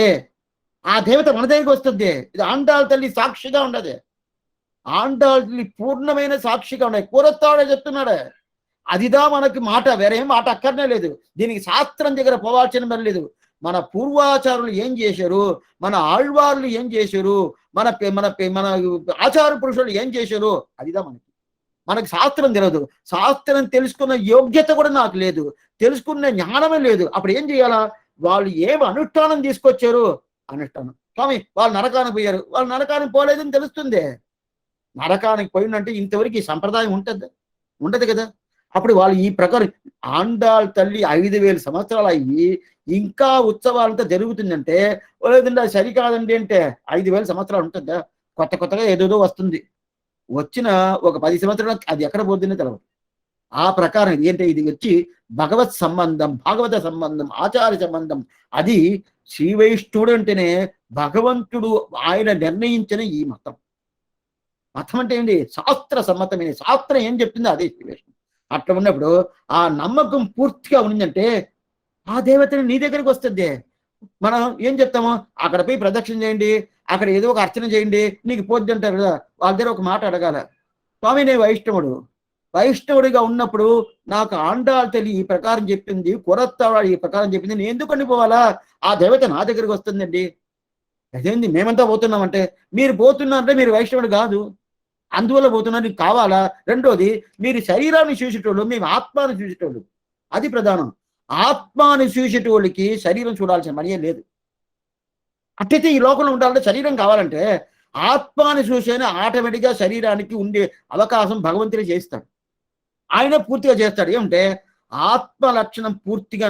ఆ దేవత మన దగ్గరికి వస్తుంది. ఇది ఆండాళ్ళ తల్లి సాక్షిగా ఉండదు. ఆండాళ్ళ తల్లి పూర్ణమైన సాక్షిగా ఉండదు. కూరస్తాడే చెప్తున్నాడే అదిదా మనకి మాట, వేరేం మాట అక్కర్నే లేదు. దీనికి శాస్త్రం దగ్గర పోవాల్సిన పని లేదు. మన పూర్వాచారులు ఏం చేశారు, మన ఆళ్వార్లు ఏం చేశారు, మన మన మన ఆచార పురుషులు ఏం చేశారు, అదిదా మనకి శాస్త్రం తెలియదు. శాస్త్రం తెలుసుకున్న యోగ్యత కూడా నాకు లేదు, తెలుసుకున్న జ్ఞానమే లేదు. అప్పుడు ఏం చేయాలా? వాళ్ళు ఏమి అనుష్ఠానం తీసుకొచ్చారు, అనుష్ఠానం. స్వామి వాళ్ళు నరకానికి పోయారు, వాళ్ళు నరకానికి పోలేదని తెలుస్తుంది. నరకానికి పోయిందంటే ఇంతవరకు ఈ సంప్రదాయం ఉండదు కదా. అప్పుడు వాళ్ళు ఈ ప్రకారం ఆండాళ్ తల్లి 5000 సంవత్సరాలు అయ్యి ఇంకా ఉత్సవాలంతా జరుగుతుందంటే లేదండి అది సరికాదండి అంటే 5000 సంవత్సరాలు ఉంటుందా? కొత్తగా ఏదేదో వస్తుంది. వచ్చిన ఒక 10 సంవత్సరాలు అది ఎక్కడ పోతుందో తెలియదు. ఆ ప్రకారం ఏంటంటే ఇది వచ్చి భగవత్ సంబంధం, భాగవత సంబంధం, ఆచార్య సంబంధం. అది శ్రీ వైష్ణవుడు అంటేనే భగవంతుడు ఆయన నిర్ణయించిన ఈ మతం. మతం అంటే ఏంటి? శాస్త్ర సమ్మతమైన, శాస్త్రం ఏం చెప్తుందో అదే శ్రీ వైష్ణవుడు. అట్లా ఉన్నప్పుడు ఆ నమ్మకం పూర్తిగా ఉండిందంటే ఆ దేవతని నీ దగ్గరికి వస్తుంది. మనం ఏం చెప్తాము? అక్కడ పోయి ప్రదక్షిణ చేయండి, అక్కడ ఏదో ఒక అర్చన చేయండి, నీకు పోద్ది అంటారు కదా. వాళ్ళ దగ్గర ఒక మాట అడగాల. స్వామి నేను వైష్ణవుడిగా ఉన్నప్పుడు నాకు ఆండాళ్ తల్లి ఈ ప్రకారం చెప్పింది, కొరత్తాడు ఈ ప్రకారం చెప్పింది, నేను ఎందుకు పోవాలా? ఆ దేవత నా దగ్గరికి వస్తుందండి. అదేంది మేమంతా పోతున్నామంటే, మీరు పోతున్నారంటే మీరు వైష్ణవుడు కాదు, అందువల్ల పోతున్నారు, నీకు కావాలా? రెండోది మీరు శరీరాన్ని చూసేటోళ్ళు, మేము ఆత్మాన్ని చూసేటోళ్ళు, అది ప్రధానం. ఆత్మాన్ని చూసేటోళ్ళకి శరీరం చూడాల్సిన పని లేదు. అట్టయితే ఈ లోకంలో ఉండాలంటే శరీరం కావాలంటే ఆత్మాన్ని చూసేనే ఆటోమేటిక్గా శరీరానికి ఉండే అవకాశం భగవంతుడే చేస్తాడు. ఆయన పూర్తిగా చేస్తాడు. ఏమంటే ఆత్మ లక్షణం పూర్తిగా,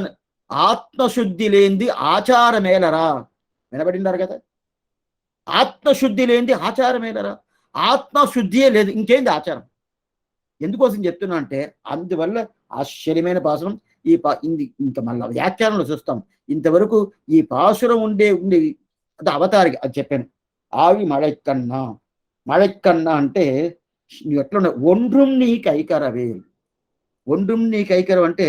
ఆత్మశుద్ధి లేనిది ఆచారమేలరా. వినబడిందారు కదా? ఆత్మశుద్ధి లేనిది ఆచారమేలరా. ఆత్మశుద్ధియే లేదు, ఇంకేంది ఆచారం? ఎందుకోసం చెప్తున్నా అంటే అందువల్ల ఆశ్చర్యమైన పాసురం. ఈ ఇంకా మళ్ళీ వ్యాఖ్యానంలో చూస్తాం. ఇంతవరకు ఈ పాసురం ఉండే అంటే అవతారికి అది చెప్పాను. ఆవి మழைక్కన్నా అంటే ఎట్లా ఒండ్రుం నీ కైకరవే. ఒండ్రుం నీ కైకరం అంటే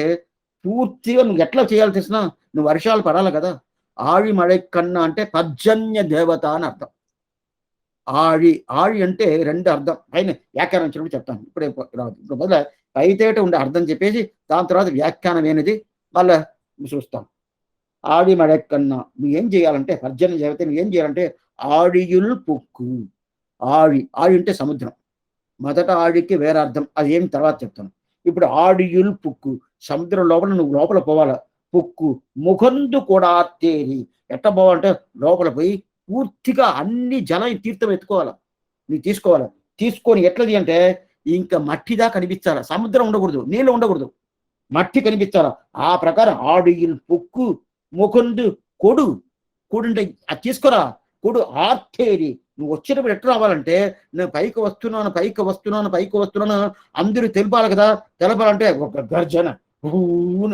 పూర్తిగా నువ్వు ఎట్లా చేయాలి తెలిసిన, నువ్వు వర్షాలు పడాలి కదా. ఆవి మழைక్కన్నా అంటే పర్జన్య దేవత అని అర్థం. ఆడి అంటే 2 అర్థం. పైన వ్యాఖ్యానం వచ్చినప్పుడు చెప్తాను, ఇప్పుడే రాదు. ఇప్పుడు మొదల పైతేట ఉండే అర్థం చెప్పేసి దాని తర్వాత వ్యాఖ్యానం అనేది మళ్ళా చూస్తాం. ఆడి మడెక్కన్నా నువ్వు ఏం చేయాలంటే, పర్జన్య దేవత నువ్వు ఏం చేయాలంటే ఆడియుల్ పుక్కు. ఆడి అంటే సముద్రం. మొదట ఆడికి వేరే అర్థం, అది ఏం తర్వాత చెప్తాను. ఇప్పుడు ఆడియుల్ పుక్కు సముద్రం లోపల నువ్వు లోపల పోవాలా. పొక్కు ముఖందు కూడా తేరి ఎట్ట పోవాలంటే లోపల పోయి పూర్తిగా అన్ని జలం తీర్థం ఎత్తుకోవాలా, నీకు తీసుకోవాలా. తీసుకొని ఎట్లది అంటే ఇంకా మట్టిదా కనిపించాలా, సముద్రం ఉండకూడదు, నీళ్ళు ఉండకూడదు, మట్టి కనిపించాలా. ఆ ప్రకారం ఆడియిల్ పొక్కు ముఖందు కొడు, కొడు అంటే అది తీసుకురా, కొడు ఆర్తేరి. నువ్వు వచ్చినప్పుడు ఎట్లా రావాలంటే నేను పైకి వస్తున్నాను పైకి వస్తున్నాను పైకి వస్తున్నాను అందరూ తెలిపాలి కదా. తెలపాలంటే ఒక గర్జన,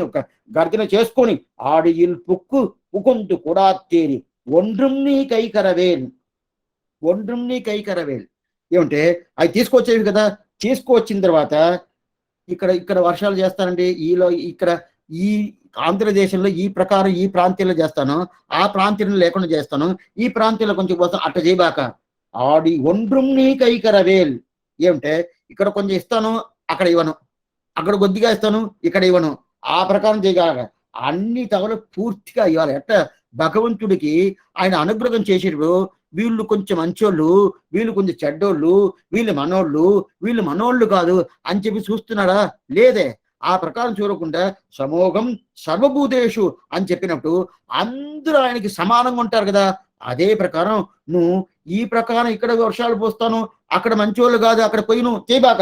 ఒక గర్జన చేసుకొని ఆడియిల్ పొక్కు ముఖందు కూడా తేరి ఒండ్రం నీ కైకరవేల్, ఒండ్రం నీ కైకరవేల్. ఏమంటే అవి తీసుకొచ్చేవి కదా. తీసుకొచ్చిన తర్వాత ఇక్కడ ఇక్కడ వర్షాలు చేస్తానండి ఇక్కడ ఈ ఆంధ్రదేశంలో ఈ ప్రకారం ఈ ప్రాంతంలో చేస్తాను, ఆ ప్రాంతంలో లేకుండా చేస్తాను, ఈ ప్రాంతంలో కొంచెం పోతాను, అట్ట చేయబాక. ఆడి ఒండ్రం నీ కైకరవేల్. ఏమంటే ఇక్కడ కొంచెం ఇస్తాను అక్కడ ఇవ్వను, అక్కడ కొద్దిగా ఇస్తాను ఇక్కడ ఇవ్వను, ఆ ప్రకారం చేయగలగా. అన్ని తగలు పూర్తిగా ఇవ్వాలి. ఎట్ట భగవంతుడికి ఆయన అనుగ్రహం చేసేటప్పుడు వీళ్ళు కొంచెం మంచోళ్ళు, వీళ్ళు కొంచెం చెడ్డోళ్ళు, వీళ్ళు మనోళ్ళు కాదు అని చెప్పి చూస్తున్నాడా? లేదే. ఆ ప్రకారం చూడకుండా సమోఘం సర్వభూతేషు అని చెప్పినప్పుడు అందరూ ఆయనకి సమానంగా ఉంటారు కదా. అదే ప్రకారం నువ్వు ఈ ప్రకారం ఇక్కడ వర్షాలు పోస్తాను, అక్కడ మంచోళ్ళు కాదు అక్కడ పోయి నువ్వు చేయబాక.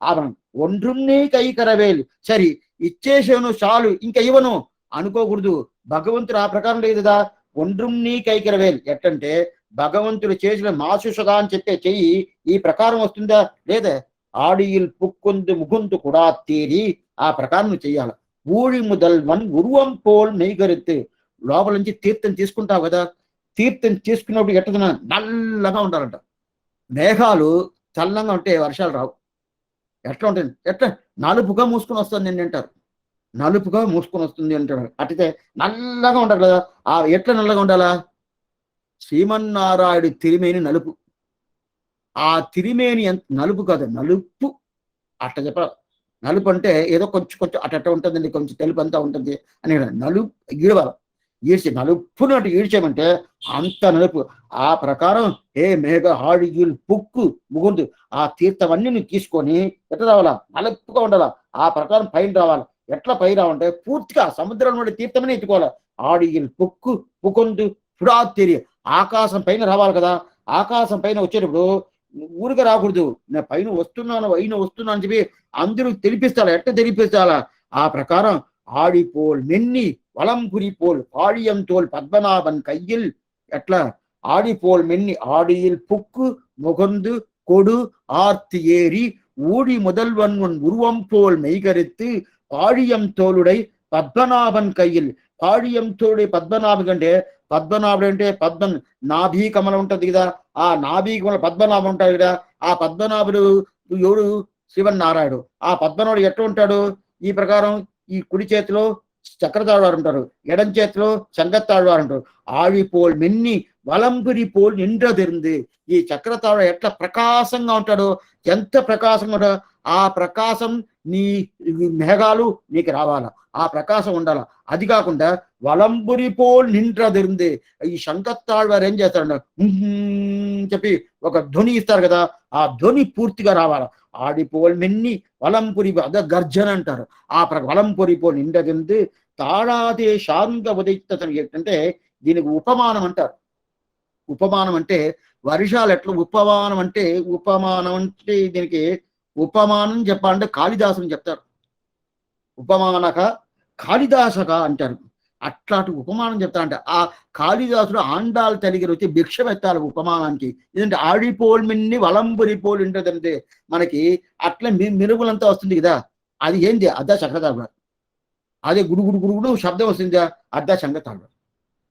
ఆవరణం ఒండ్రున్నే కైకరవేలు. సరి ఇచ్చేసాను చాలు ఇంకా ఇవ్వను అనుకోకూడదు. భగవంతుడు ఆ ప్రకారం లేదు కదా. ఒండ్రుమ్నీ కైకరవేలు ఎట్టంటే భగవంతుడు చేసిన మాసుషగా అని చెప్పే చెయ్యి ఈ ప్రకారం వస్తుందా? లేదా. ఆడియిల్ పుక్కొందు ముగుందు కూడా తేరి ఆ ప్రకారం చెయ్యాలి. ఊడి ముదల్వన్ ఉరువం పోల్ మెయ్గరెత్తు. లోపల నుంచి తీర్థం తీసుకుంటావు కదా, తీర్థం తీసుకున్నప్పుడు ఎట్టదన నల్లగా ఉండాలంట. మేఘాలు చల్లంగా ఉంటే వర్షాలు రావు. ఎట్లా ఉంటుంది? ఎట్లా నలుపుగా మూసుకొని వస్తుంది అని అంటారు, నలుపుగా మూసుకొని వస్తుంది అంటారు. అట్టితే నల్లగా ఉండాలి కదా. ఆ ఎట్లా నల్లగా ఉండాలా? శ్రీమన్నారాయుడు తిరిమేని నలుపు. ఆ తిరిమేని నలుపు కాదు, నలుపు అట్ట చెప్పాలి. నలుపు అంటే ఏదో కొంచెం కొంచెం అట్ట ఉంటుందండి, కొంచెం తెలుపు అంతా ఉంటుంది అని. నలుపు గీడవాలి, ఈడ్చి నలుపును అటు ఈడ్చామంటే అంత నలుపు. ఆ ప్రకారం ఏ మేఘ హాడిగిల్ పుక్కు ముగుందు ఆ తీర్థమన్నీ నువ్వు తీసుకొని ఎట్లా రావాలా? నలుపుగా ఉండాలా. ఆ ప్రకారం పైన రావాలి. ఎట్లా పై రావాలంటే పూర్తిగా సముద్రం నుండి తీర్థమని ఎత్తుకోవాలి. ఆడిగిల్ పుక్కు పుకొందు పుడాతిరి ఆకాశం పైన రావాలి కదా. ఆకాశం పైన వచ్చేటప్పుడు ఊరిగా రాకూడదు. నేను పైన వస్తున్నాను అని చెప్పి అందరూ తెలిపిస్తారా? ఎట్లా తెలిపిస్తారా? ఆ ప్రకారం ఆడిపోల్ మెన్ని వలంపురి పోల్ పాడియం తోల్ పద్మనాభన్ కయ్యిల్. ఎట్లా ఆడిపోల్ మెన్ని ఆడిயில் పుక్కు முகந்து கொடு ஆர்த்து ஏறி ஊடி முதல்வன் உன் உருவம் போல் மெய்கரித்து పాడియం తోలుడై పద్మనాభన్ కయ్యిల్. పాడియం తోలుడై పద్మనాభం అంటే పద్మనాభుడు అంటే నాభీ కమలం ఉంటుంది కదా, ఆ నాభీ కమల పద్మనాభం ఉంటాడు కదా. ఆ పద్మనాభుడు ఎవడు? శివన్నారాయణుడు. ఆ పద్మనాభుడు ఎట్లా ఉంటాడు? ఈ ప్రకారం ఈ కుడి చేతిలో చక్రతాழ்వారు ఉంటారు, ఎడం చేతిలో సంగత్తాழ்వారు ఉంటారు. ఆడిపోల్ మెన్ని వలంపురి పోల్ నిండ్రదిరింది. ఈ చక్రతాళ ఎట్లా ప్రకాశంగా ఉంటాడో, ఎంత ప్రకాశంగా ఉంటాడో ఆ ప్రకాశం నీ మేఘాలు నీకు రావాలా, ఆ ప్రకాశం ఉండాలా. అది కాకుండా వలంబురి పోల్ నిండ్రదిరింది. ఈ శంకత్తాళ్వారు ఏం చేస్తాడు? చెప్పి ఒక ధ్వని ఇస్తారు కదా, ఆ ధ్వని పూర్తిగా రావాలా. ఆడిపోల్ మెన్ని వలంపురి అద గర్జన అంటారు. ఆ వలంపురి పోల్ నిండదింది తాళాదే శాంత ఉదయితను. ఏంటంటే దీనికి ఉపమానం అంటారు. ఉపమానం అంటే వర్షాలు ఎట్లా ఉపమానం అంటే దీనికి ఉపమానం చెప్పాలంటే కాళిదాసుని చెప్తారు. ఉపమానక కాళిదాసక అంటారు. అట్లాంటి ఉపమానం చెప్తారంట. ఆ కాళిదాసుడు ఆండాలు తలిగిరి వచ్చి భిక్షం ఎత్తాలి ఉపమానానికి. ఎందుకంటే ఆడిపోల్ మిన్ని వలంబురి పోల్ ఉంటుందంటే మనకి అట్లా మిరుగులంతా వస్తుంది కదా, అది ఏంది? అద్దా చక్రతాళ్వారు. అదే గుడుగుడు శబ్దం వస్తుందా? అద్దా శంకతాళ్వారు.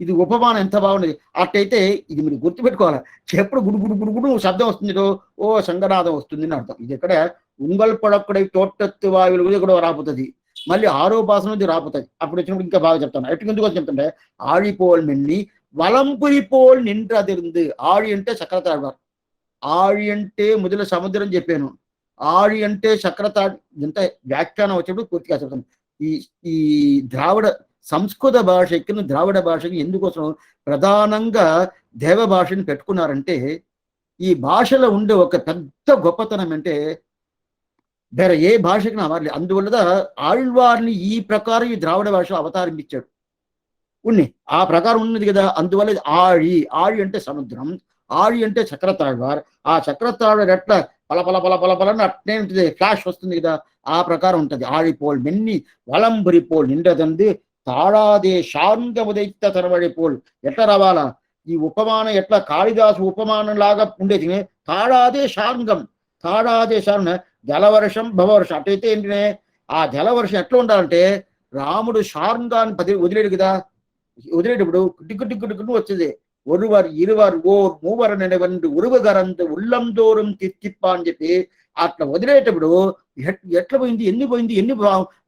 ఇది ఉపమానం ఎంత బాగుండేది. అట్టయితే ఇది మీరు గుర్తుపెట్టుకోవాలి. ఎప్పుడు గుడుగుడు శబ్దం వస్తుందో ఓ సంగనాదం వస్తుంది అని అర్థం. ఇది ఎక్కడ ఉంగల్ పడక్కడై తోటత్తు వాయులు కూడా రాపుతుంది, మళ్ళీ ఆరో భాష నుంచి రాపుతుంది. అప్పుడు వచ్చినప్పుడు ఇంకా బాగా చెప్తాను. ఎటు ఎందుకు చెప్తుంటే ఆడిపోల్ మెన్ని వలంపురి పోల్ నిండ్రదిరింది. ఆడి అంటే చక్రతాళ్వారు, ఆడి అంటే మొదల సముద్రం చెప్పాను, ఆడి అంటే చక్రతాళ్. ఇంత వ్యాఖ్యానం వచ్చినప్పుడు పూర్తిగా చెప్తాను. ఈ ద్రావిడ సంస్కృత భాషకి ద్రావిడ భాషకి ఎందుకోసం ప్రధానంగా దేవ భాషని పెట్టుకున్నారంటే ఈ భాషలో ఉండే ఒక పెద్ద గొప్పతనం అంటే ಬೇರೆ ఏ భాషకి అవర్లే అందువల్ల ఆళ్వార్ని ఈ ప్రకారం ఈ ద్రావిడ భాష అవతారించాడు ఉన్ని ఆ ప్రకారం ఉన్నది కదా. అందువల్ల ఆళి అంటే సముద్రం, ఆళి అంటే చక్రతాళ్వార్. ఆ చక్రతాళ్వార్ ఎట్లా పల పల పల పలని అట్నే ఉంటుంది, ఫ్లాష్ వస్తుంది కదా, ఆ ప్రకారం ఉంటుంది. ఆళిపోల్ మెన్ని వలంబురిపోల్ నిండదంది తాళాదే శాంగముదైత తరవడిపోల్. ఎట్లా రావాలా ఈ ఉపమానం, ఎట్లా కాళిదాసు ఉపమానం లాగా ఉండేది. తాళాదే శాంగం, తాళాదే శాంగ జలవర్షం భవవర్షం. అటైతే ఏంటనే ఆ జలవర్షం ఎట్లా ఉండాలంటే రాముడు శార్ంగాన్ని వదిలేడు కదా, వదిలేటప్పుడు టిక్కు టిక్కు టిక్కును వచ్చింది. ఒరువర్ ఇరువర్ ఓర్ మూవర్ నెనవండు ఉరువగరంత ఉల్లందోరం తిత్తిప్ప అని చెప్పి అట్లా వదిలేటప్పుడు ఎట్లా పోయింది, ఎన్ని పోయింది, ఎన్ని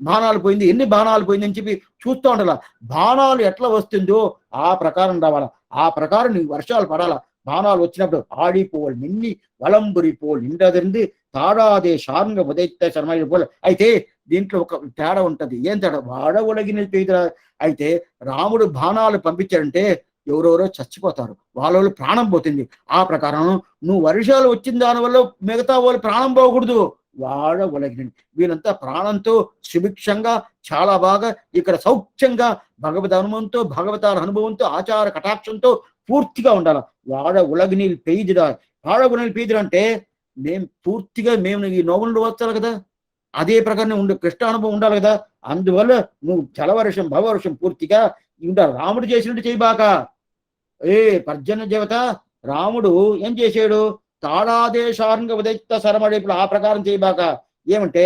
బాణాలు పోయింది, ఎన్ని బాణాలు పోయింది అని చెప్పి చూస్తూ ఉండాల. బాణాలు ఎట్లా వస్తుందో ఆ ప్రకారం రావాలా, ఆ ప్రకారం నీకు వర్షాలు పడాలా. బాణాలు వచ్చినప్పుడు ఆడిపోవాలి నిన్ని వలంబురిపోల్ నిండదింది తాడాదే శాంగ ఉదైత శర్మ. అయితే దీంట్లో ఒక తేడా ఉంటది. ఏం తేడా? వాడ ఒలగిన అయితే రాముడు బాణాలు పంపించాడంటే ఎవరెవరో చచ్చిపోతారు, వాళ్ళ ప్రాణం పోతుంది. ఆ ప్రకారం నువ్వు వర్షాలు వచ్చిన దానివల్ల మిగతా వాళ్ళు ప్రాణం పోకూడదు. వాడ ఒలగినండి వీళ్ళంతా ప్రాణంతో సుభిక్షంగా చాలా బాగా ఇక్కడ సౌఖ్యంగా భగవద్ అనుభవంతో, భగవతార అనుభవంతో, ఆచార కటాక్షంతో పూర్తిగా ఉండాలి. వాడ ఉలగినీళ్ళు పెయిదిరా. వాడ ఉలగినీళ్ళు పెయిదిరా అంటే మేము పూర్తిగా మేము ఈ నోములు వచ్చాలి కదా, అదే ప్రకారం ఉండే కృష్ణ అనుభవం ఉండాలి కదా. అందువల్ల నువ్వు జలవర్షం భవవర్షం పూర్తిగా ఉండాలి. రాముడు చేసినట్టు చేయబాక. పర్జన్య దేవత రాముడు ఏం చేశాడు? తాళాదేశారంగ ఉదైత సరమడేపుడు ఆ ప్రకారం చేయబాక. ఏమంటే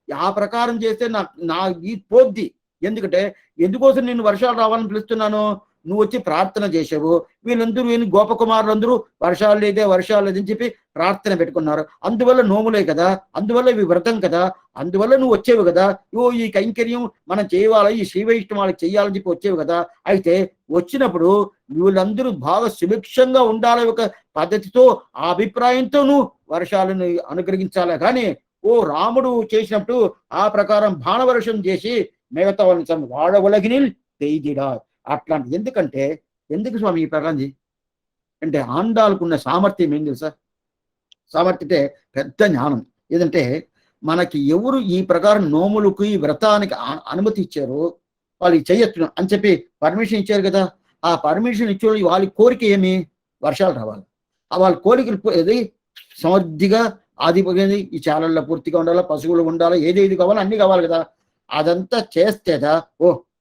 ఆ ప్రకారం చేస్తే నా ఈ పోద్ది. ఎందుకంటే ఎందుకోసం నేను వర్షాలు రావాలని పిలుస్తున్నాను? నువ్వు వచ్చి ప్రార్థన చేసావు, వీళ్ళందరూ గోపకుమారులందరూ వర్షాలు లేదే వర్షాలు లేదని చెప్పి ప్రార్థన పెట్టుకున్నారు. అందువల్ల నోములే కదా, అందువల్ల ఇవి వ్రతం కదా, అందువల్ల నువ్వు వచ్చేవి కదా. ఈ కైంకర్యం మనం చేయాలి, ఈ శ్రీ వైష్ణవాళ్ళకి చెయ్యాలని చెప్పి వచ్చేవి కదా. అయితే వచ్చినప్పుడు వీళ్ళందరూ బాగా సుభిక్షంగా ఉండాలి ఒక పద్ధతితో, ఆ అభిప్రాయంతో నువ్వు వర్షాలను అనుగ్రహించాలి. కానీ రాముడు చేసినప్పుడు ఆ ప్రకారం బాణవర్షం చేసి మిగతా వాళ్ళని వాడవలగిని తెయిదిడా అట్లాంటి. ఎందుకు స్వామి ఈ ప్రకారం అంటే ఆండాలకున్న సామర్థ్యం ఏం తెలుసా? సామర్థ్యతే పెద్ద జ్ఞానం. ఏదంటే మనకి ఎవరు ఈ ప్రకారం నోములకు ఈ వ్రతానికి అనుమతి ఇచ్చారో వాళ్ళు చెయ్యొచ్చు అని చెప్పి పర్మిషన్ ఇచ్చారు కదా. ఆ పర్మిషన్ ఇచ్చే వాళ్ళ కోరిక ఏమి? వర్షాలు రావాలి. వాళ్ళ కోరికలు ఏది సమృద్ధిగా ఆదిపోయింది, ఈ చాలల్లో పూర్తిగా ఉండాలి, పశువులు ఉండాలి, ఏది కావాలో అన్ని కావాలి కదా. అదంతా చేస్తేదా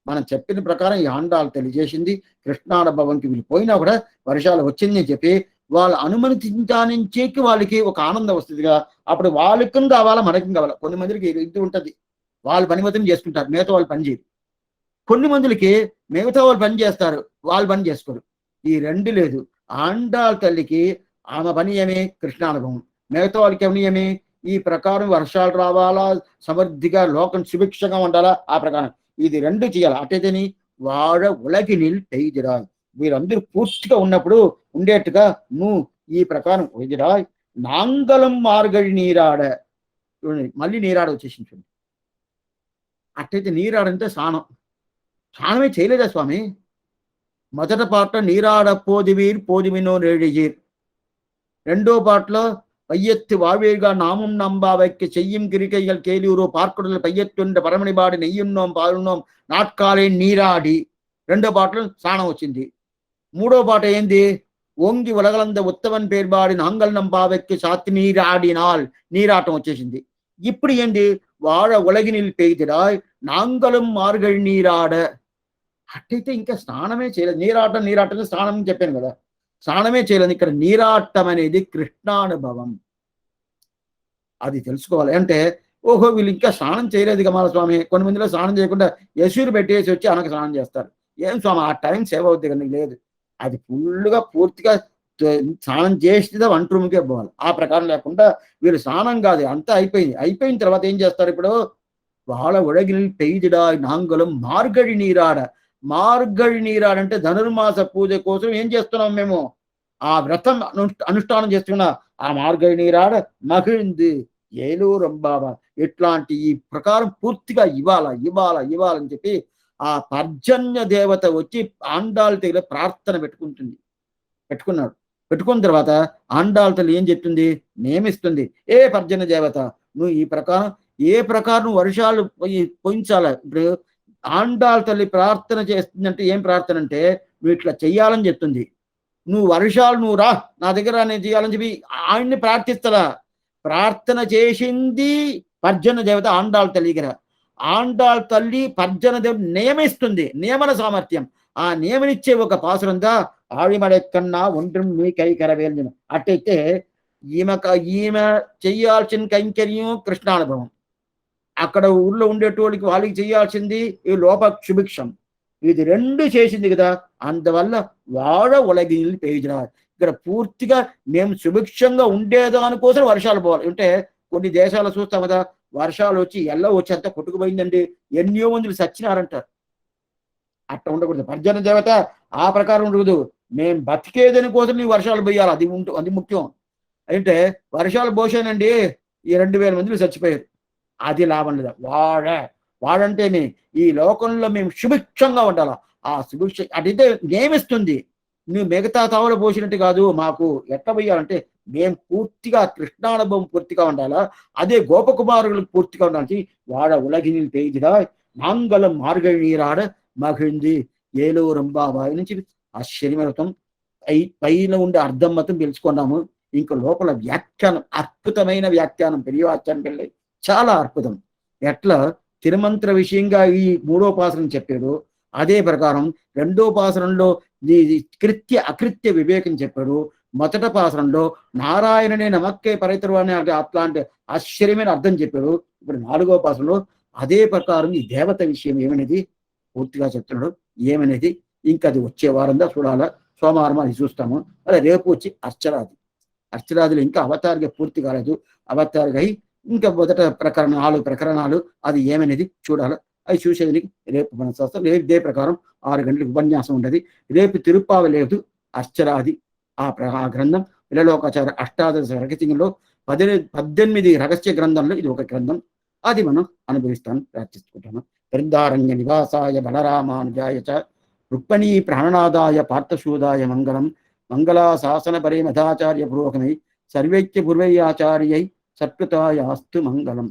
మనం చెప్పిన ప్రకారం ఈ ఆండాలు తెలియజేసింది. కృష్ణానుభవంకి వీళ్ళు పోయినా కూడా వర్షాలు వచ్చింది అని చెప్పి వాళ్ళు అనుమతించానించేకి వాళ్ళకి ఒక ఆనందం వస్తుందిగా. అప్పుడు వాళ్ళకి కావాలా మనకి కావాలా. కొన్ని మందికి ఇది ఉంటుంది, వాళ్ళు పని మాత్రం చేసుకుంటారు, మిగతా వాళ్ళు పని చేయరు. కొన్ని మందికి మిగతా వాళ్ళు పని చేస్తారు, వాళ్ళు పని చేసుకోరు. ఈ రెండు లేదు. ఆండాల తల్లికి ఆమె పని ఏమి? కృష్ణానుభవం. మిగతా వాళ్ళకి ఏమి? ఈ ప్రకారం వర్షాలు రావాలా, సమృద్ధిగా లోకం సుభిక్షంగా ఉండాలా, ఆ ప్రకారం ఇది రెండు చేయాలి. అటేదని వాడ ఉలగినిల్ పెయిదిరా. వీరందరూ పూర్తిగా ఉన్నప్పుడు ఉండేట్టుగా నువ్వు ఈ ప్రకారం ఎదిరా. నాంగలం మార్గడి నీరాడ. మళ్ళీ నీరాడ వచ్చేసింది చూడండి. అట్టయితే నీరాడంటే స్నానమే చేయలేదా స్వామి? మొదట పాటలో నీరాడ పోదివీర్ పోదివినో నేడిజీర్, రెండో పాటలో పయ్యెత్తి వావేగా నామం நம்பாவைக்கு செய்யும் கிரிகைகள் கேலியூரோ பார்க்குடல் పయ్యెత్తుండ పరమణిబాడి నెయ్యున్నోం పాలున్నోం నాట్కాలే నీరాడి. రెండో పాటలో స్నానం వచ్చింది. మూడో పాట ఏంది? ఓంగి ఉలగలంద ఉత్తవన్ పేర్బాడి నాంగల్ నంబావెక్కి సాతి నీరాడినాల్, నీరాటం వచ్చేసింది. ఇప్పుడు ఏంది? వాడ ఉలగినిల్ పెయిదిరాయ్ నాంగలం మార్గడి నీరాడ. అట్టయితే ఇంకా స్నానమే చేయలేదు. నీరాటం స్నానం చెప్పాను కదా, స్నానమే చేయలేదు. ఇక్కడ నీరాటం అనేది కృష్ణానుభవం, అది తెలుసుకోవాలి. అంటే వీళ్ళు ఇంకా స్నానం చేయలేదు కమాల స్వామి. కొన్ని మందిలో స్నానం చేయకుండా యశూరు పెట్టేసి వచ్చి అనక స్నానం చేస్తారు. ఏం స్వామి ఆ టైం సేవ్ అవుతుంది కానీ లేదు, అది ఫుల్గా పూర్తిగా స్నానం చేస్తే వంట రూమ్కే పోవాలి. ఆ ప్రకారం లేకుండా వీళ్ళు స్నానం కాదు, అంతా అయిపోయిన తర్వాత ఏం చేస్తారు? ఇప్పుడు వాళ్ళ ఉడగిలి పెయిదిడా నాంగలం మార్గడి నీరాడ. మార్గడి నీరాడంటే ధనుర్మాస పూజ కోసం ఏం చేస్తున్నాం మేము? ఆ వ్రతం అనుష్ఠానం చేస్తున్నా. ఆ మార్గడి నీరాడ మహింది ఏలూరంబాబ. ఇట్లాంటి ఈ ప్రకారం పూర్తిగా ఇవ్వాలని చెప్పి ఆ పర్జన్య దేవత వచ్చి ఆండాళ్ళ దగ్గర ప్రార్థన పెట్టుకున్నాడు. పెట్టుకున్న తర్వాత ఆండాళ్ళ తల్లి ఏం చెప్తుంది? నియమిస్తుంది. పర్జన్య దేవత నువ్వు ఈ ప్రకారం ఏ ప్రకారం వర్షాలు పొంచాల. ఇప్పుడు ఆండాళ్ తల్లి ప్రార్థన చేస్తుందంటే ఏం ప్రార్థన అంటే నువ్వు ఇట్లా చెయ్యాలని చెప్తుంది. నువ్వు వర్షాలు నువ్వు రా నా దగ్గర నేను చేయాలని చెప్పి ఆయన్ని ప్రార్థిస్తలా. ప్రార్థన చేసింది పర్జన దేవత ఆండాళ్ తల్లి దగ్గర. ఆండాళ్ తల్లి పర్జన దేవత నియమిస్తుంది, నియమన సామర్థ్యం. ఆ నియమనిచ్చే ఒక పాసురందా ఆవిమడెక్కన్నా ఒండ్రం మీ కైకరవేలు. అట్టయితే ఈమె చెయ్యాల్సిన కైంకర్యం కృష్ణానుభవం. అక్కడ ఊళ్ళో ఉండేటోళ్ళకి వాళ్ళకి చేయాల్సింది ఈ లోప క్షుభిక్షం. ఇది రెండు చేసింది కదా, అందువల్ల వాడ ఉలగిల్లి పేజరారు. ఇక్కడ పూర్తిగా మేము సుభిక్షంగా ఉండేదానికోసం వర్షాలు పోవాలి. అంటే కొన్ని దేశాలు చూస్తాం కదా, వర్షాలు వచ్చి ఎల్ల వచ్చి అంతా కొట్టుకుపోయిందండి, ఎన్నో మంది సచ్చినారంటారు. అట్లా ఉండకూడదు. పర్జన దేవత ఆ ప్రకారం ఉండకూడదు. మేము బతికేదని కోసం నీ వర్షాలు పోయాలి, అది ముఖ్యం. అంటే వర్షాలు పోసానండి ఈ 2000 మంది చచ్చిపోయారు, అది లాభం లేదా. వాడంటేనే ఈ లోకంలో మేము సుభిక్షంగా ఉండాలా. ఆ సుభిక్ష అటైతే నియమిస్తుంది. నువ్వు మిగతా తావులు పోసినట్టు కాదు. మాకు ఎట్లా పోయాలంటే మేము పూర్తిగా కృష్ణానుభవం పూర్తిగా ఉండాలా, అదే గోపకుమారులకు పూర్తిగా ఉండాలి. వాడ ఉలగిని పేజిరా మాంగళం మార్గళీరాడ మహింది ఏలో రంబాబాయి నుంచి ఆశ్చర్యమవుతాం. పైన ఉండే అర్థం మాత్రం తెలుసుకున్నాము. ఇంకా లోపల వ్యాఖ్యానం, అద్భుతమైన వ్యాఖ్యానం, పెరియాఖ్యానం వెళ్ళి చాలా అద్భుతం. ఎట్లా తిరుమంత్ర విషయంగా ఈ 3వ పాసరం చెప్పాడు, అదే ప్రకారం 2వ పాసరంలో కృత్య అకృత్య వివేకం చెప్పాడు. మొదటి పాసరంలో నారాయణనే నమక్కే పరితరు అనే అట్లాంటి ఆశ్చర్యమైన అర్థం చెప్పాడు. ఇప్పుడు 4వ పాసరంలో అదే ప్రకారం ఈ దేవత విషయం ఏమనేది పూర్తిగా చెప్తున్నాడు. ఏమనేది ఇంకా అది వచ్చే వారంగా చూడాలా. సోమవారం అది చూస్తాము. అలా రేపు వచ్చి అర్చరాదులు ఇంకా అవతారిగా పూర్తి కాలేదు. అవతారిగా ఇంకా మొదట ప్రకరణ 4 ప్రకరణాలు అది ఏమనేది చూడాలి. అవి చూసేది రేపు మన శాస్త్రం. రేపు ఇదే ప్రకారం 6 గంటలకు ఉపన్యాసం ఉండదు. రేపు తిరుప్పావ లేదు అర్చరాది ఆ గ్రంథం విలలోకాచార అష్టాదశ రహస్యంలో 18 రహస్య గ్రంథంలో ఇది ఒక గ్రంథం. అది మనం అనుభవిస్తాను, ప్రార్థిస్తుంటాను. బృందారణ్య నివాసాయ బలరామానుజాయ చ రుక్మిణీ ప్రాణనాదాయ పార్థశూదాయ మంగళం. మంగళాశాసన పరే మధాచార్య పురోగమై సర్వైక్య పూర్వైయాచార్యై సత్కృతాయాస్తు మంగళం.